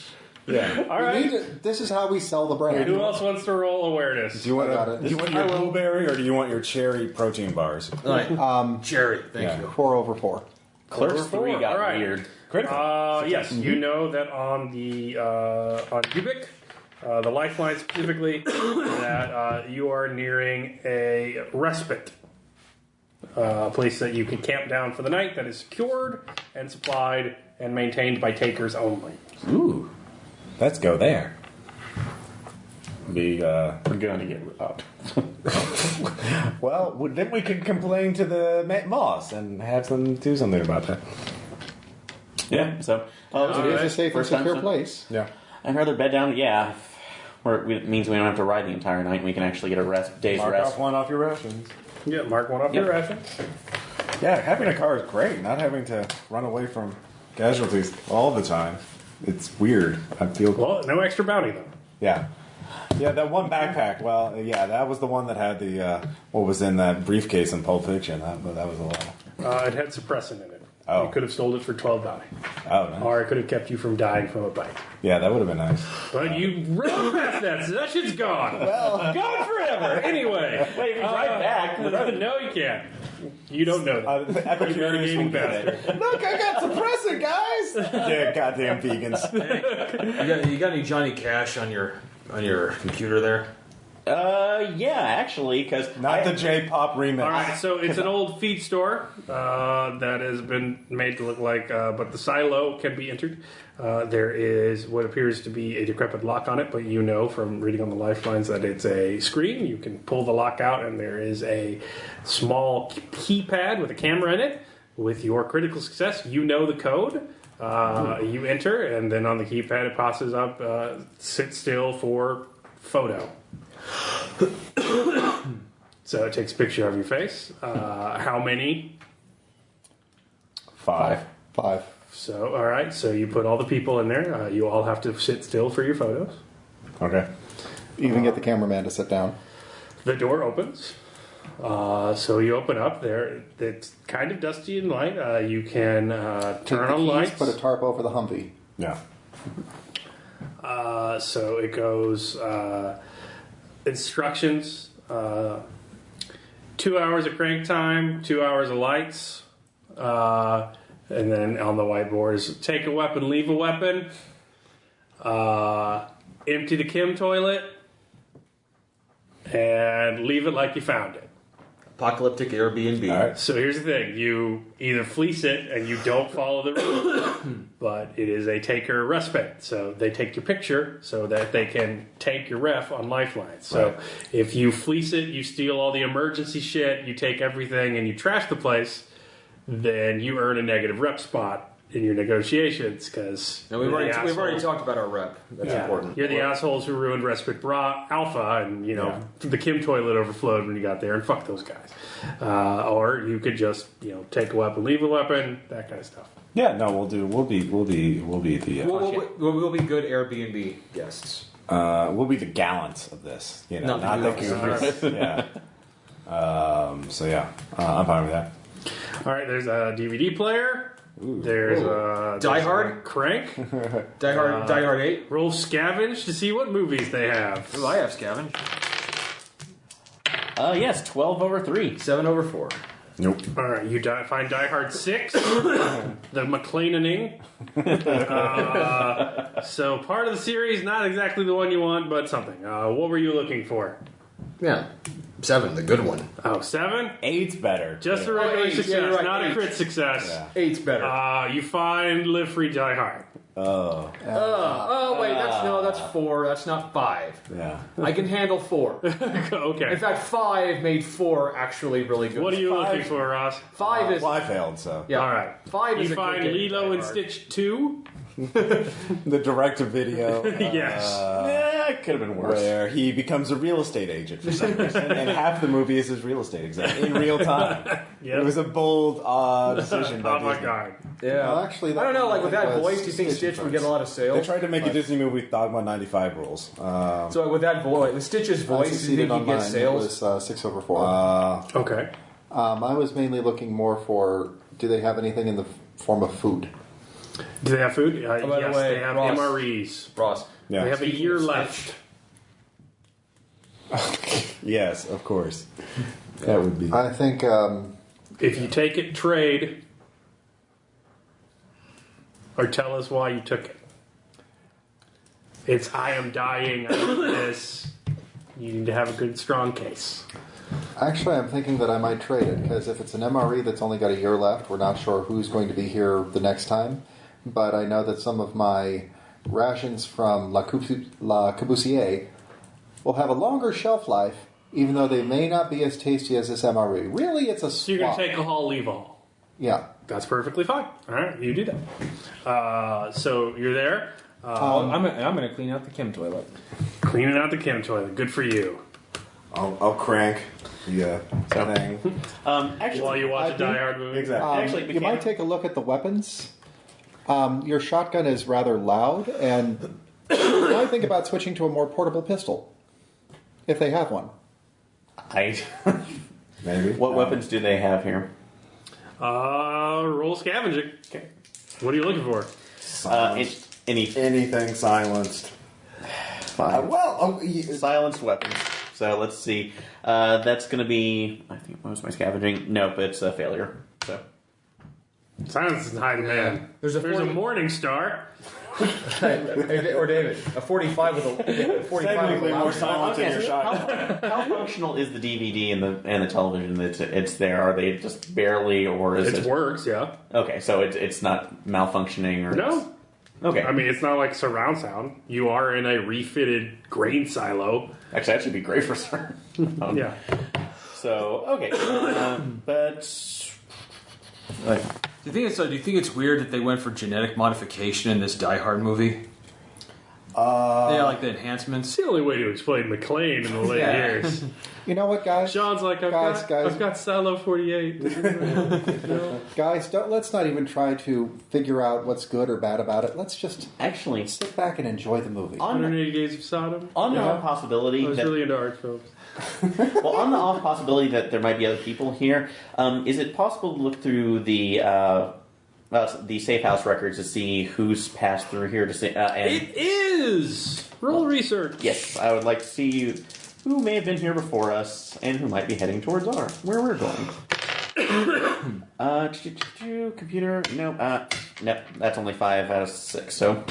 Yeah. All We right. need to- this is how we sell the brand. Who else wants to roll awareness? Do you want I got it. do you want your blueberry or do you want your cherry protein bars? Cherry, thank Yeah. you. 4 over 4. Clerks 3 got All right. weird. Critical. Yes, you know that on the on Ubik, the Lifeline specifically, that you are nearing a respite. A place that you can camp down for the night that is secured and supplied and maintained by takers only. Ooh. Let's go there. We're going to get robbed. Well, then we could complain to the boss and have them do something about that. Yeah, so... It is a safe and First time, secure so- place. Yeah. I'd rather bed down, yeah. Where it means we don't have to ride the entire night and we can actually get a day's Mark rest. off one off your rations. Yeah, mark one off Yep. your ration. Yeah, having a car is great. Not having to run away from casualties all the time. It's weird. I feel Well, no extra bounty though. Yeah. Yeah, that one backpack. Well, yeah, that was the one that had the what was in that briefcase in Pulp Fiction. That was a lot. It had suppressant in it. Oh. You could have sold it for $12. Oh, nice. Or it could have kept you from dying from a bite. Yeah, that would have been nice. But you rode past that, so that shit's gone. Gone forever. Anyway. Wait, if you drive back. No, you can't. You don't know that. The Epicurious will get it. Look, I got suppressant, guys. Yeah, goddamn vegans. You got any Johnny Cash on your computer there? Yeah, actually, because Not the J-pop remix. All right, so it's an old feed store that has been made to look like, but the silo can be entered. There is what appears to be a decrepit lock on it, but you know from reading on the lifelines that it's a screen. You can pull the lock out, and there is a small keypad with a camera in it. With your critical success, you know the code. You enter, and then on the keypad it passes up, sit still for photo. So it takes a picture of your face. How many? 5. So, all right. So you put all the people in there. You all have to sit still for your photos. Okay. Even get the cameraman to sit down. The door opens. So you open up there. It's kind of dusty and light. You can turn on lights. Put a tarp over the Humvee. Yeah. So it goes instructions. 2 hours of crank time, 2 hours of lights. And then on the whiteboard is take a weapon, leave a weapon. Empty the chem toilet. And leave it like you found it. Apocalyptic Airbnb. All right. So here's the thing. You either fleece it and you don't follow the rules, but it is a taker respite. So they take your picture so that they can take your ref on lifelines. So Right. if you fleece it, you steal all the emergency shit, you take everything and you trash the place, then you earn a negative rep spot in your negotiations because No, we've already talked about our rep. That's important. You're the assholes who ruined Respite Bra Alpha, and the Kim toilet overflowed when you got there, and fuck those guys. Or you could just take a weapon, leave a weapon, that kind of stuff. Yeah, no, we'll be the We'll be good Airbnb guests. we'll be the gallants of this. Not Not the the goofies. goofies. Yeah. So yeah, I'm fine with that. All right, there's a DVD player. There's Die Hard? Crank. Die Hard 8. Roll scavenge to see what movies they have. Ooh, I have scavenge. Yes, 12 over 3. 7 over 4. Nope. All right, you find Die Hard 6, the McLeaning. So part of the series, not exactly the one you want, but something. What were you looking for? Yeah. 7, the good one. Oh, 7? 8's better. Just a regular 8, success, yeah, you're right, not 8. a crit success. Yeah. 8's better. You find Live Free Die Hard. Oh. Wait, that's 4. That's not 5. Yeah. I can handle 4. Okay. In fact, 5 made 4 actually really good. What are you looking for, Ross? 5 is... Well, I failed, so. Yeah. All right. 5 is You a find good game, Lilo Die and Hard. Stitch 2. The direct-to-video. Yes. It could have been worse. Where he becomes a real estate agent for some reason, and half the movie is his real estate exec in real time. Yep. It was a bold decision by Oh my Disney. god. Yeah. Well, actually, I don't know, like with that was voice, do you think Stitch would get a lot of They sales? tried to make a Disney movie with Dogma 95 rules. So with that voice, with Stitch's voice, do you succeeded think on he'd get mine. sales? It was 6 over 4. Okay. I was mainly looking more for, do they have anything in the form of food? Do they have food? by the Yes, way, they have Ross. MREs. Ross. Yeah. They have a Speaking year of left. Yes, of course. That would be. I think If you take it, trade. Or tell us why you took it. It's I am dying, I need this. You need to have a good, strong case. Actually, I'm thinking that I might trade it, because if it's an MRE that's only got a year left, we're not sure who's going to be here the next time. But I know that some of my rations from La Cabusier will have a longer shelf life, even though they may not be as tasty as this MRE. Really, it's a So you're going swap. to take a haul, leave all. Yeah. That's perfectly fine. All right, you do that. So you're there. I'm going to clean out the Kim toilet. Cleaning out the chem toilet. Good for you. I'll crank the thing. Actually, While you watch a Die Hard movie. Exactly. Actually, You might take a look at the weapons. Your shotgun is rather loud, and you might think about switching to a more portable pistol. If they have one. Maybe. What weapons do they have here? Roll scavenging. Okay. What are you looking for? Anything silenced. Fine. Well, Silenced weapons. So let's see. That's going to be. I think what was my scavenging? Nope, it's a failure. So. Silence is in high demand. There's a There's 40 a morning star. or David, a 45 with a 45 with technically a more loud silent in your shot. How functional is the DVD and the television? It's there. Are they just barely, or is It works, yeah. Okay, so it's not malfunctioning, or No. Okay. I mean, it's not like surround sound. You are in a refitted grain silo. Actually, that should be great for sir. Yeah. So okay, but like, Do you think it's weird that they went for genetic modification in this Die Hard movie? Yeah, like the enhancements. It's the only way to explain McLean in the late Yeah. years. You know what, guys? Sean's like, Guys. I've got Silo 48. Guys, let's not even try to figure out what's good or bad about it. Let's just actually, sit back and enjoy the movie. 180 Days of Sodom. on the Yeah. off possibility I was that really into art films. well, on the off possibility that there might be other people here, is it possible to look through the safe house records to see who's passed through here to say? And It is! Roll research. yes, I would like to see who may have been here before us and who might be heading towards where we're going. Computer, nope, that's only 5 out of 6. So,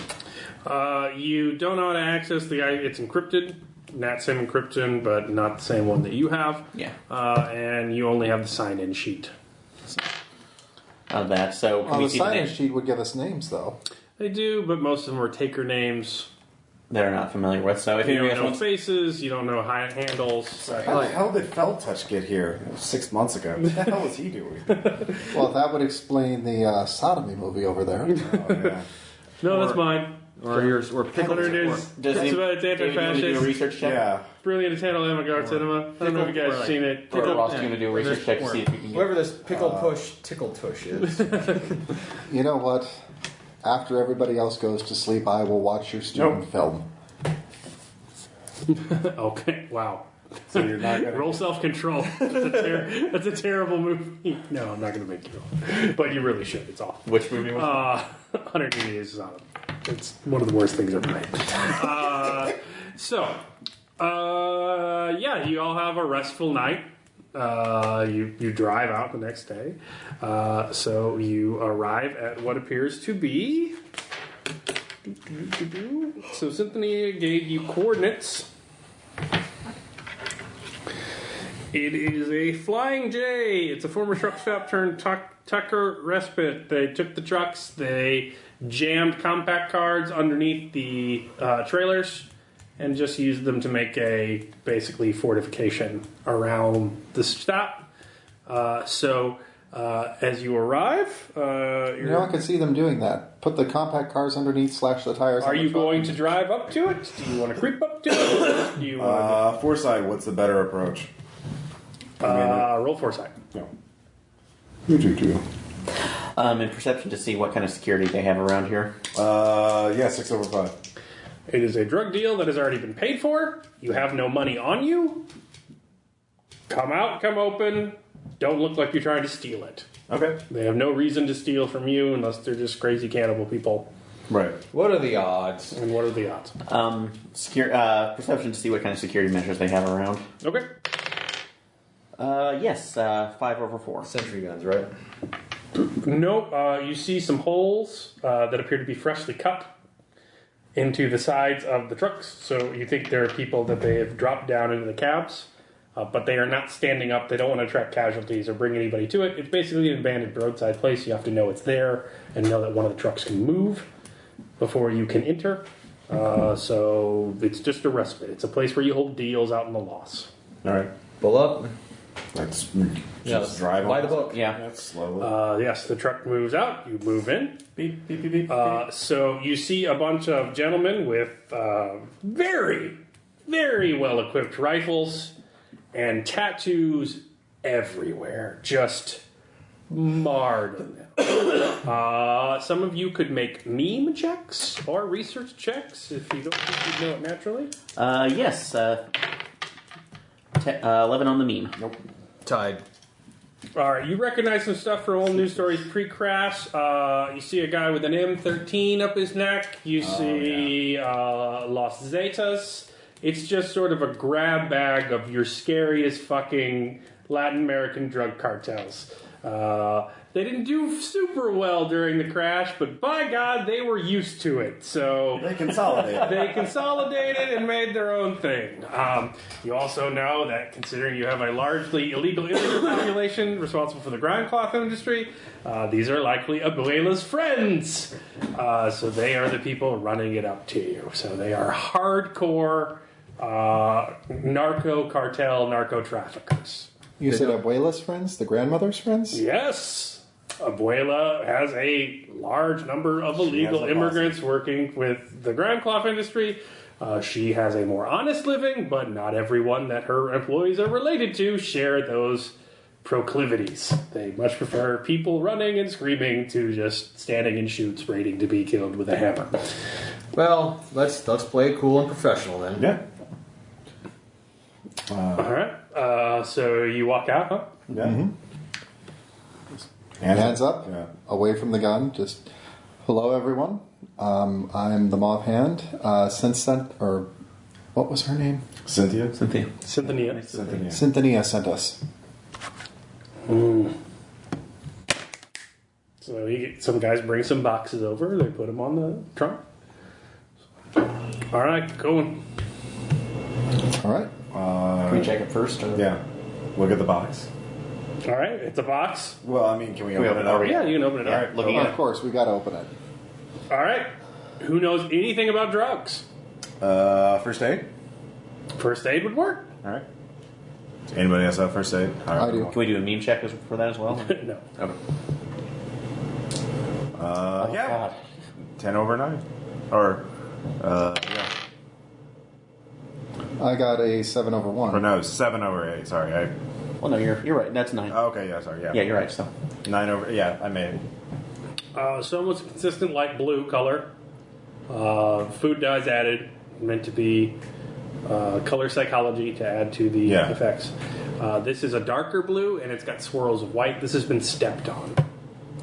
You don't know how to access it's encrypted. That same encryption, but not the same one that you have. yeah, And you only have the sign-in sheet. of that. So, can we The see the sign-in names sheet would give us names, though. They do, but most of them are taker names. that are not familiar with? So, if You anybody don't else know wants, faces, you don't know handles. how the hell did Feltouch get here? It was 6 months ago. What the hell was he doing? Well, that would explain the sodomy movie over there. Oh, yeah. No, that's mine. Or pickle. What it is, does it's about it's David, you want to do a anti-fascist. research check? Yeah. Brilliant Italian avant-garde cinema. I don't know if you guys have seen it. Or Ross, going to do a research check to see if you can get. Whoever this pickle push tickle tush is. You know what? After everybody else goes to sleep, I will watch your student film. Okay, wow. So you're not gonna. Roll self-control. That's a terrible movie. No, I'm not going to make you roll. But you really should. It's awful. Which movie was 180 Days of Sodom. It's one of the worst things I've made. Yeah, you all have a restful night. You drive out the next day. So you arrive at what appears to be... So Cynthia gave you coordinates. It is a Flying J. It's a former truck stop turned Tucker respite. They took the trucks, they jammed compact cards underneath the trailers, and just used them to make a basically fortification around the stop. As you arrive, You know, I could see them doing that. Put the compact cars underneath, slash the tires. are on the you truck. going to drive up to it? Do you want to creep up to it? Do you want Foresight, what's the better approach? to roll foresight? No. You do. in perception to see what kind of security they have around here? Yeah, 6 over 5. It is a drug deal that has already been paid for. You have no money on you. Come out, come open. Don't look like you're trying to steal it. Okay. They have no reason to steal from you unless they're just crazy cannibal people. Right. What are the odds? And what are the odds? Perception to see what kind of security measures they have around. Okay. Yes, 5 over 4. Sentry guns, right? Nope. You see some holes that appear to be freshly cut into the sides of the trucks. So you think there are people that they have dropped down into the cabs, but they are not standing up. They don't want to attract casualties or bring anybody to it. It's basically an abandoned roadside place. You have to know it's there and know that one of the trucks can move before you can enter. So it's just a respite. It's a place where you hold deals out in the loss. All right. Pull up. Let's Yeah, just drive buy on. the book. Yeah. That's slowly. Yes, the truck moves out. You move in. Beep, beep, beep, beep, So you see a bunch of gentlemen with very, very well-equipped rifles and tattoos everywhere, just marred on them. Some of you could make meme checks or research checks if you don't think you'd know it naturally. Yes. 11 on the meme. Nope. Tied. All right, you recognize some stuff from old news stories pre-crash. You see a guy with an M13 up his neck. You see Los Zetas. It's just sort of a grab bag of your scariest fucking Latin American drug cartels. They didn't do super well during the crash, but by God, they were used to it. So They consolidated. they consolidated and made their own thing. You also know that considering you have a largely illegal immigrant population responsible for the ground cloth industry, these are likely Abuela's friends. So they are the people running it up to you. So they are hardcore narco cartel, narco traffickers. You said Abuela's friends, the grandmother's friends? Yes. Abuela has a large number of illegal immigrants working with the ground cloth industry. She has a more honest living, but not everyone that her employees are related to share those proclivities. They much prefer people running and screaming to just standing in chutes waiting to be killed with a hammer. Well, let's play it cool and professional then. Yeah. All right. So you walk out, huh? Yeah. Mm-hmm. Hands up, away from the gun. Just, hello, everyone. I'm the mob hand. Or what was her name? Cynthia. Synthenia. Cynthia sent us. So some guys bring some boxes over. They put them on the trunk. All right, going. All right. Can we check it first? Or? Yeah. Look at the box. All right, it's a box. Well, I mean, can we open it up? Yeah, you can open it Yeah, up. looking Of at it. course, we got to open it. All right. Who knows anything about drugs? First aid. First aid would work. All right. Anybody else have first aid? All right. I do. Can we do a meme check for that as well? No. Okay. Yeah. God. 10 over 9. Or, yeah. I got a 7 over Or 1. no, 7 over 8. Sorry. Well, no, you're right. That's 9. Okay, yeah, sorry. Yeah. Yeah, you're right. So 9 over. Yeah, I made it. So almost consistent light blue color. Food dyes added, meant to be color psychology to add to the effects. This is a darker blue, and it's got swirls of white. This has been stepped on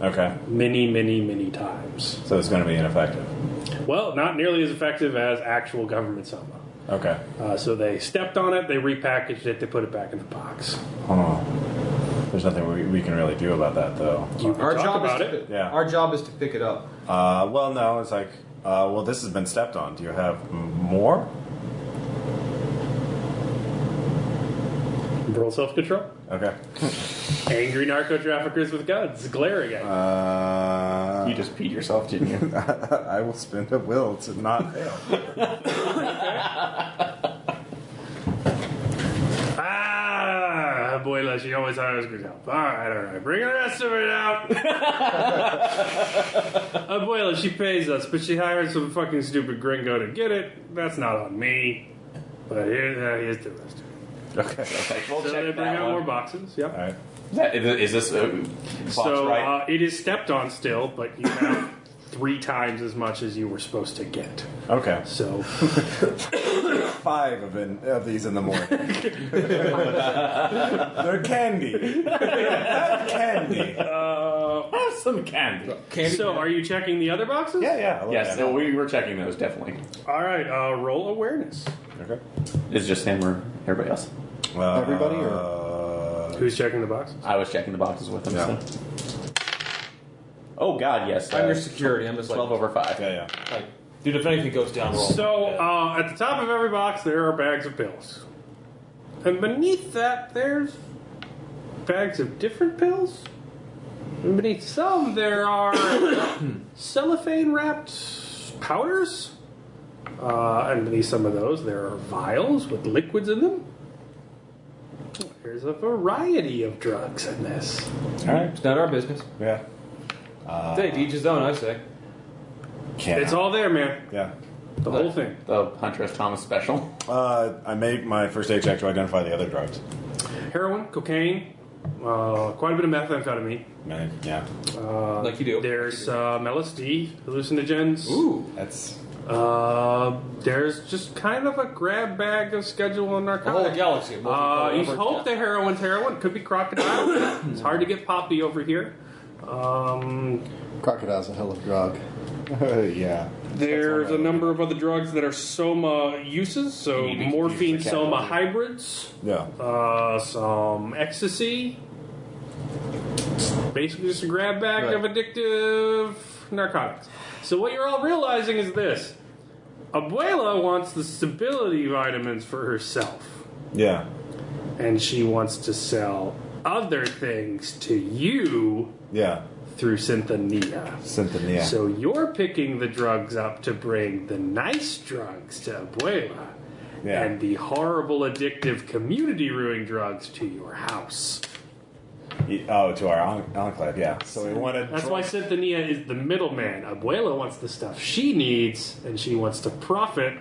Okay. many, many, many times. So it's going to be ineffective. Well, not nearly as effective as actual government soma. Okay. So they stepped on it, they repackaged it, they put it back in the box. Oh. There's nothing we can really do about that, though. Our talk job about is it. Yeah. Our job is to pick it up. Well, no, it's like, well, this has been stepped on. Do you have more? Rural self-control. Okay. Angry narco traffickers with guns glaring at you. you just peed yourself, didn't you? I will spend a will to not fail. Abuela, she always hires good help. All right. Bring the rest of it out. Abuela, she pays us, but she hired some fucking stupid gringo to get it. That's not on me. But here's the rest of it. Okay. Okay, we'll So check they bring that out one. more boxes. Yep. All right. Is this a box So right? it is stepped on still, but you have 3 times as much as you were supposed to get. Okay. So 5 of these in the morning. They're candy. Have candy. Have some candy. So are you checking the other boxes? Yeah. Yes, so we were checking those definitely. All right. Roll awareness. Okay. It's just him or everybody else. Everybody, Who's checking the boxes? I was checking the boxes with him. Yeah. So. Oh God, yes. I'm your security. I'm just 12 like, over 5. Yeah. like, dude, if anything goes down wrong. So at the top of every box there are bags of pills, and beneath that there's bags of different pills. And beneath some there are cellophane wrapped powders, and beneath some of those there are vials with liquids in them. There's a variety of drugs in this. All right. It's not our business. Yeah. Hey, to each his own, I say. Can't. It's all there, man. Yeah. The whole thing. The Hunter S. Thomas special. I made my first aid check to identify the other drugs. Heroin, cocaine, quite a bit of methamphetamine. Yeah. Like you do. There's LSD, hallucinogens. Ooh. That's There's just kind of a grab bag of schedule and The narcotics. whole galaxy. You hope the heroin's heroin. Could be crocodile. It's hard to get poppy over here. Crocodile's a hell of a drug. Yeah. There's a number of other drugs that are soma uses, so You need to morphine use the soma capital. hybrids, Yeah. some ecstasy. Basically just a grab bag Right. of addictive narcotics. So what you're all realizing is this. Abuela wants the stability vitamins for herself. Yeah. And she wants to sell other things to you Yeah. through Synthania. Synthania. So you're picking the drugs up to bring the nice drugs to Abuela Yeah. and the horrible, addictive, community-ruining drugs to your house. Oh, to our enclave, yeah. So we want to. That's why Synthania is the middleman. Abuela wants the stuff she needs, and she wants to profit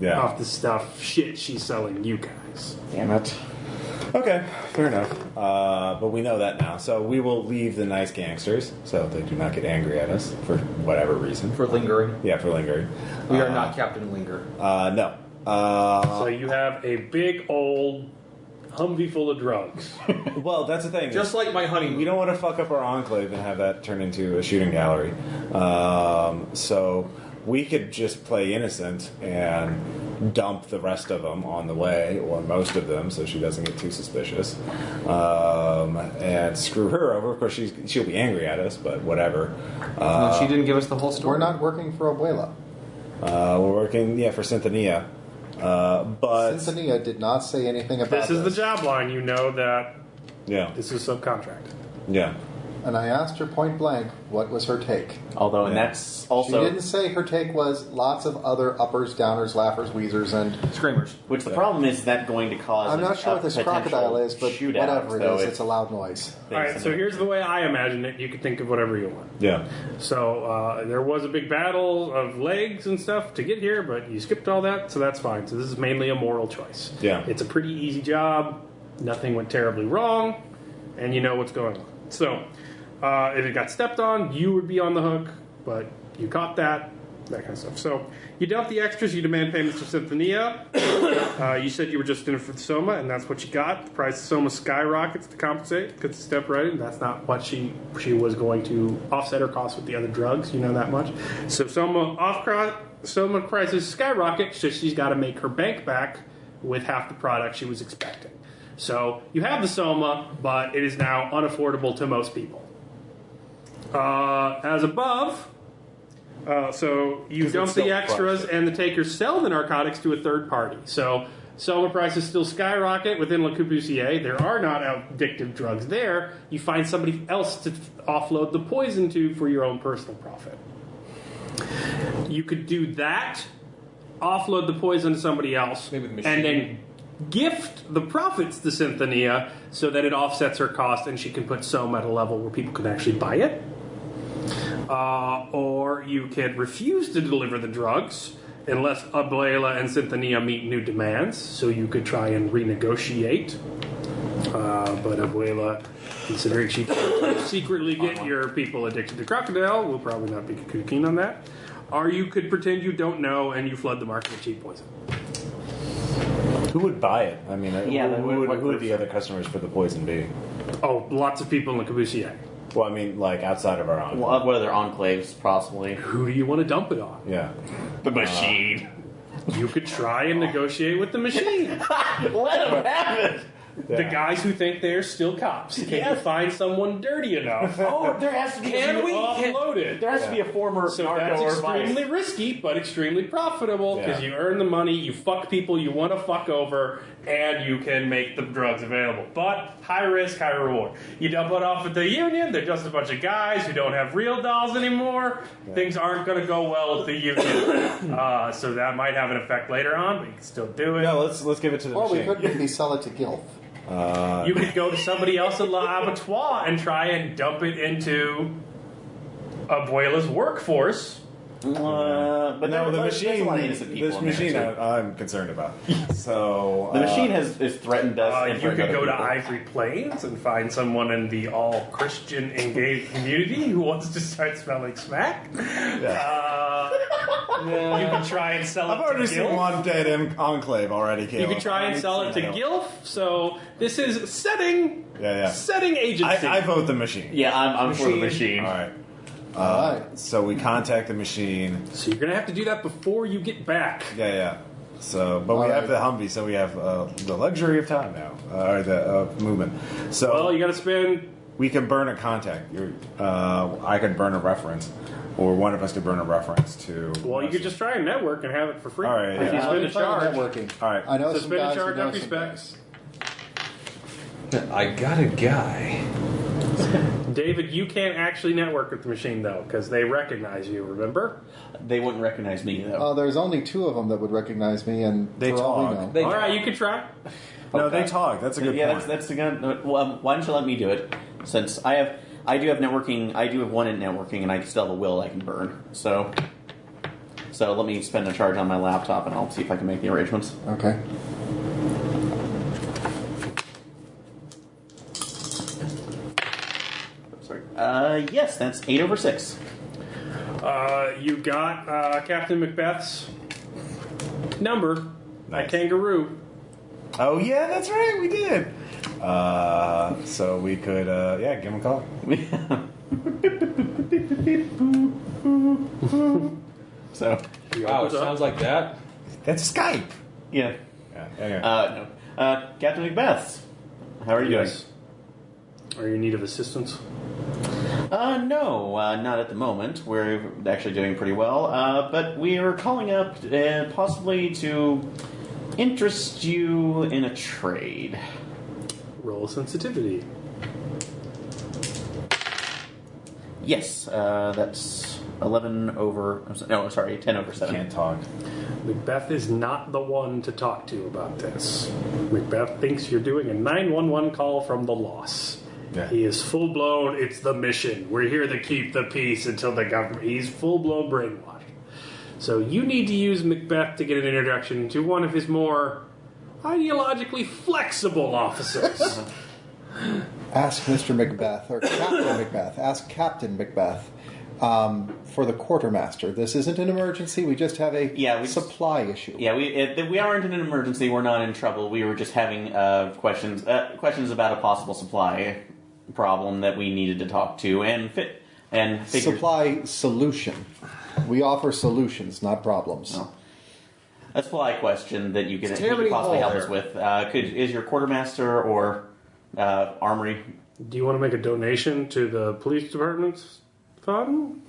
Yeah. off the stuff she's selling you guys. Damn it. Okay, fair enough. But we know that now. So we will leave the nice gangsters so they do not get angry at us for whatever reason. For lingering. Yeah, for lingering. We are not Captain Linger. No. So you have a big old Humvee full of drugs. Well, that's the thing. Just like my honeymoon. We don't want to fuck up our enclave and have that turn into a shooting gallery. So we could just play innocent and dump the rest of them on the way, or most of them, so she doesn't get too suspicious. And screw her over. Of course, she'll be angry at us, but whatever. She didn't give us the whole story. We're not working for Abuela. We're working, for Synthania. But Synthania did not say anything about This is the job line. You know that yeah, this is subcontract. yeah. And I asked her point blank, what was her take? Although, and Yeah. that's She also didn't say her take was lots of other uppers, downers, laughers, wheezers, and... Screamers. which the problem is that going to cause. I'm not sure what this crocodile is, but shootout, whatever it though, is, if it's a loud noise. things All right, so happen. here's the way I imagine it. You can think of whatever you want. Yeah. So there was a big battle of legs and stuff to get here, but you skipped all that, so that's fine. So this is mainly a moral choice. Yeah. It's a pretty easy job. Nothing went terribly wrong, and you know what's going on. So if it got stepped on, you would be on the hook, but you caught that kind of stuff. So you dump the extras, you demand payments to Synthania. You said you were just in it for the Soma, and that's what you got. The price of Soma skyrockets to compensate because it's step right in. That's not what she was going to offset her costs with the other drugs. You know that much. So Soma prices skyrocket, so she's got to make her bank back with half the product she was expecting. So you have the Soma, but it is now unaffordable to most people. As above, so you dump it's the still extras crushed. and the takers sell the narcotics to a third party. So Soma prices still skyrocket within Le Corbusier. There are not addictive drugs there. You find somebody else to offload the poison to for your own personal profit. You could do that, offload the poison to somebody else, Maybe the and machine. then gift the profits to Synthania so that it offsets her cost and she can put Soma at a level where people can actually buy it. Or you could refuse to deliver the drugs unless Abuela and Synthania meet new demands. So you could try and renegotiate. But Abuela, considering she can secretly get your people addicted to crocodile, will probably not be too keen on that. Or you could pretend you don't know and you flood the market with cheap poison. Who would buy it? I mean, Yeah, who what would the other customers for the poison be? Oh, lots of people in the Corbusier. Well, I mean, like outside of our enclave. Well, what other enclaves, possibly? Who do you want to dump it on? Yeah. The machine. You could try and negotiate with the machine. Let him have it. The guys who think they're still cops. Can you Yes. find someone dirty enough? Oh, there has to be. Can we offload it? There has to be a former So narco that's or extremely vice. risky, but extremely profitable because Yeah. you earn the money, you fuck people you want to fuck over, and you can make the drugs available. But high risk, high reward. You dump it off at the union, they're just a bunch of guys who don't have real dolls anymore. Things aren't going to go well with the union. So that might have an effect later on, but you can still do it. No, let's give it to the Or we machine. could maybe sell it to Gilf. You could go to somebody else at La Abattoir and try and dump it into Abuela's workforce But No, the there's machine. a lot of innocent people This in there, machine, too. I'm concerned about. So The machine has threatened us. and You could threatened go to other people. Ivory Plains and find someone in the all-Christian engaged community who wants to start smelling smack. You can try and sell it I've already to seen Gilf. one dead enclave already killed. You can try and sell it to Gilf. So this is setting agency. I vote the machine. Yeah, I'm for the machine. All right. All right. So we contact the machine. So you're gonna have to do that before you get back. Yeah. So, but we All have right. the Humvee, so we have the luxury of time now, or the movement. So Well, you gotta spend. we can burn a contact. I could burn a reference, or one of us could burn a reference to. Well, you could just try and network and have it for free. All right, If yeah. you spend a charge. Networking. All right. I know So some spend a guys who charge know up your some specs. I got a guy. David, you can't actually network with the machine though, because they recognize you. Remember? They wouldn't recognize me though. Oh, there's only 2 of them that would recognize me, and They for all we talk. know. All right, you can try. No, Okay. they talk. That's a good yeah, point. that's the good. Well, why don't you let me do it? Since I do have networking. I do have one in networking, and I still have a will I can burn. So let me spend a charge on my laptop, and I'll see if I can make the arrangements. Okay. Sorry. Yes, that's 8 over 6. You got Captain Macbeth's number Nice. at Kangaroo. Oh yeah, that's right. We did. So we could, give him a call. So Wow, it sounds like that. That's Skype. yeah. Yeah. Anyway. No. Captain Macbeth, how are you Yes. Are you in need of assistance? doing? No, not at the moment. We're actually doing pretty well. But we are calling up possibly to interest you in a trade. Roll sensitivity. Yes, that's 11 over. No, sorry, 10 over 7. Can't talk. Macbeth is not the one to talk to about this. Macbeth thinks you're doing a 911 call from the loss. Yeah. He is full blown. It's the mission. We're here to keep the peace until the government. He's full blown brainwashed. So you need to use Macbeth to get an introduction to one of his more ideologically flexible officers. Ask Mr. Macbeth, or Captain Macbeth. Ask Captain Macbeth for the quartermaster. This isn't an emergency. We just have a supply issue. Yeah, we aren't in an emergency. We're not in trouble. We were just having questions about a possible supply problem that we needed to talk to and figure. Supply solution. We offer solutions, not problems. No. A supply question that you could Tammany possibly Hall help us there. with. Is your quartermaster or armory? Do you want to make a donation to the police department's fund?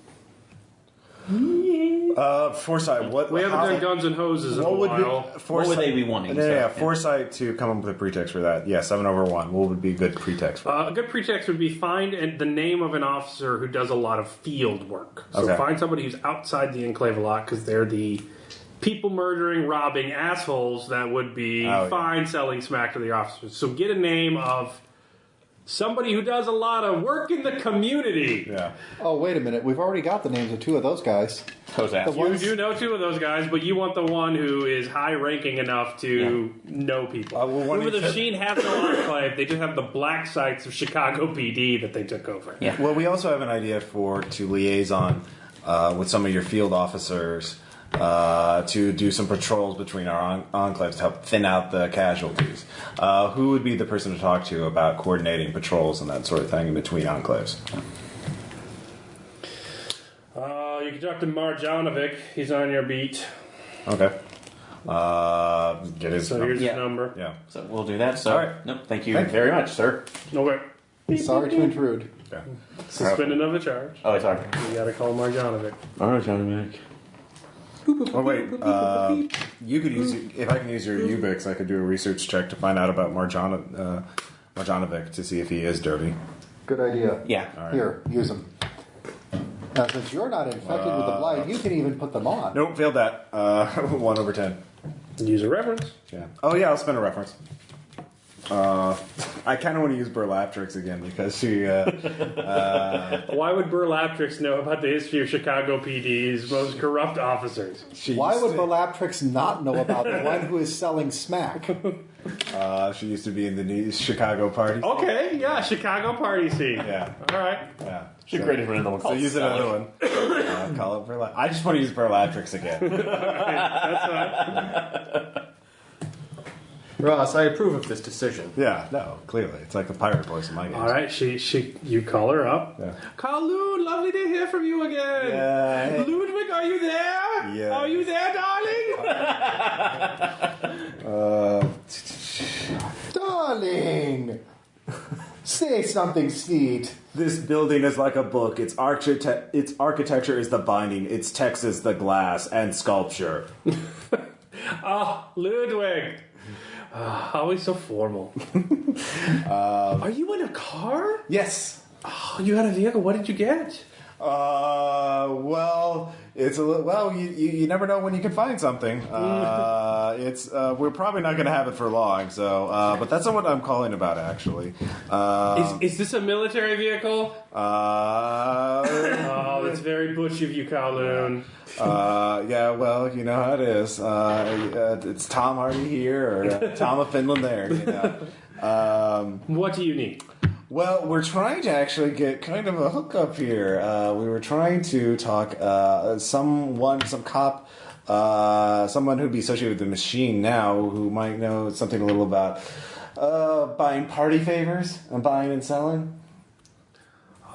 Foresight. What We haven't how- done guns and hoses in a What would while. be What would they be wanting? Yeah, So, foresight to come up with a pretext for that. Yeah, 7 over 1. What would be a good pretext for A good pretext would be find the name of an officer who does a lot of field work. So Okay. find somebody who's outside the enclave a lot because they're the people murdering, robbing assholes that would be Oh, yeah. fine selling smack to the officers. So get a name of somebody who does a lot of work in the community. Yeah. Oh, wait a minute. We've already got the names of 2 of those guys. Kozak. The one- You do know 2 of those guys, but you want the one who is high ranking enough to know people. Well, one Remember, the of you- machine has no enclave; they just have the black sites of Chicago PD that they took over. Yeah. Well, we also have an idea to liaison with some of your field officers to do some patrols between our enclaves to help thin out the casualties. Who would be the person to talk to about coordinating patrols and that sort of thing in between enclaves? You can talk to Marjanovic. He's on your beat. Okay. Get his So number. here's Yeah. his number. Yeah. So we'll do that. So, All right. nope, thank you Thank you. very much, sir. Okay. Sorry to intrude. Yeah. Suspended of the charge. Oh, sorry. You gotta call Marjanovic. All right, Johnny Mac. Oh wait, you could use if I can use your Ubix, I could do a research check to find out about Marjanovic to see if he is dirty. Good idea. Yeah. All right. Here, use them. Now, since you're not infected with the blight, you can even put them on. Nope, failed that. 1 over 10. Use a reference. Yeah. Oh yeah, I'll spend a reference. I kind of want to use Burlaptrix again because she. Why would Burlaptrix know about the history of Chicago PD's most corrupt officers? Why would Burlaptrix not know about the one who is selling smack? She used to be in the new Chicago party. Okay, yeah, Chicago party scene. Yeah. All right. Yeah. She created another one So called use another one. Call it Burlap. I just want to use Burlaptrix again. That's fine. Ross, I approve of this decision. Yeah, no, clearly. It's like the pirate voice in my games. All right, you call her up. Yeah. Kowloon, lovely to hear from you again. Yeah. Hey. Ludwig, are you there? Yeah. Are you there, darling? Darling! Say something sweet. This building is like a book. Its architecture is the binding. Its text is the glass and sculpture. Ludwig. Always so formal. Are you in a car? Yes. Oh, you got a vehicle. What did you get? Well, it's a little, well. You never know when you can find something. We're probably not going to have it for long. So, but that's not what I'm calling about, actually. Is this a military vehicle? Oh, that's very butch of you, Kowloon. Yeah. Well, you know how it is. It's Tom Hardy here or Tom of Finland there. You know. What do you need? Well, we're trying to actually get kind of a hookup here. We were trying to talk some cop, someone who'd be associated with the machine now, who might know something a little about buying party favors and buying and selling.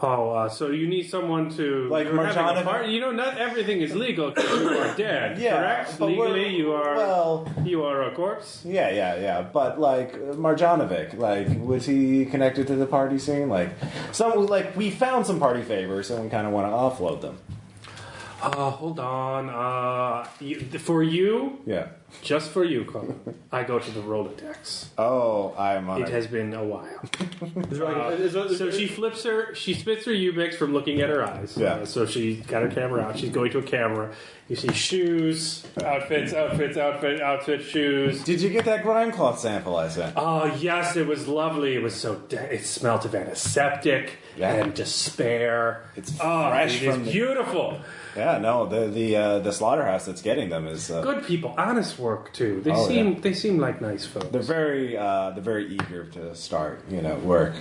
Oh, so you need someone to Like you're having a Marjanovic? party. You know, not everything is legal because you are dead. Yeah, correct? but Legally, you are. well. You are a corpse. Yeah. But like Marjanovic, like was he connected to the party scene? Like we found some party favors and we kind of want to offload them. Hold on. For you, Yeah. just for you, Colin, I go to the Rolodex. Oh, I'm on It has been a while. So So she spits her Ubix from looking at her eyes. Yeah. So she got her camera out. She's going to a camera. You see shoes, outfits, shoes. Did you get that grime cloth sample I sent? Oh, yes, it was lovely. It was it smelled of antiseptic and despair. It's fresh it is from the- beautiful. Yeah, no, the slaughterhouse that's getting them is Good people, honest work too. They Oh, they seem like nice folks. they're very eager to start work.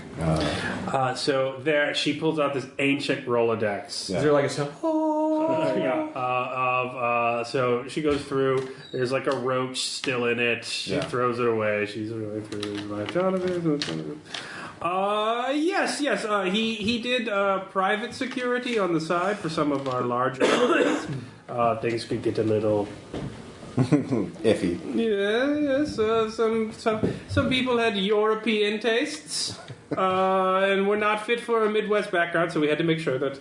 So there, she pulls out this ancient Rolodex. Yeah. is there like a sound? So she goes through. There's like a roach still in it. She throws it away. She's going through my Jonathan. Yes. He did private security on the side for some of our larger things could get a little Iffy. yes. Some people had European tastes and were not fit for a Midwest background, so we had to make sure that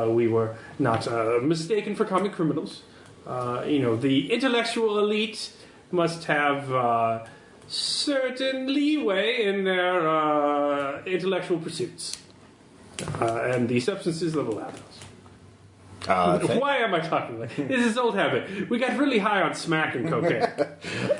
we were not mistaken for common criminals. The intellectual elite must have certain leeway in their intellectual pursuits. And the substances that allow those. Why am I talking like this? Is old habit. We got really high on smack and cocaine.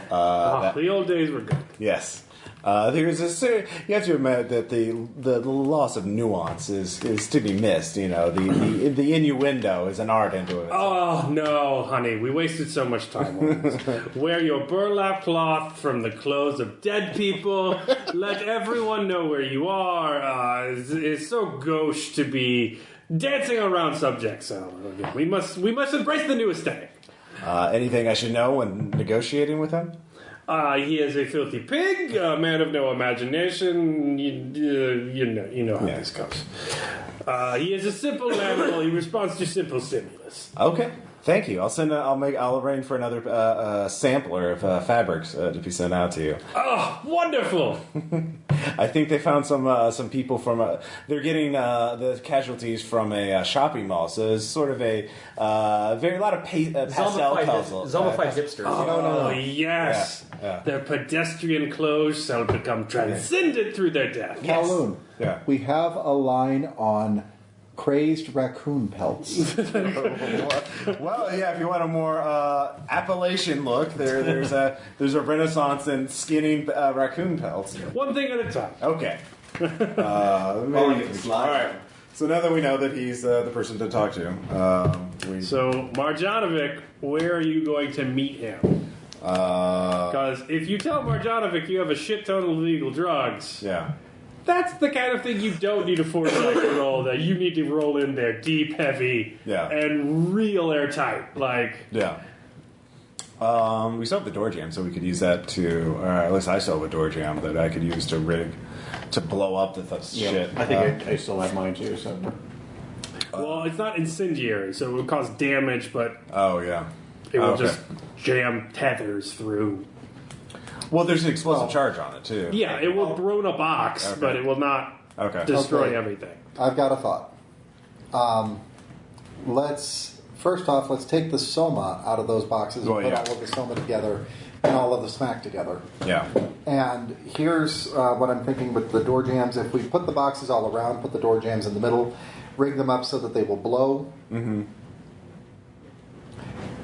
The old days were good. Yes. There's you have to admit that the loss of nuance is to be missed. The innuendo is an art into it. Oh no, honey, we wasted so much time on this. Wear your burlap cloth from the clothes of dead people. Let everyone know where you are. It's so gauche to be dancing around subjects. So we must embrace the new aesthetic. Anything I should know when negotiating with him? He is a filthy pig, a man of no imagination. You know how this goes. He is a simple animal. He responds to simple stimulus. Okay, thank you. I'll arrange for another sampler of fabrics to be sent out to you. Oh, wonderful! I think they found some people from. They're getting the casualties from a shopping mall, so it's sort of a lot of pastel puzzles. Zombified hipsters. Oh, yes. Yeah. Their pedestrian clothes shall become transcendent through their death. Kowloon, Yeah. we have a line on crazed raccoon pelts. Well, yeah. If you want a more Appalachian look, there's a renaissance in skinning raccoon pelts. One thing at a time. Okay. All right. So now that we know that he's the person to talk to, So, Marjanovic, where are you going to meet him? Because if you tell Marjanovic you have a shit ton of illegal drugs, yeah. that's the kind of thing you don't need a foresight to roll. That you need to roll in there deep, heavy, and real airtight. Like, yeah. We still have the door jam, so we could use that to. At least I still have a door jam that I could use to rig to blow up the shit. I think I still have mine too. So. well, it's not incendiary, so it would cause damage, but Oh yeah. it will just jam tethers through. Well, there's an explosive charge on it too. Yeah, it will burn a box, but it will not destroy everything. I've got a thought. First off, let's take the soma out of those boxes and put all of the soma together and all of the smack together. Yeah. And here's what I'm thinking with the door jams. If we put the boxes all around, put the door jams in the middle, rig them up so that they will blow. Mm-hmm.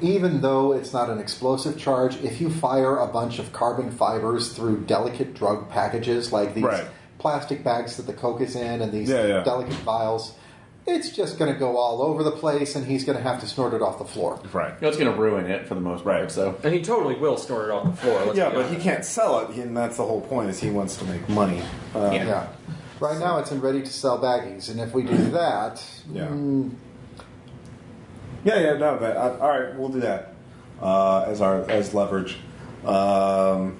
Even though it's not an explosive charge, if you fire a bunch of carbon fibers through delicate drug packages like these plastic bags that the coke is in and these delicate vials, it's just going to go all over the place and he's going to have to snort it off the floor. Right. It's going to ruin it for the most part. So. And he totally will snort it off the floor. But he can't sell it, and that's the whole point, is he wants to make money. Yeah. Right now it's in ready-to-sell baggies, and if we do that... No, but all right, we'll do that as leverage. So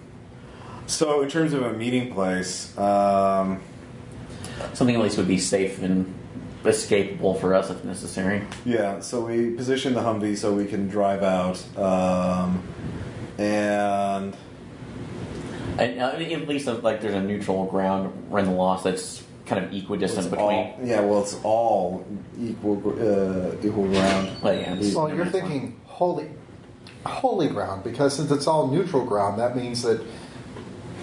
in terms of a meeting place, something at least would be safe and escapable for us if necessary. Yeah, so we position the Humvee so we can drive out, and at least like there's a neutral ground run the loss that's kind of equidistant between. It's all equal ground. Well, you're thinking holy ground, because since it's all neutral ground, that means that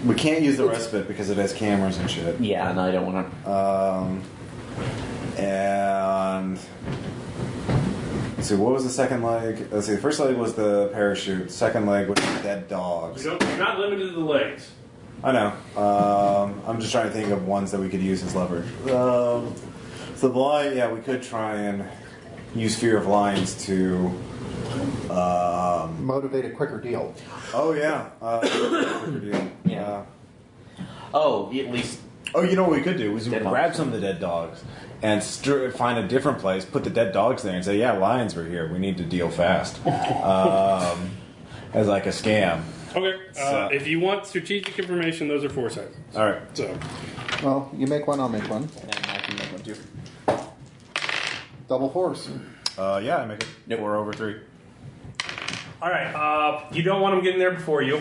we can't use the rest of it because it has cameras and shit. Yeah, and I don't want to. And let's see, what was the second leg? Let's see, the first leg was the parachute. Second leg was the dead dogs. You're not limited to the legs. I know. I'm just trying to think of ones that we could use as leverage. So the lion, we could try and use fear of lions to motivate a quicker deal. Oh yeah, quicker deal. Yeah. At least. Oh, you know what we could do is we could grab some of the dead dogs and find a different place, put the dead dogs there, and say, "Yeah, lions were here. We need to deal fast," as like a scam. Okay. If you want strategic information, those are foresight. All right. So. Well, you make one, I'll make one. And I can make one too. Double force. Yeah, I make it 4 over 3. All right. You don't want them getting there before you.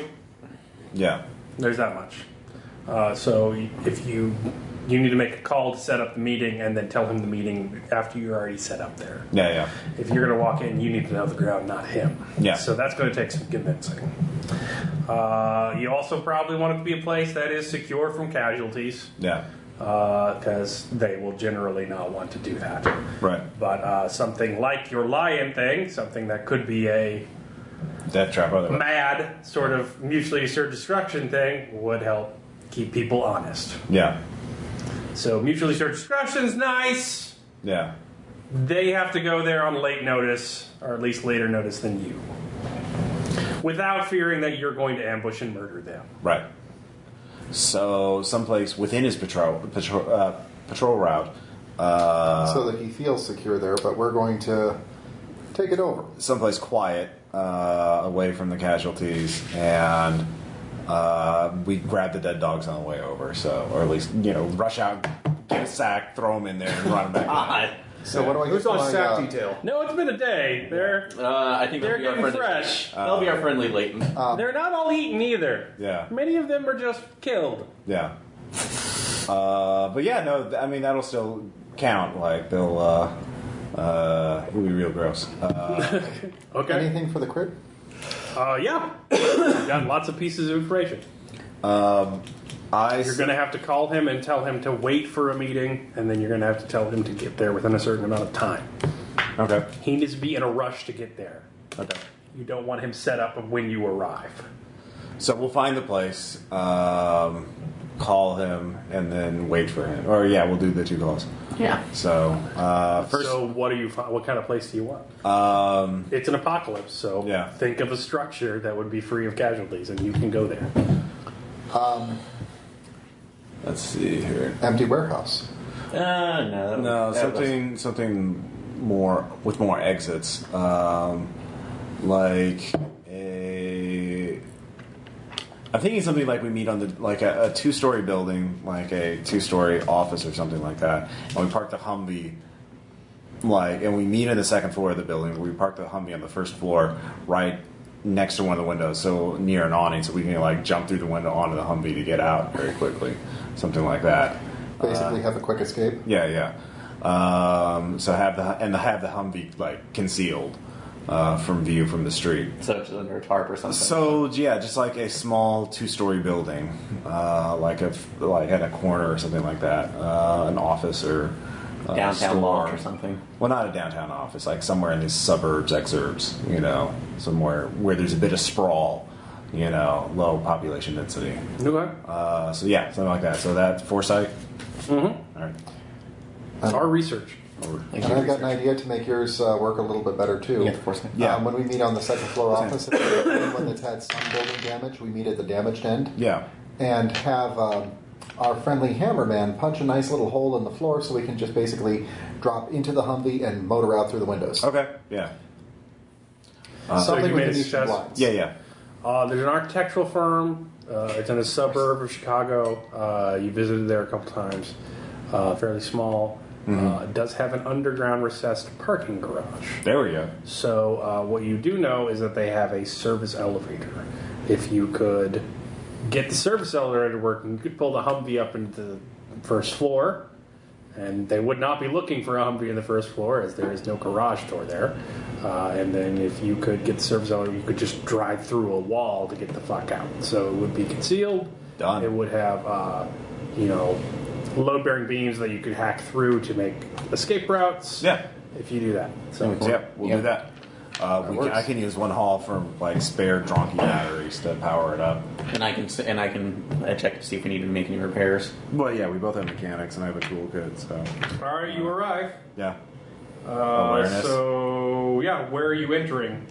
Yeah. There's that much. So if you need to make a call to set up the meeting and then tell him the meeting after you're already set up there. Yeah. If you're going to walk in, you need to know the ground, not him. Yeah. So that's going to take some convincing. You also probably want it to be a place that is secure from casualties. Yeah. Because they will generally not want to do that. Right. But something like your lion thing, something that could be a death trap, mad sort of mutually assured destruction thing, would help keep people honest. Yeah. So mutually assured destruction is nice. Yeah. They have to go there on late notice, or at least later notice than you, without fearing that you're going to ambush and murder them. Right. So someplace within his patrol route, so that he feels secure there. But we're going to take it over. Someplace quiet, away from the casualties, and we grab the dead dogs on the way over. So, or at least rush out, get a sack, throw them in there, and run them back. So what do I get? Who's for on my, sack detail? No, it's been a day. I think They're they'll be our getting friendly. fresh. They'll be our friendly Leighton. They're not all eaten either. Yeah. Many of them are just killed. Yeah. But yeah, no, I mean that'll still count. Like they'll it'll be real gross. Okay. Anything for the crit? Yeah. I've got lots of pieces of information. You're going to have to call him and tell him to wait for a meeting, and then you're going to have to tell him to get there within a certain amount of time. Okay. He needs to be in a rush to get there. Okay. You don't want him set up when you arrive. So we'll find the place, call him, and then wait for him. Or we'll do the 2 calls. Yeah. So first, So what kind of place do you want? It's an apocalypse, so think of a structure that would be free of casualties, and you can go there. let's see here. Empty warehouse. No, something more with more exits, like a. I'm thinking something like we meet on a 2-story building, like a 2-story office or something like that, and we park the Humvee, and we meet in the 2nd floor of the building. We park the Humvee on the 1st floor, right next to one of the windows, so near an awning, so we can jump through the window onto the Humvee to get out very quickly, something like that. Basically, have a quick escape. Yeah. So have the Humvee concealed from view from the street. So it's under a tarp or something. So just like a small 2-story building, like at a corner or something like that, an office or downtown loft or something. Well, not a downtown office, like somewhere in these suburbs, exurbs, somewhere where there's a bit of sprawl, low population density. Okay. Something like that. So that foresight. Mm-hmm. All right. Our research. And I've got an idea to make yours work a little bit better too. Yeah, foresight. When we meet on the 2nd floor office, if there's anyone that's had some building damage, we meet at the damaged end. Yeah. And have our friendly hammerman punch a nice little hole in the floor so we can just basically drop into the Humvee and motor out through the windows. Okay. Yeah. Something you with made a Venetian success? blinds. Yeah. There's an architectural firm. It's in a suburb of Chicago. You visited there a couple times. Fairly small. It does have an underground recessed parking garage. There we go. So what you do know is that they have a service elevator. If you could get the service elevator working, you could pull the Humvee up into the 1st floor, and they would not be looking for a Humvee in the 1st floor as there is no garage door there. And then if you could get the service elevator, you could just drive through a wall to get the fuck out. So it would be concealed. Done. It would have, load-bearing beams that you could hack through to make escape routes. Yeah. If you do that. So We'll do that. I can use one hall for spare Dronky batteries to power it up. And I can check to see if we need to make any repairs. Well, we both have mechanics, and I have a tool kit, so all right, you arrive. yeah. Awareness. Where are you entering?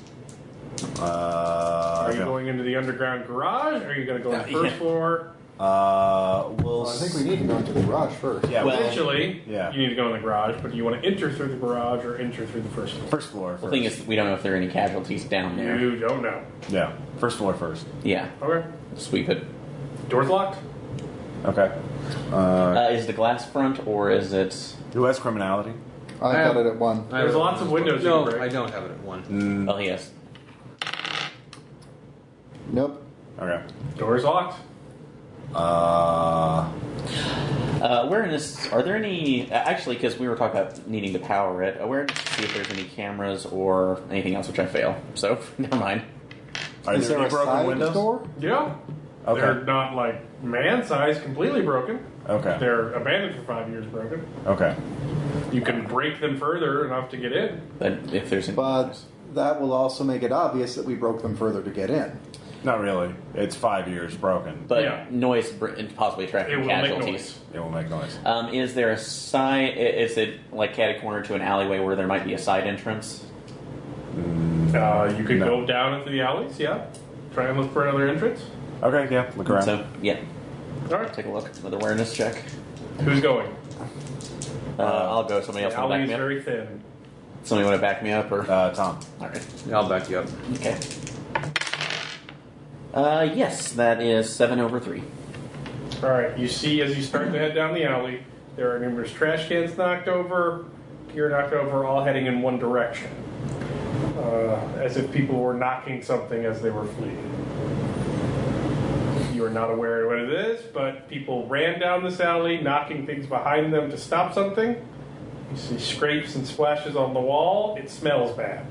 Are you going into the underground garage? Are you going to go on the 1st floor? We'll. I think we need to go into the garage first. Yeah. Eventually, yeah. you need to go in the garage, but do you want to enter through the garage or enter through the 1st floor? 1st floor. First. The thing is, we don't know if there are any casualties down there. You don't know. Yeah. 1st floor first. Yeah. Okay. Sweep it. Door's locked? Okay. Is the glass front or is it? Who has criminality? I got it at 1. There's lots of windows you No, can break. I don't have it at 1. Oh yes. Nope. Okay. Door's locked. Awareness. Are there any? Actually, because we were talking about needing to power it. Awareness to see if there's any cameras or anything else, which I fail. So never mind. Are Is there any a broken side windows? door? Yeah. Okay. They're not man-sized, completely broken. Okay. They're abandoned for 5 years broken. Okay. You can break them further enough to get in. But if there's any, But that will also make it obvious that we broke them further to get in. Not really. It's 5 years broken. but noise possibly It attracting will make casualties. noise. It will make noise. Is there a side? Is it catty corner to an alleyway where there might be a side entrance? You could No. go down into the alleys, yeah. Try and look for another entrance. Okay. Yeah. Look around. So yeah, All right. take a look with awareness check. Who's going? I'll go. Somebody else The want to alley back is me up? very thin. Somebody want to back me up or? Tom. All right. I'll back you up. Okay. Yes, that is 7 over 3. All right. You see, as you start to head down the alley, there are numerous trash cans knocked over, gear knocked over, all heading in one direction, as if people were knocking something as they were fleeing. You are not aware of what it is, but people ran down this alley, knocking things behind them to stop something. You see scrapes and splashes on the wall. It smells bad.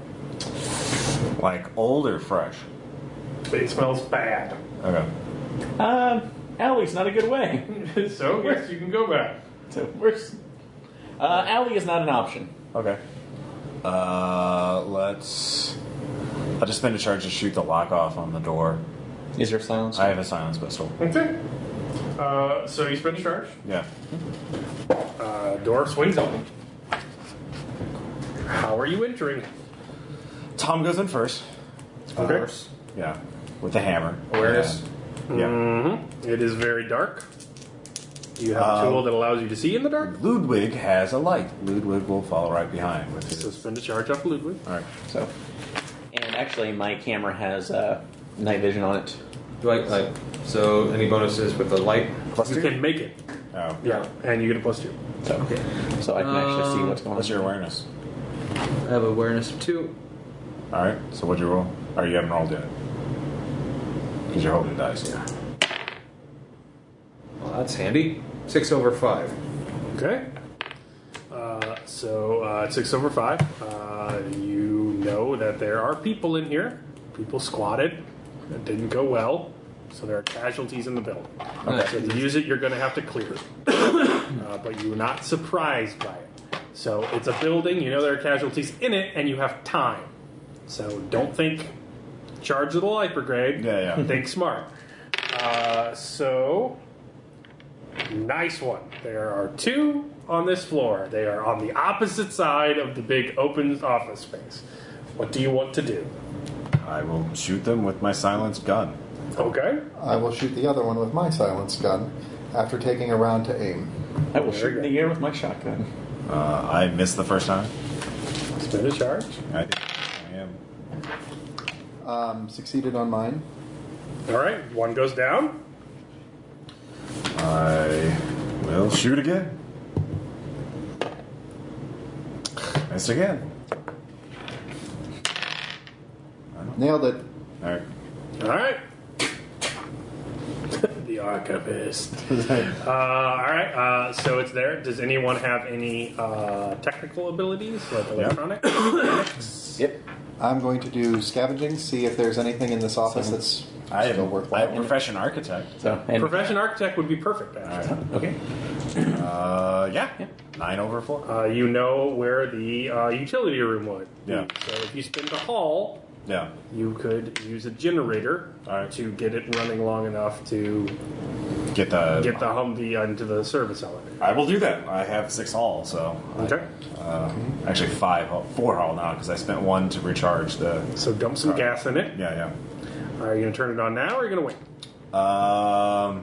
Like old or fresh? It smells bad. Okay. Alley's not a good way. So, yes, you can go back. So where's alley is not an option. Okay. Let's. I'll just spend a charge to shoot the lock off on the door. Is there silence? I have a silence pistol. Okay. So you spend a charge. Yeah. Door swings open. How are you entering? Tom goes in first. Okay. Yeah. With the hammer. Awareness. Yeah. Mm-hmm. It is very dark. You have a tool that allows you to see in the dark. Ludwig has a light. Ludwig will follow right behind with his. So spend a charge off Ludwig. All right. So, and actually, my camera has night vision on it. Do I like? So any bonuses with the light? Plus You 2? can make it. Oh. Yeah, and you get a +2. So I can actually see what's going on. What's your awareness? I have awareness of 2. All right. So what'd you roll? Or you haven't rolled yet? Because you're holding dice. Yeah. Well, that's handy. 6 over 5. Okay. So 6 over 5. You know that there are people in here. People squatted. That didn't go well. So there are casualties in the building. Okay. So to use it, you're going to have to clear it. But you're not surprised by it. So it's a building. You know there are casualties in it, and you have time. So don't think charge of the light brigade. Yeah, yeah. Think smart. So nice one. There are 2 on this floor. They are on the opposite side of the big open office space. What do you want to do? I will shoot them with my silenced gun. Okay. I will shoot the other one with my silenced gun after taking a round to aim. I will shoot in the air with my shotgun. I missed the first time. Spend a charge. I am. Succeeded on mine. All right. 1 goes down. I will shoot again. Miss again. Nailed it. All right. All right. The archivist. All right. So it's there. Does anyone have any technical abilities, like electronic? Yep. I'm going to do scavenging, see if there's anything in this office that's I still have worthwhile. profession architect. So and Profession architect would be perfect. Actually. okay. Yeah. 9 over 4. You know where the utility room would. Yeah. So if you spin the hall, Yeah. you could use a generator Alright. to get it running long enough to Get the. get the Humvee into the service elevator. I will do that. I have 6 hull, so. Okay. Actually 4 hull now because I spent 1 to recharge the. So dump some gas in it. Yeah, Are you going to turn it on now, or are you going to wait? yeah.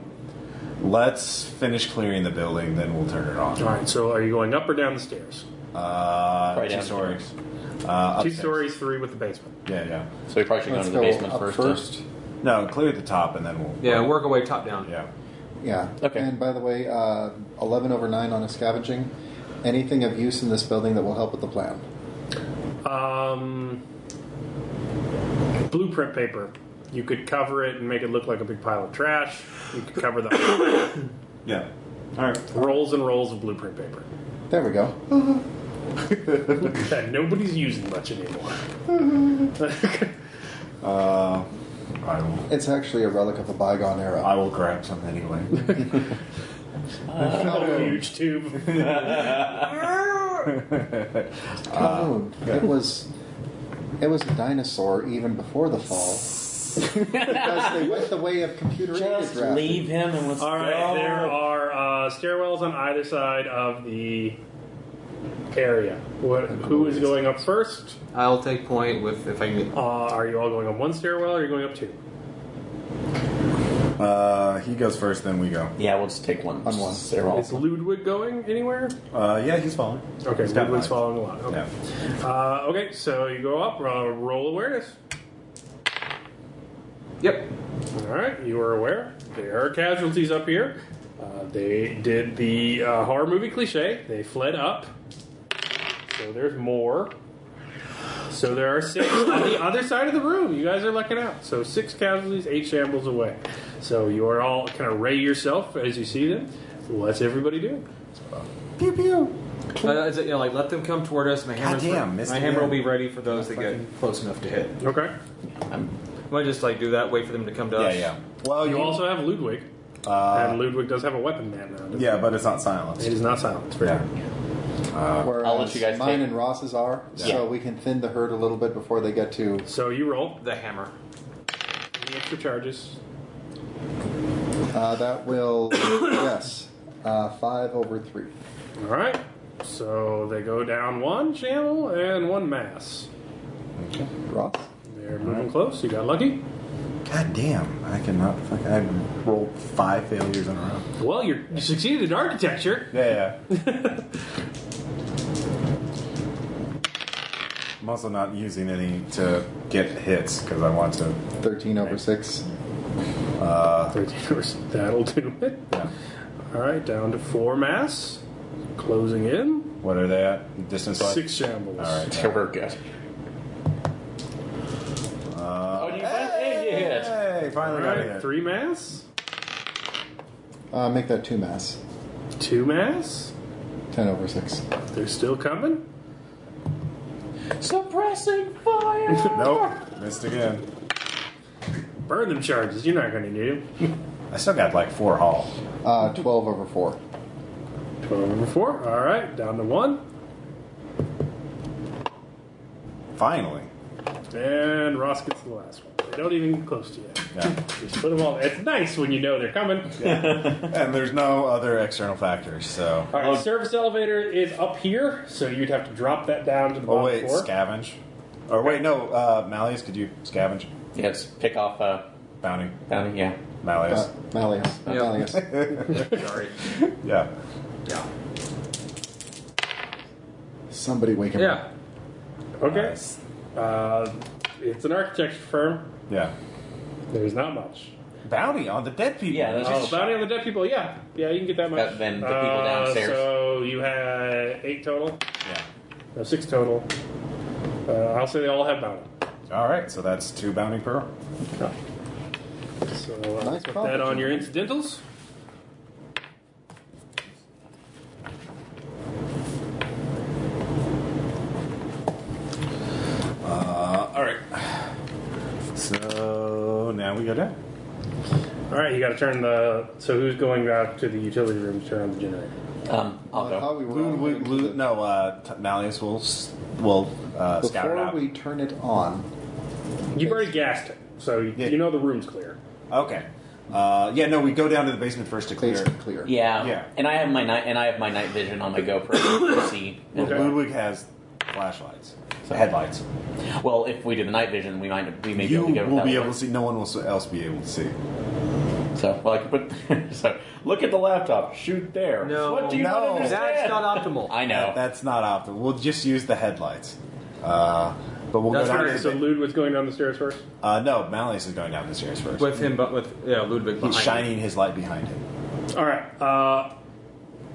Let's finish clearing the building, then we'll turn it on. All right. So are you going up or down the stairs? 2 down. stories. 2 Upstairs. stories, 3 with the basement. Yeah. So we probably should go Let's into the go basement up first. first. No, clear the top and then we'll. Yeah, work away top down. Yeah. Yeah. Okay. And by the way, 11 over 9 on a scavenging. Anything of use in this building that will help with the plan? Blueprint paper. You could cover it and make it look like a big pile of trash. You could cover the Yeah. All right. rolls and rolls of blueprint paper There we go. that nobody's using much anymore. I will. It's actually a relic of a bygone era. I will grab some anyway. A huge tube. Oh, it was a dinosaur even before the fall. Because they went the way of computer-aided Just drafting. leave him and let's All right, go. there are stairwells on either side of the area. Who is going up first? I'll take point with if I can. Are you all going up 1 stairwell, or are you going up 2? He goes first, then we go. Yeah, we'll just take one. On one. They're all. Is Ludwig going anywhere? Yeah, he's following. Okay, He's got Ludwig's mine. following along. Okay. Yeah. Okay, so you go up, roll awareness. Yep. All right, you are aware. There are casualties up here. They did the horror movie cliche. They fled up. So there's more. So there are 6 on the other side of the room. You guys are lucking out. So 6 casualties, 8 shambles away. So you are all kind of ray yourself as you see them. What's everybody doing? Pew pew. Like let them come toward us. My hammer's Goddamn, missed my it hammer will again. be ready for those that get close enough to hit. Okay. I might just like do that. Wait for them to come to us. Yeah. Well, You also have Ludwig. And Ludwig does have a weapon man now. doesn't Yeah, he? but it's not silenced. It is not silenced. Very Yeah. good. Whereas I'll let you guys mine take- and Ross's are, so Yeah. we can thin the herd a little bit before they get to. So you roll. The hammer. Any extra charges? That will, yes, 5 over 3. All right. So they go down 1 channel and 1 mass. Ross? They're moving close. You got lucky. God damn! I cannot. I rolled 5 failures in a row. Well, you succeeded in architecture. Yeah. I'm also not using any to get hits because I want to. 13 over 6. 13. That'll do it. Yeah. All right, down to 4 mass. Closing in. What are they at? Distance wise? 6 shambles. All right. So we're good. Oh, you hit. Hey, All finally got a right, hit. 3 mass. Make that 2 mass. 2 mass. 10 over 6. They're still coming. Suppressing fire. Nope, missed again. Burn them charges. You're not going to need them. I still got like 4 hull. 12 over 4. 12 over 4. All right, down to 1. Finally. And Ross gets the last one. They don't even get close to you. Yeah. Just put them all. It's nice when you know they're coming. And there's no other external factors, so. All right, service elevator is up here, so you'd have to drop that down to the Oh bottom wait, floor. scavenge. Or wait, no, Malleus, could you scavenge? Yes, pick off Bounty. bounty. Yeah. Malleus. Malleus. Yep. Malleus. Sorry. Yeah. Yeah. Somebody wake him up. Yeah. Okay. Nice. It's an architecture firm. Yeah. There's not much. Bounty on the dead people. Yeah, that's Oh, bounty on the dead people. Yeah, yeah, you can get that much. Then the people downstairs. So you had 8 total. Yeah. No, 6 total. I'll say they all have bounty. All right, so that's 2 bounty per. So Nice put profit. that on your incidentals. All right. So now we go down. All right, you got to turn the. So who's going out to the utility room to turn on the generator? I'll I go. thought we were all going to the- Malleus will scout it Before out. we turn it on, You've already gassed it, so Yeah. you know the room's clear. Okay. No, we go down to the basement first to clear. basement clear. Yeah. Yeah. And I have my night vision on my GoPro to see. Okay. Ludwig has flashlights, headlights. Well, if we do the night vision, we may be You able to get will without be it. able to see. No one else be able to see. So, well, I can put. So, look at the laptop. Shoot there. No. What do you No. not understand? That's not optimal. I know. That's not optimal. We'll just use the headlights. But we'll That's go down fair. to So the. Ludwig's going down the stairs first. No, Malleus is going down the stairs first. With him, but with Ludwig behind He's him. shining his light behind him. All right.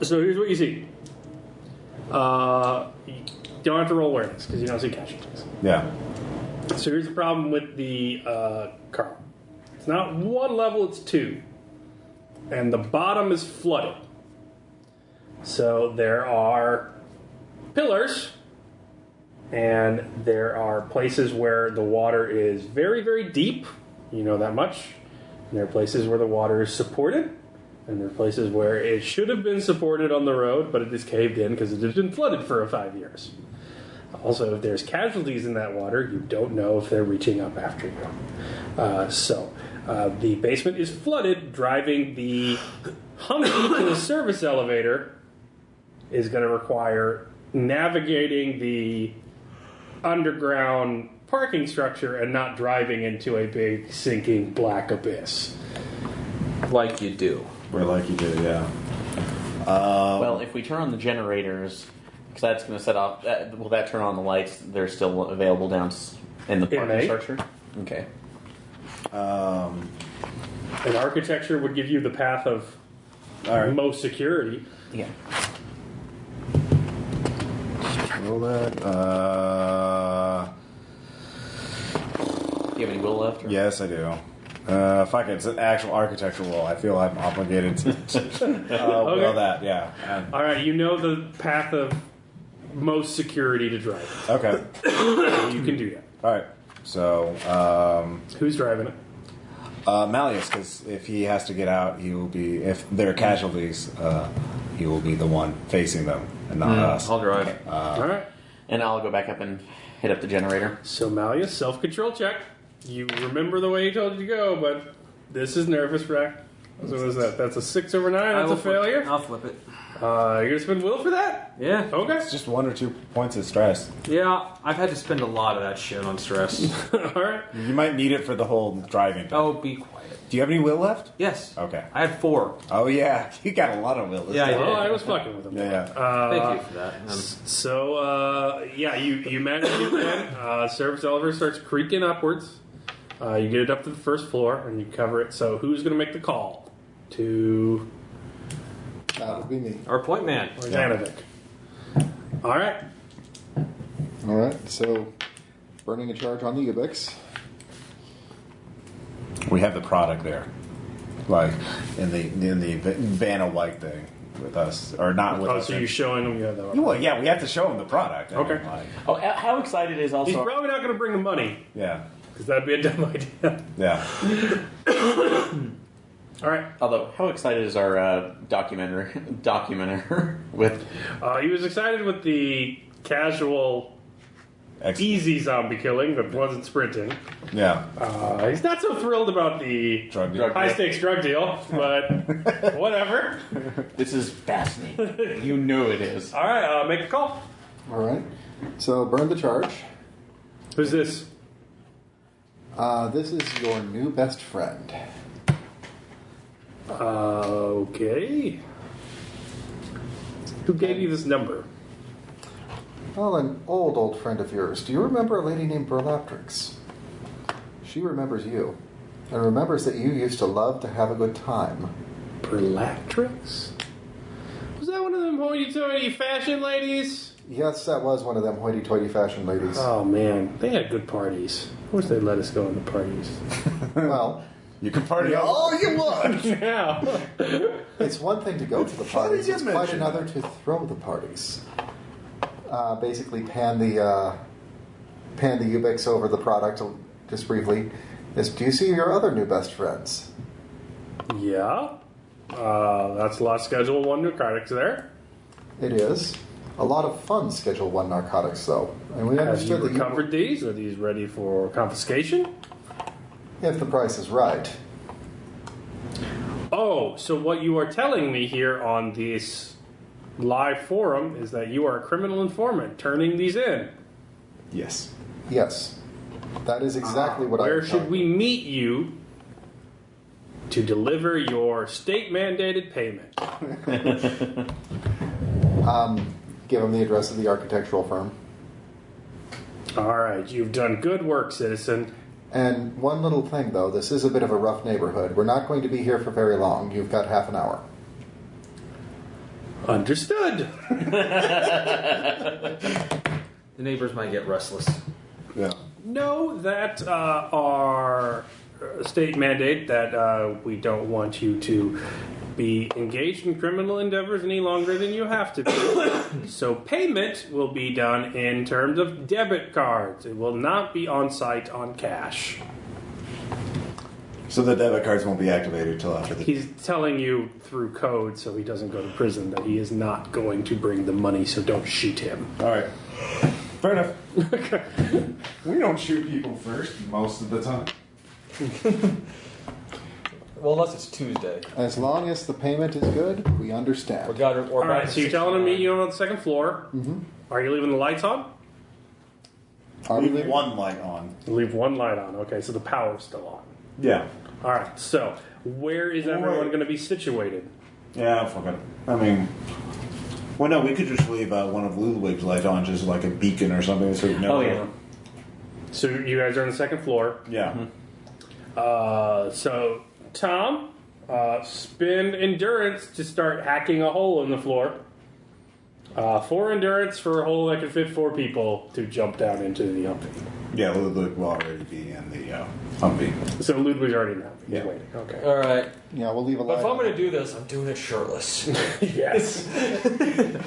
So here's what you see. You don't have to roll awareness because you don't see casualties. Yeah. So here's the problem with the Carl. It's not 1 level, it's 2. And the bottom is flooded. So there are pillars, and there are places where the water is very, very deep. You know that much. And there are places where the water is supported. And there are places where it should have been supported on the road, but it is caved in because it has been flooded for 5 years. Also, if there's casualties in that water, you don't know if they're reaching up after you. The basement is flooded, driving the Humvee to the service elevator is going to require navigating the underground parking structure and not driving into a big sinking black abyss. Like you do. We're like you did, yeah. Well, if we turn on the generators, because that's going to set off. Will that turn on the lights? They're still available down in the parking may. structure. Okay. And architecture would give you the path of most security. Yeah. Roll that. Do you have any will left? Or? Yes, I do. Fuck it, it's an actual architectural roll. I feel I'm obligated to will that, yeah. All right, you know the path of most security to drive. Okay. You can do that. All right. So, Who's driving it? Malleus, because if he has to get out, he will be. If they're casualties, he will be the one facing them, and not us. I'll drive. All right. And I'll go back up and hit up the generator. So Malleus, self-control check. You remember the way he told you to go, but this is nervous wreck. So what is that? That's a 6 over 9. That's a failure. I'll flip it. You're gonna spend will for that? Yeah. Okay. It's just 1 or 2 points of stress. Yeah, I've had to spend a lot of that shit on stress. All right. You might need it for the whole driving thing. Oh, be quiet. Do you have any will left? Yes. Okay. I had 4. Oh yeah, you got a lot of will. Yeah, I did. Well, I was fucking with him. Yeah. Thank you for that. So, you manage to get in. Service elevator starts creaking upwards. You get it up to the first floor, and you cover it. So, who's going to make the call? To That would be me. Our point man. Organic. All right. All right, so burning a charge on the Ubix. We have the product there, like in the Vanna White thing with us, or not with Oh, us. so you're showing them you have that. Well, yeah, we have to show them the product. Okay. Like, Oh, how excited is He's also... probably not going to bring the money, yeah. because that'd be a dumb idea. Yeah. All right. Although, how excited is our documenter with... He was excited with the casual, easy zombie killing that wasn't sprinting. Yeah. He's not so thrilled about the Drug deal. high-stakes drug deal, but whatever. This is fascinating. You know it is. All right, make a call. All right, so burn the charge. Who's this? This is your new best friend. Okay. Who gave you this number? Well, an old friend of yours. Do you remember a lady named Brutalists? She remembers you, and remembers that you used to love to have a good time. Brutalists? Was that one of them hoity-toity fashion ladies? Yes, that was one of them hoity-toity fashion ladies. Oh, man. They had good parties. I wish they'd let us go into parties. Well, You can party all you want. Yeah. it's one thing to go to the parties, you it's quite mention another to throw the parties. Basically, pan the Ubix over the product just briefly. Do you see your other new best friends? Yeah. That's a lot of Schedule 1 narcotics there. It is. A lot of fun Schedule 1 narcotics, though. And we Have you understood that recovered these? Are these ready for confiscation? if the price is right. Oh, so what you are telling me here on this live forum is that you are a criminal informant turning these in. Yes. Yes. That is exactly what I Where was should telling we you. meet you to deliver your state-mandated payment? Give him the address of the architectural firm. All right, you've done good work, citizen. And one little thing, though, this is a bit of a rough neighborhood. We're not going to be here for very long. You've got half an hour. Understood. The neighbors might get restless. Yeah. Know that our state mandate that we don't want you to be engaged in criminal endeavors any longer than you have to be. So payment will be done in terms of debit cards. It will not be on site on cash. So the debit cards won't be activated till after the. He's telling you through code so he doesn't go to prison that he is not going to bring the money, so don't shoot him. All right. Fair enough. We don't shoot people first most of the time. Well, unless it's Tuesday. As long as the payment is good, we understand. All right, so you're telling him to meet you on the second floor. Mm-hmm. Are you leaving the lights on? Are we Leave leaving? one light on. Leave one light on. Okay, so the power's still on. Yeah. All right, so where is everyone going to be situated? Yeah, fuck it. I mean, well, no, we could just leave one of Ludwig's lights on, just like a beacon or something. So no. Oh, yeah. So you guys are on the second floor. Yeah. So Tom, spend endurance to start hacking a hole in the floor. 4 endurance for a hole that can fit 4 people to jump down into the Humvee. Yeah, Ludwig will already be in the Humvee. So Ludwig's already in the Humvee. He's Yeah. waiting. Okay. All right. Yeah, we'll leave a But light if I'm on. going to do this, I'm doing it shirtless. Yes.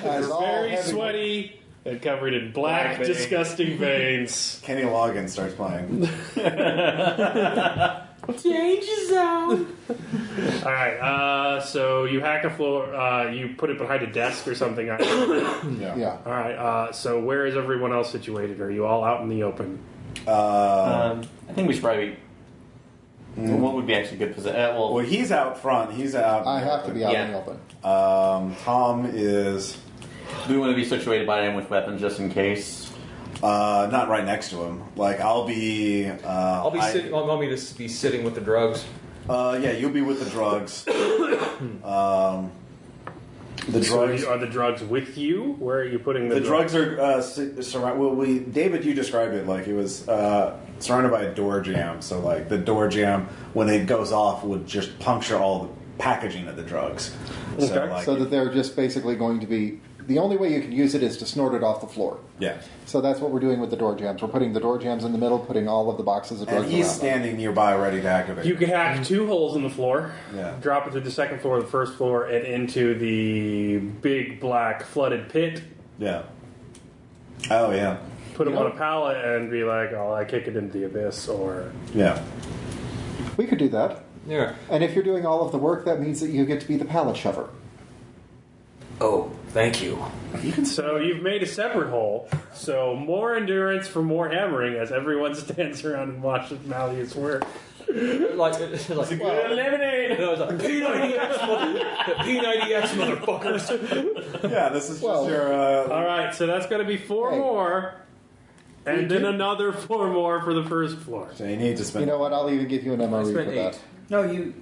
As all Very heavy- sweaty and covered in black, Black veins. disgusting veins. Kenny Loggins starts playing. Danger zone. All right. So you hack a floor. You put it behind a desk or something. Yeah. All right. So where is everyone else situated? Are you all out in the open? I think we should probably. What would be actually good position? Well, he's out front. He's out. I have to be out Yeah. in the open. Tom is Do we want to be situated by him with weapons just in case? not right next to him. Like I'll be. I'll be sitting. Want me to be sitting with the drugs? Yeah, you'll be with the drugs. The So drugs. are the drugs with you? Where are you putting the The drugs are surrounded. Well, David, you described it like it was surrounded by a door jam. So, like the door jam, when it goes off, would just puncture all the packaging of the drugs. So, Okay. like, So that they're just basically going to be... The only way you can use it is to snort it off the floor. yeah. So that's what we're doing with the door jams. We're putting the door jams in the middle, putting all of the boxes of drugs And he's around them. standing nearby, ready to activate. You could hack 2 holes in the floor, Yeah. drop it through the second floor, the first floor, and into the big black flooded pit. Yeah. Oh yeah. Put them You know- on a pallet and be like, "Oh, I kick it into the abyss," or Yeah. We could do that. Yeah. And if you're doing all of the work, that means that you get to be the pallet shover. Oh, thank you. so you've made a separate hole. So more endurance for more hammering as everyone stands around and watches Malleus work. Like Lemonade. no, it's like P90X motherfuckers. Yeah. This is Well- just your. All right, so that's going to be 4 Hey. more, and then another 4 more for the first floor. So you need to spend. You know what? I'll even give you an MRE for spent that. 8. No, you.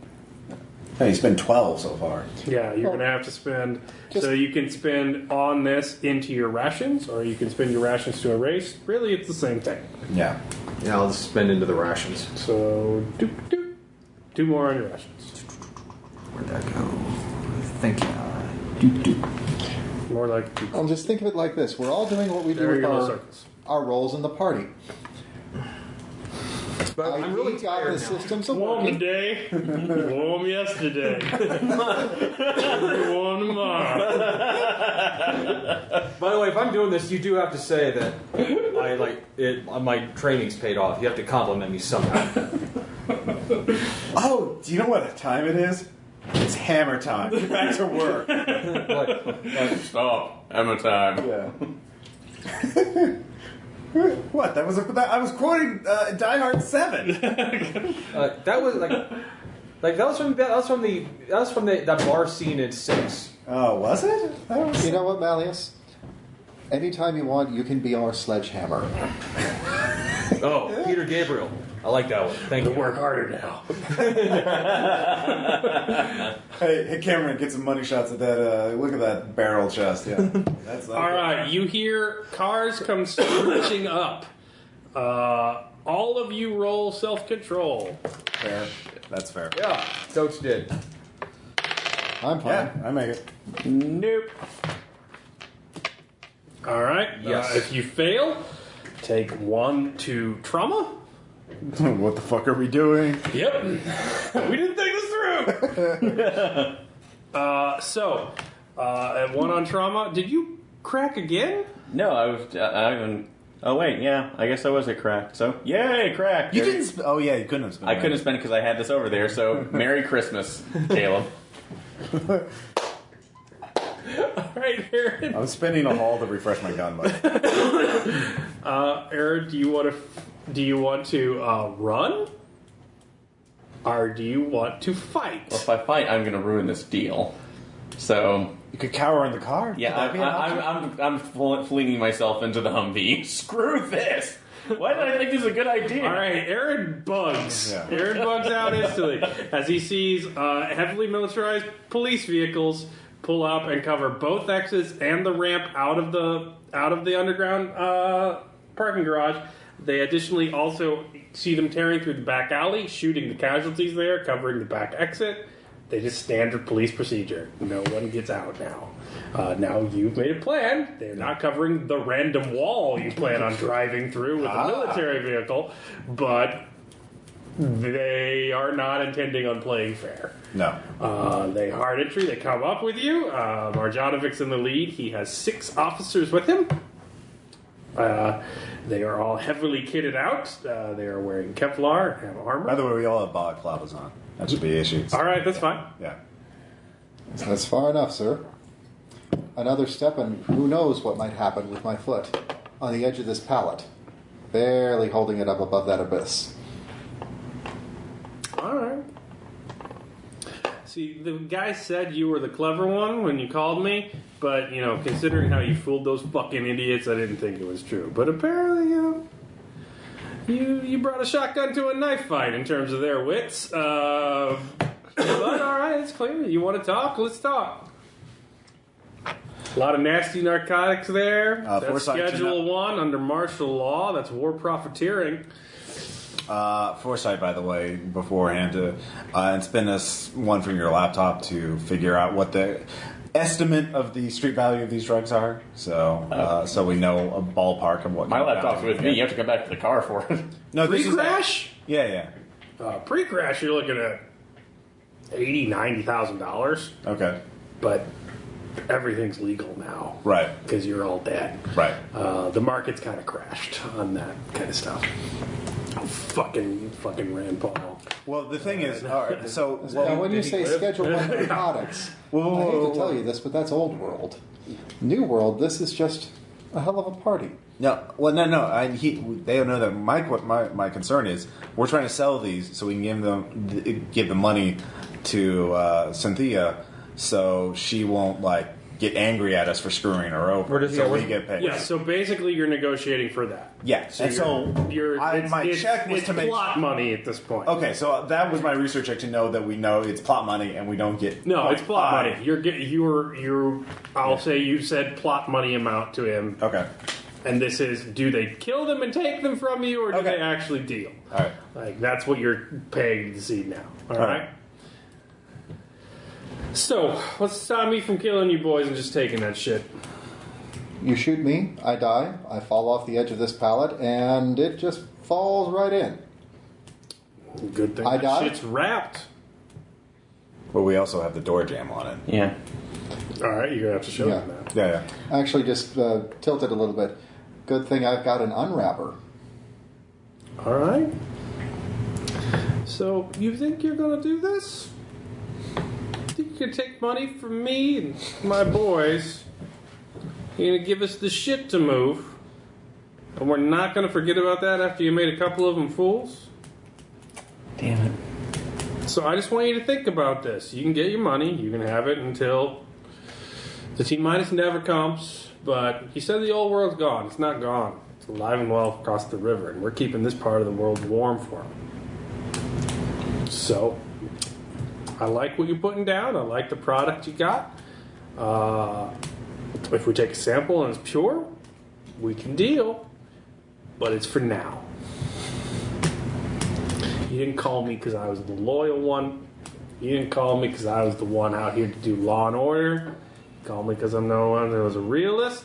Hey, you spent 12 so far. Yeah, you're going to have to spend. Just- So you can spend on this into your rations, or you can spend your rations to a race. Really, it's the same thing. Yeah. Yeah, I'll just spend into the rations. So, 2 more on your rations. Where'd that go? Thank you. More like I'll just think of it like this. We're all doing what we do There with you go, our, circles. our roles in the party. But I'm really got tired the now. systems of warm working. today, warm yesterday, warm tomorrow. By the way, if I'm doing this, you do have to say that I like it. My training's paid off. You have to compliment me somehow. Oh, do you know what time it is? It's hammer time. Get back to work. Stop. Hammer time. Yeah. What? That was I was quoting Die Hard 7. That was that was from that bar scene in 6. Oh, was it? That was... You know what, Malleus? Anytime you want, you can be our sledgehammer. Oh, Peter Gabriel. I like that one. Thank you. Work harder now. Hey, Cameron, get some money shots at that. Look at that barrel chest. Yeah, that's All right, you hear cars come screeching up. All of you roll self-control. Fair. That's fair. Yeah, Stokes did. I'm fine. Yeah, I make it. Nope. All right. Yes. If you fail, take 1 to trauma. What the fuck are we doing? Yep. We didn't think this through. At 1 on trauma, did you crack again? No, I was. Oh wait, yeah. I guess I was a crack. So yay, crack. You didn't. Oh yeah, you couldn't have spent. I couldn't spend it because I had this over there. So Merry Christmas, Caleb. All right, Aaron. I'm spending a haul to refresh my gun, but Aaron, do you want to run, or do you want to fight? Well, if I fight, I'm going to ruin this deal. So you could cower in the car. yeah, Could that be an option? I'm flinging myself into the Humvee. Screw this. Why did I think this is a good idea? All right, Aaron bugs. Yeah. Aaron bugs out instantly as he sees heavily militarized police vehicles pull up and cover both exits and the ramp out of the underground parking garage. They additionally also see them tearing through the back alley, shooting the casualties there, covering the back exit. They just standard police procedure. No one gets out now. Now you've made a plan. They're not covering the random wall you plan on driving through with a military vehicle, but they are not intending on playing fair. No. They hard entry. They come up with you. Marjanovic's in the lead. He has 6 officers with him. They are all heavily kitted out. They are wearing Kevlar, have armor. By the way, we all have balaclavas on. That should be issued. All right, that's fine. Yeah. That's far enough, sir. Another step, and who knows what might happen with my foot on the edge of this pallet, barely holding it up above that abyss. All right. See, the guy said you were the clever one when you called me, but, considering how you fooled those fucking idiots, I didn't think it was true. But apparently, you brought a shotgun to a knife fight in terms of their wits. But all right, it's clear. You want to talk? Let's talk. A lot of nasty narcotics there. That's Foresight Schedule 1 under martial law. That's war profiteering. Foresight, by the way, beforehand, and spin us one from your laptop to figure out what the estimate of the street value of these drugs are. So, so we know a ballpark of what. My laptop's with me. You have to come back to the car for it. No, this is Pre-crash? Yeah. Pre-crash, you're looking at $80,000-$90,000. Okay. But everything's legal now. Right. Because you're all dead. Right. The market's kind of crashed on that kind of stuff. Fucking Rand Paul. Well, the thing is, all right, so Now, when you say Schedule 1 narcotics, I hate to tell you this, but that's old world. New world, this is just a hell of a party. No. They don't know that. My concern is we're trying to sell these so we can give the money to Cynthia, so she won't get angry at us for screwing her over. We get paid. Yeah. So basically, you're negotiating for that. Yeah. My check was to make plot money at this point. Okay, so that was my research check to know that we know it's plot money and we don't get. No, it's plot money. I'll say you said plot money amount to him. Okay. And this is, do they kill them and take them from you, or do they actually deal? All right. That's what you're paying to see now. All right. So, what's to stop me from killing you boys and just taking that shit? You shoot me, I die, I fall off the edge of this pallet, and it just falls right in. Good thing I that die? shit's wrapped. But we also have the door jam on it. Yeah. All right, you're going to have to show them that. Yeah. Actually, just tilted a little bit. Good thing I've got an unwrapper. All right. So, you think you're going to do this? Think you can take money from me and my boys? You're going to give us the shit to move? And we're not going to forget about that after you made a couple of them fools? Damn it. So I just want you to think about this. You can get your money. You can have it until the T-minus never comes. But you said the old world's gone. It's not gone. It's alive and well across the river. And we're keeping this part of the world warm for them. So I like what you're putting down. I like the product you got. If we take a sample and it's pure, we can deal. But it's for now. You didn't call me because I was the loyal one. You didn't call me because I was the one out here to do law and order. You called me because I'm the one that was a realist.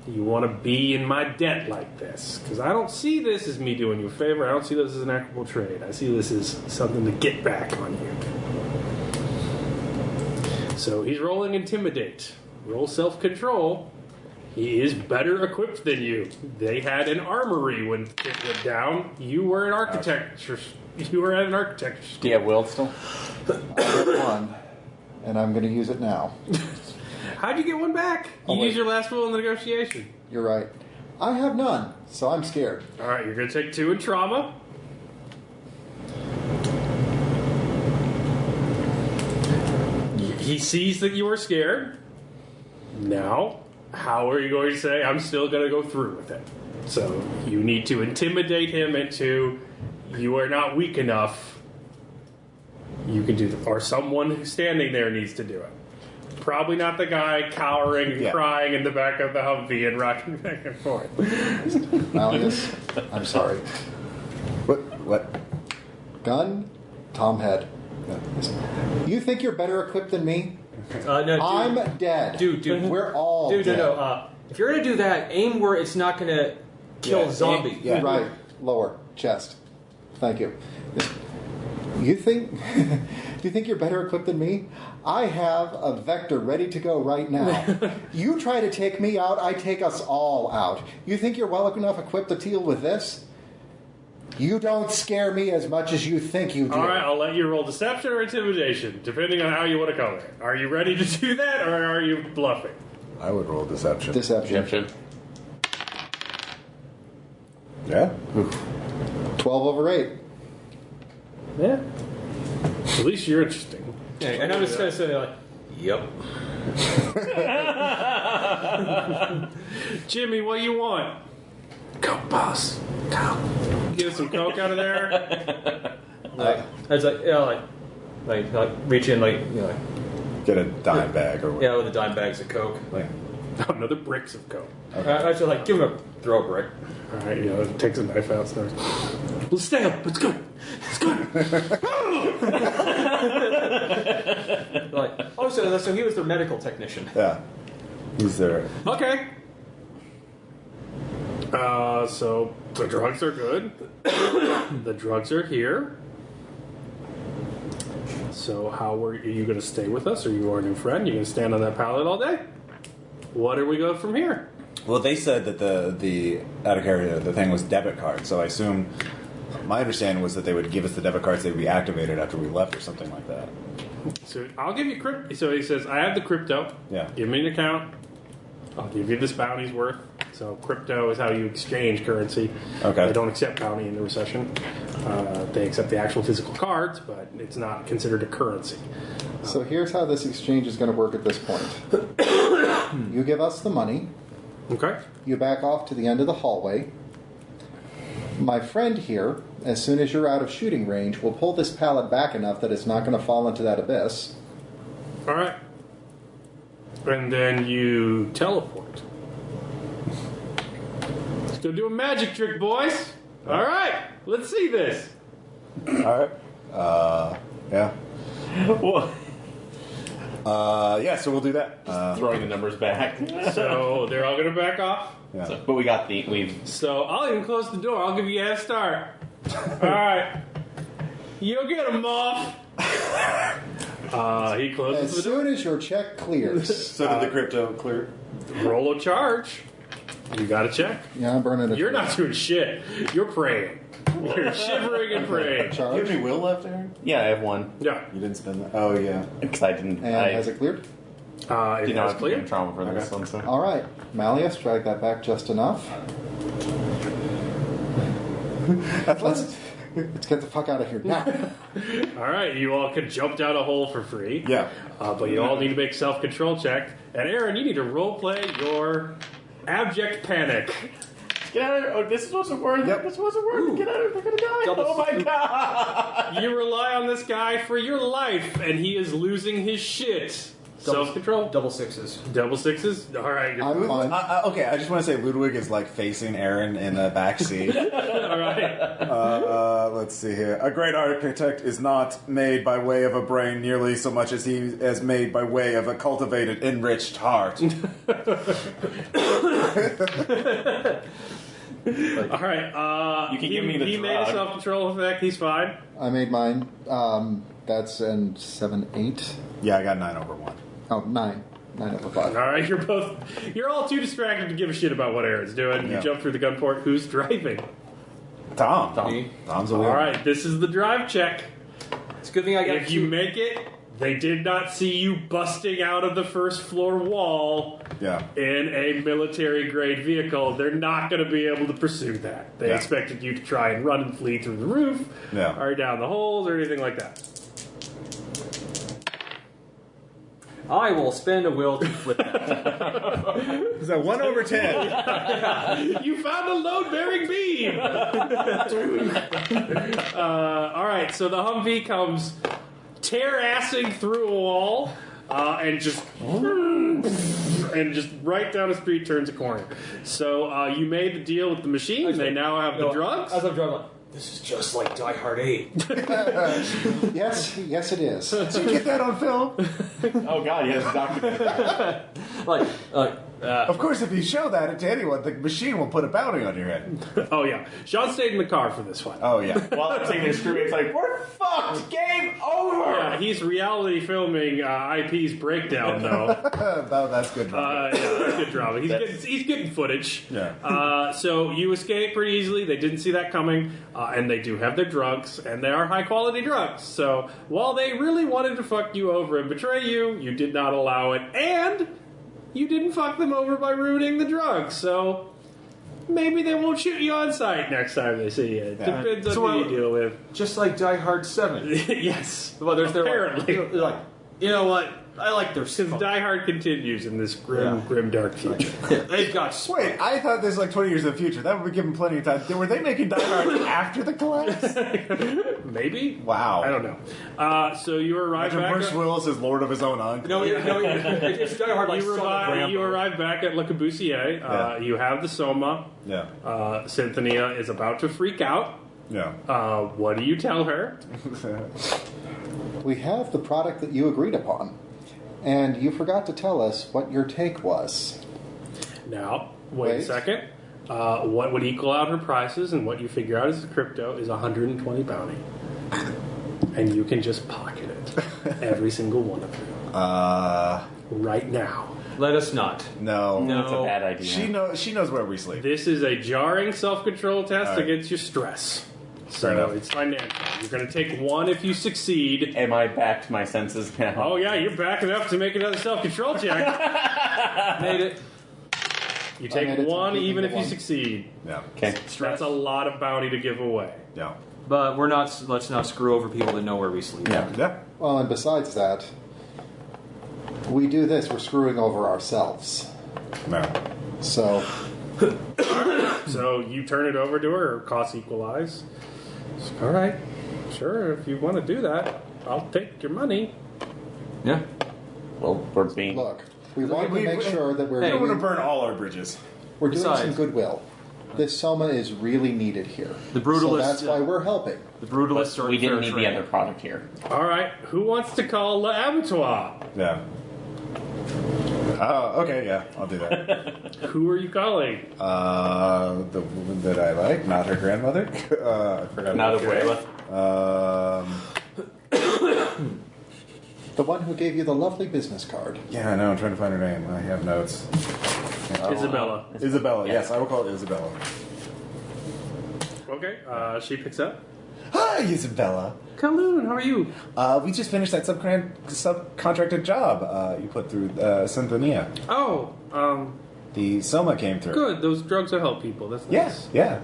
You want to be in my debt like this. Because I don't see this as me doing you a favor. I don't see this as an equitable trade. I see this as something to get back on you. So he's rolling Intimidate. Roll Self-Control. He is better equipped than you. They had an armory when it went down. You were an architecture. You were at an architecture school. Do you have will still? I have one, and I'm going to use it now. How'd you get one back? You used your last will in the negotiation. You're right. I have none, so I'm scared. All right, you're going to take 2 in trauma. He sees that you are scared. Now, how are you going to say, I'm still going to go through with it? So you need to intimidate him into, you are not weak enough. You can do that. Or someone standing there needs to do it. Probably not the guy cowering and crying in the back of the Humvee and rocking back and forth. Malleus, I'm sorry. What? Gun, Tom head. You think you're better equipped than me? No, dude. I'm dead. Dude. We're all dead. No. If you're going to do that, aim where it's not going to kill a zombie. Yeah. Right. Lower. Chest. Thank you. You think do you think you're better equipped than me? I have a vector ready to go right now. You try to take me out, I take us all out. You think you're well enough equipped to deal with this? You don't scare me as much as you think you do. All right, I'll let you roll deception or intimidation, depending on how you want to color it. Are you ready to do that, or are you bluffing? I would roll deception. Deception. Yeah. 12 over 8. Yeah. At least you're interesting. Yeah, and I'm just going to say, like, yep. Jimmy, what you want? Coke, boss. Coke. Get some Coke out of there. It's like, you know, like reach in, like, you know, like, Get a dime bag or whatever. yeah, with the dime bags of Coke. Like, Another bricks of Coke. actually, like, give him a throw brick. All right, takes a knife out, starts. Let's stay up. It's good. It's good. Like, oh, so he was their medical technician. Yeah. He's there. Okay. So the drugs are good. The drugs are here. So how are you going to stay with us? Are you our new friend? You going to stand on that pallet all day? What do we go from here? Well, they said that the out of character, the thing was debit card. So I assume my understanding was that they would give us the debit cards. They'd be activated after we left or something like that. So I'll give you crypto. So he says, I have the crypto. Yeah. Give me an account. I'll give you this bounty's worth. So crypto is how you exchange currency. Okay. They don't accept bounty in the recession. They accept the actual physical cards, but it's not considered a currency. So here's how this exchange is going to work at this point. You give us the money. Okay. You back off to the end of the hallway. My friend here, as soon as you're out of shooting range, will pull this pallet back enough that it's not going to fall into that abyss. All right. And then you teleport. Let's go do a magic trick, boys. All right. Let's see this. All right. Yeah. Well, Yeah, so we'll do that. throwing the numbers back. So they're all going to back off. Yeah. So, but we've So I'll even close the door. I'll give you a head start. All right. You'll get him, Moth. He closes As the door. soon as your check clears. So did the crypto clear? Roll a charge. You got to check. Yeah, I'm burning it. You're not doing shit. You're praying. You're shivering and praying. Do you have Charge. any will left, Aaron? I have one Yeah. You didn't spend that? Oh, yeah. because I didn't. And I has it cleared? It did has not clear. clear trauma for this Okay. one. So. All right. Malleus, drag that back just enough. Let's get the fuck out of here now. All right, you all can jump down a hole for free. Yeah. But you all need to make self-control check. And Aaron, you need to roleplay your abject panic. Get out of here! Oh, this wasn't worth it. This wasn't worth it. Get out of here! They're gonna die! Double Oh my god! You rely on this guy for your life, and he is losing his shit. Self-control. Double sixes. Double sixes. All right. You're I'm fine. Okay, I just want to say Ludwig is like facing Aaron in the back seat. all right. Let's see here. A great architect is not made by way of a brain nearly so much as he is made by way of a cultivated, enriched heart. All right. You can give me the He made a drug. self-control effect. He's fine. I made mine. That's in 7, 8. Yeah, I got 9 over 1. Oh, 9. 9 over 5. All right. You're all too distracted to give a shit about what Aaron's doing. Yeah. You jump through the gun port. Who's driving? Tom. Me. Tom's a All wheel. right. This is the drive check. It's a good thing I got If you make it, they did not see you busting out of the first floor wall Yeah. in a military grade vehicle. They're not going to be able to pursue that. They Yeah. expected you to try and run and flee through the roof, Yeah. or down the holes, or anything like that. I will spend a will to flip that. Is that 1 over 10? You found a load-bearing beam. All right, so the Humvee comes tear-assing through a wall and just right down the street turns a corner. So you made the deal with the machine. They now have the drugs. As I'm driving, like, this is just like Die Hard 8. Yes, it is. Did you get that on film? Oh god, yes, documented. Of course, if you show that to anyone, the machine will put a bounty on your head. Oh yeah, Sean stayed in the car for this one. Oh yeah. While I'm sitting there screaming, it's like, we're fucked! Game over! Yeah, he's reality filming IP's breakdown though. That's good. Yeah, that's good drama. He's getting footage. Yeah. So you escape pretty easily. They didn't see that coming, and they do have their drugs, and they are high quality drugs. So while they really wanted to fuck you over and betray you, you did not allow it, and you didn't fuck them over by ruining the drugs. So maybe they won't shoot you on sight next time they see you. Yeah. Depends on So, who you deal with. Just like Die Hard 7. Yes. Well, Apparently. they're like, you know what? I like their Because stuff. Die Hard continues in this grim, dark future. They've got Wait, I thought this was like 20 years in the future. That would be given plenty of time. Were they making Die Hard after the collapse? Maybe? Wow. I don't know. So you arrive Imagine back. Bruce Willis is Lord of his own uncle. No, it's Die Hard like You arrive back at Le Corbusier. Yeah. You have the Soma. Yeah. Cynthia is about to freak out. Yeah. What do you tell her? We have the product that you agreed upon. And you forgot to tell us what your take was. Now, wait a Wait. second. What would equal out her prices and what you figure out is the crypto is 120 bounty. And you can just pocket it. Every single one of you. Right now. Let us not. No. That's a bad idea. She knows where we sleep. This is a jarring self-control test All right. against your stress. Fair enough. So it's financial. You're going to take one if you succeed. Am I back to my senses now? Oh yeah, you're back enough to make another self-control check. Made it. You I made take it one to even if you one. succeed. Yeah. Okay. That's a lot of bounty to give away. Yeah. But let's not screw over people that know where we sleep. Yeah. Yeah. Well, and besides that, we do this, we're screwing over ourselves. No. So, So you turn it over to her, costs equalize. All right, sure. If you want to do that, I'll take your money. Yeah. Well, we're being... look, we want to we- make sure that We don't want to doing burn all our bridges. some Besides- goodwill. This Soma is really needed here. The Brutalists- So that's why we're helping. The Brutalists are We in fair didn't need the trade. other product here. All right, who wants to call the abattoir? Yeah. Okay, yeah, I'll do that. Who are you calling? The woman that I like, not her grandmother. I forgot. Not her name. Abuela. The one who gave you the lovely business card. Yeah, I know. I'm trying to find her name. I have notes. Isabella. Isabella. Yes, I will call it Isabella. Okay, she picks up. Hi, Isabella. Kowloon, how are you? We just finished that subcontracted job you put through Synthia. Oh, The Soma came through. good. Those drugs will help people. That's nice. Yeah.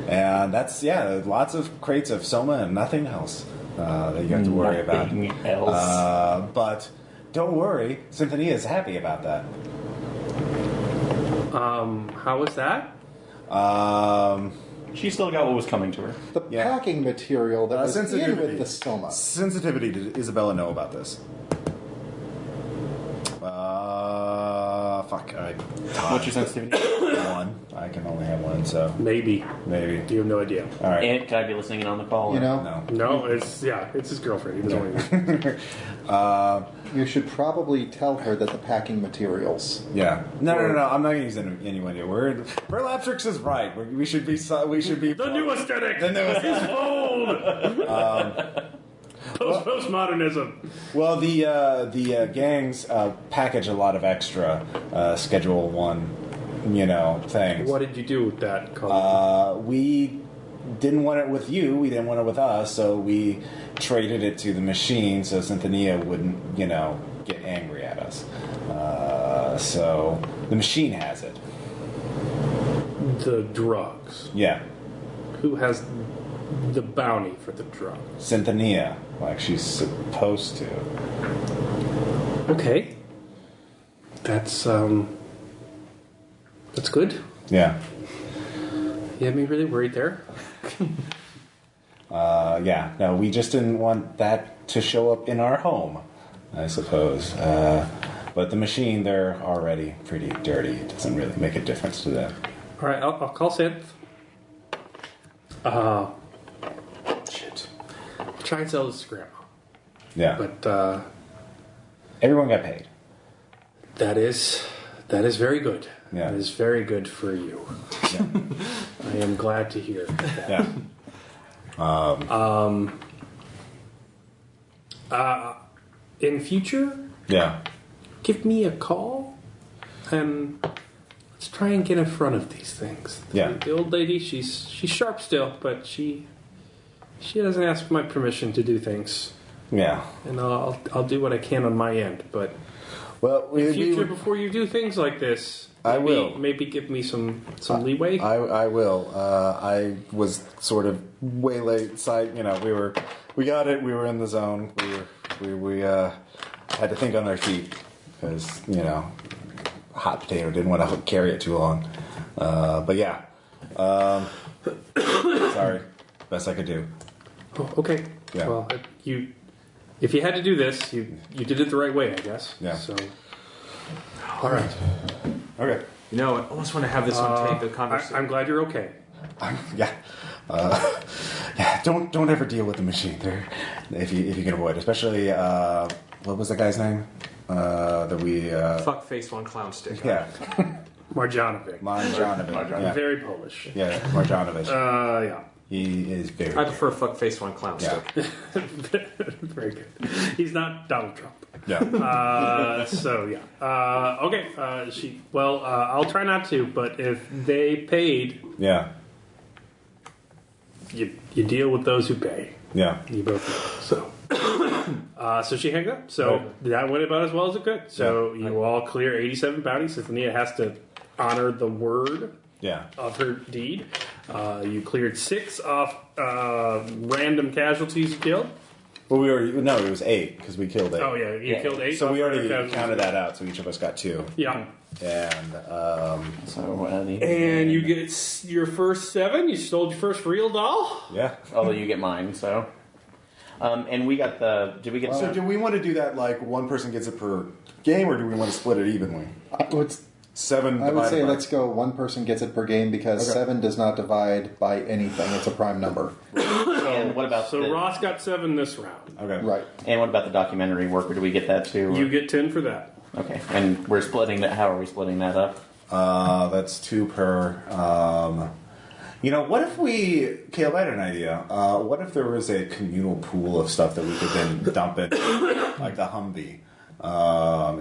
And that's, lots of crates of Soma and nothing else that you have to worry about. Nothing else. But don't worry, Synthia is happy about that. How was that? She still got what was coming to her. The Yeah. packing material that was in sensitivity. with the Soma. Sensitivity, did Isabella know about this? Fuck. What's your sensitivity? One. I can only have one, so Maybe. maybe. You have no idea. All right. And can I be listening in on the call? You or- know, No. No, it's his girlfriend. He doesn't want to. you should probably tell her that the packing materials. Yeah. No. I'm not going to use any idea. Burlaptrix is right. We should be. We should be. The new aesthetic. The new aesthetic. It's bold. Postmodernism. Well, the gangs package a lot of extra Schedule 1, things. What did you do with that? Colin? We didn't want it with you. We didn't want it with us, so we traded it to the machine so Synthia wouldn't, get angry at us. So the machine has it. The drugs. Yeah. Who has the bounty for the drugs? Synthia, like she's supposed to. Okay. That's good. Yeah. You had me really worried there. Yeah. No, we just didn't want that to show up in our home, I suppose. But the machine, they're already pretty dirty. It doesn't really make a difference to them. All right, I'll call Synth. Shit. I'll try and sell this to Grandma. Yeah. But, Everyone got paid. That is very good. Yeah. That is very good for you. Yeah. I am glad to hear that. Yeah. In future, Yeah. give me a call and let's try and get in front of these things. Yeah. The old lady, she's sharp still, but she doesn't ask my permission to do things. Yeah. And I'll do what I can on my end, but Well, in future, before you do things like this, I will. Maybe give me some leeway. I will. I was sort of way late. Side, we got it. We were in the zone. We had to think on our feet because hot potato didn't want to carry it too long. But yeah, sorry, best I could do. Oh, okay. Yeah. Well, if you had to do this, you did it the right way, I guess. Yeah. So, all right. Okay. I almost want to have this on tape. The conversation. I'm glad you're okay. Yeah. Yeah. Don't ever deal with the machine there if you can avoid, especially what was the guy's name that we Fuck face one clown stick. yeah. Marjanovic. Marjanovic. Yeah. Very Polish. Yeah, Marjanovic. Yeah. He is very. I prefer fuck face one clown Yeah. stick. Very good. He's not Donald Trump. Yeah. So yeah. Okay. I'll try not to, but if they paid, Yeah. you deal with those who pay. Yeah. You both know. So she hangs up. So that went about as well as it could. So you all clear 87 bounties. Cynthia has to honor the word Yeah. of her deed. You cleared 6 off random casualties you killed. Well, it was 8 because we killed 8. Oh yeah, you killed 8. So off we already random casualties. counted that out. So each of us got 2. Yeah. And And you get your first 7. You sold your first real doll. yeah. Although you get mine, so. And we got did we get So do we want to do that like one person gets it per game, or do we want to split it evenly? 7. I would say divided by- let's go one person gets it per game because Okay. 7 does not divide by anything. It's a prime number. and what about So Ross got 7 this round. Okay. Right. and what about the documentary work? Or do we get that too? You get 10 for that. Okay, and we're splitting that. How are we splitting that up? That's 2 per. What if Caleb, I had an idea. What if there was a communal pool of stuff that we could then dump in, like the Humvee?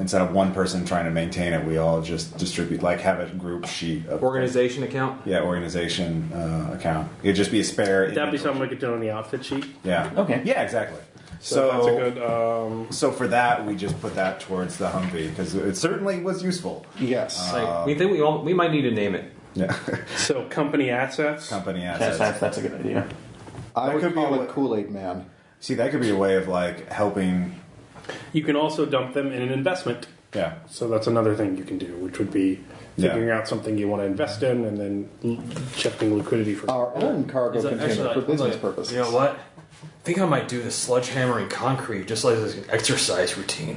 Instead of one person trying to maintain it, we all just distribute, like have a group sheet of Organization account. Yeah, organization account. It'd just be a spare. That'd be something we could do on the outfit sheet. Yeah. Okay. Yeah, exactly. So that's a good. So for that, we just put that towards the Humvee because it certainly was useful. Yes. We think we might need to name it. Yeah. So company assets. Company assets. That's a good idea. I that would could be call a- it Kool-Aid Man. See, that could be a way of like helping. You can also dump them in an investment. Yeah. So that's another thing you can do, which would be figuring out something you want to invest in and then checking liquidity for Our own cargo Is that container actually for business purposes. You know what? I think I might do the sledgehammering concrete just like as an exercise routine.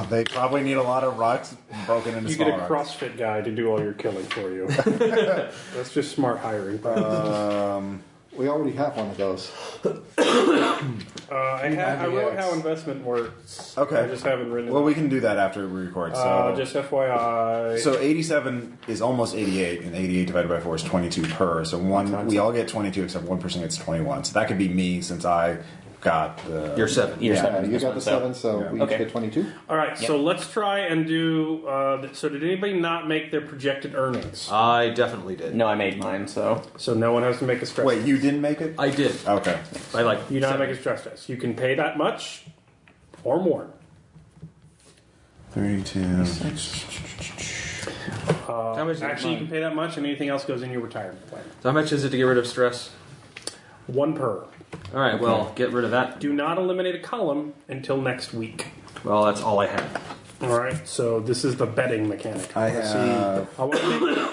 They probably need a lot of rocks broken into You get small a rocks. CrossFit guy to do all your killing for you. That's just smart hiring. We already have one of those. I wrote how investment works. Okay. I just haven't written it. Well, we can do that after we record. So, just FYI. so 87 is almost 88, and 88 divided by 4 is 22 per. So we all get 22, except one person gets 21. So that could be me since I got the. You're 7. You're Yeah, 7. you got the 7, so Yeah. we each Okay. get 22. All right, so let's try and do. So did anybody not make their projected earnings? I definitely did. No, I made mine, so. So no one has to make a stress. Wait, you didn't make it? I did. Okay. I like You not 7. make a stress test. You can pay that much, or more. 32. How much is Actually, you mine? can pay that much, and anything else goes in your retirement plan. How much is it to get rid of stress? 1 per. All right, well, get rid of that. Do not eliminate a column until next week. Well, that's all I have. All right, so this is the betting mechanic. I Let's have- I want to make,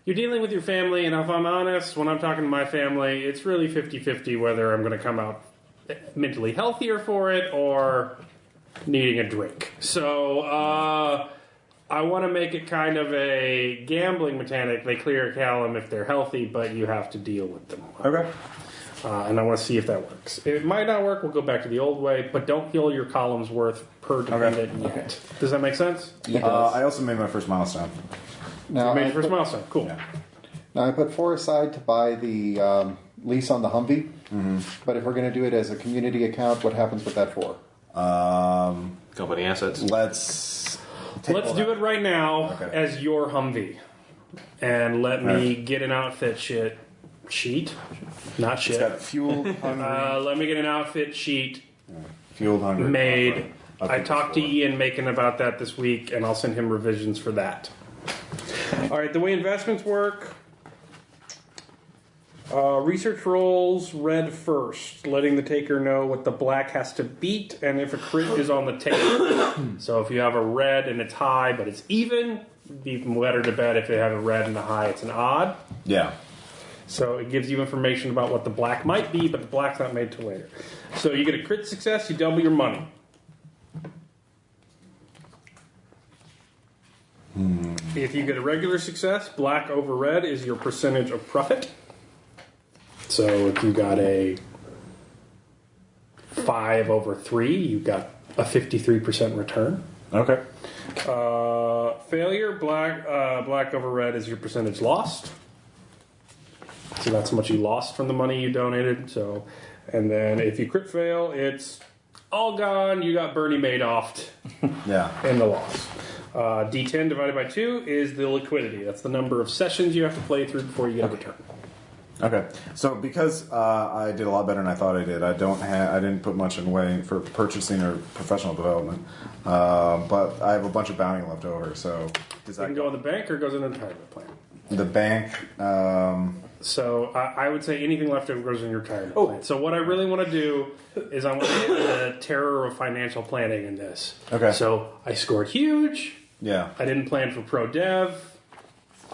you're dealing with your family, and if I'm honest, when I'm talking to my family, it's really 50-50 whether I'm going to come out mentally healthier for it or needing a drink. So I want to make it kind of a gambling mechanic. They clear a column if they're healthy, but you have to deal with them. Okay. And I want to see if that works. If it might not work, we'll go back to the old way, but don't heal your columns worth per dependent yet. Does that make sense? I also made my first milestone. Now, You made your first milestone. Cool. Yeah. now I put 4 aside to buy the lease on the Humvee. But if we're going to do it as a community account, what happens with that 4? Company assets. Let's do it right now Okay. as your Humvee. And let me get an outfit sheet. Not It's shit. got fueled, hungry, Let me get an outfit sheet fueled, hungry. made. I'll I keep talked to this Ian Macon about that this week, and I'll send him revisions for that. All right, the way investments work. Research rolls red first, letting the taker know what the black has to beat and if a crit is on the table. So if you have a red and it's high but it's even, be better to bet if you have a red and a high it's an odd. Yeah. So it gives you information about what the black might be, but the black's not made till later. So you get a crit success, you double your money. If you get a regular success, black over red is your percentage of profit. So if you got a 5 over 3, you got a 53% return. Okay. Failure, black over red is your percentage lost. So that's how much you lost from the money you donated. So, and then if you crit fail, it's all gone. You got Bernie Madoffed Yeah. in the loss. D10 divided by 2 is the liquidity. That's the number of sessions you have to play through before you get a return. Okay. So because I did a lot better than I thought I did, I didn't put much in way for purchasing or professional development. But I have a bunch of bounty left over. So does You that can go in the bank or it goes in a retirement plan. the bank? So I would say anything left over goes in your retirement plan. So what I really want to do is I want to get the terror of financial planning in this. Okay. So I scored huge. Yeah. I didn't plan for pro dev.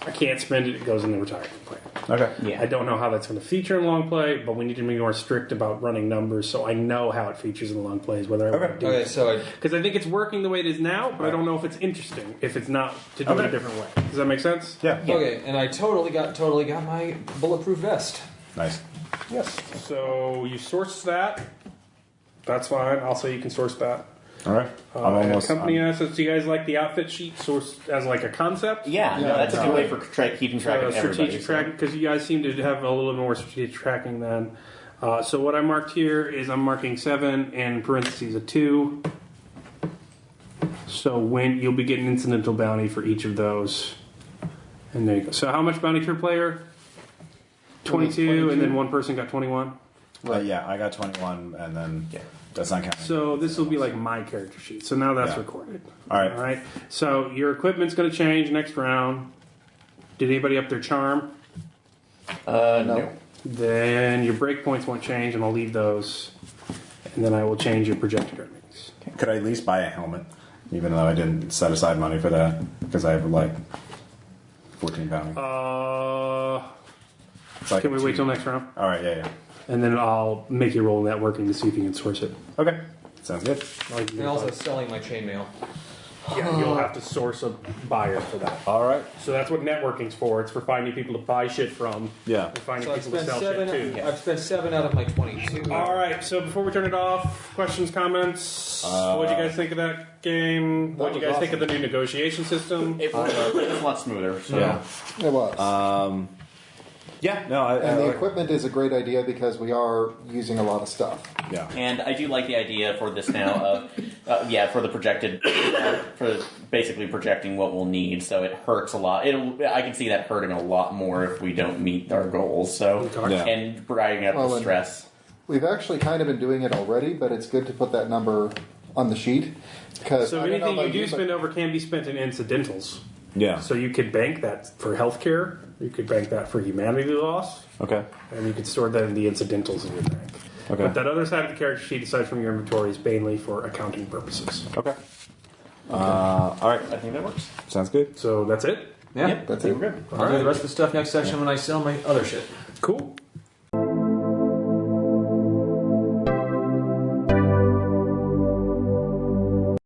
I can't spend it. It goes in the retirement plan. Okay. Yeah. I don't know how that's going to feature in long play, but we need to be more strict about running numbers so I know how it features in long plays, whether I want to do Okay, it. so Because I think it's working the way it is now, but I don't know if it's interesting if it's not to do it a different way. Does that make sense? Yeah. okay, and I totally got my bulletproof vest. Nice. Yes. So you source that. That's fine. I'll say you can source that. All right. I'm almost. Company assets. Do you guys like the outfit sheet source as like a concept? Yeah, no, that's a good way for keeping track of everybody. Strategic tracking, because you guys seem to have a little more strategic tracking than. So what I marked here is I'm marking 7 and parentheses a 2. So when you'll be getting incidental bounty for each of those, and there you go. So how much bounty per player? 22, and then one person got 21. Yeah, I got 21, and then that's not counting. So this will be like my character sheet. So now that's Yeah. recorded. All right. All right. So your equipment's going to change next round. Did anybody up their charm? No. Then your breakpoints won't change, and I'll leave those. And then I will change your projected earnings. Could I at least buy a helmet, even though I didn't set aside money for that because I have like 14 bounty. It's like Can we a wait two- till next round? All right. Yeah. And then I'll make you roll networking to see if you can source it. Okay. Sounds good. And also selling my chainmail. Yeah, you'll have to source a buyer for that. All right. So that's what networking's for. It's for finding people to buy shit from. Yeah. And finding So I've people to spent sell shit seven. to. I've spent 7 out of my 22. All right, so before we turn it off, questions, comments? What do you guys think of that game? What do you was guys think of the new negotiation system? It was a lot smoother. So. Yeah. It was. Yeah. No. and the equipment is a great idea because we are using a lot of stuff. Yeah. And I do like the idea for this now of, for the projected, for basically projecting what we'll need. So it hurts a lot. I can see that hurting a lot more if we don't meet our goals. So Yeah. and riding up Well, the and- stress. We've actually kind of been doing it already, but it's good to put that number on the sheet because So I don't know anything you about do but- spend over can be spent in incidentals. Yeah. So you could bank that for healthcare, you could bank that for humanity loss, Okay. and you could store that in the incidentals in your bank. Okay. But that other side of the character sheet, aside from your inventory, is mainly for accounting purposes. Okay. All right. I think that works. Sounds good. So that's it. Yeah, Yep, That's I it. think we're good. I'll do the rest of the stuff next section when I sell my other shit. Cool.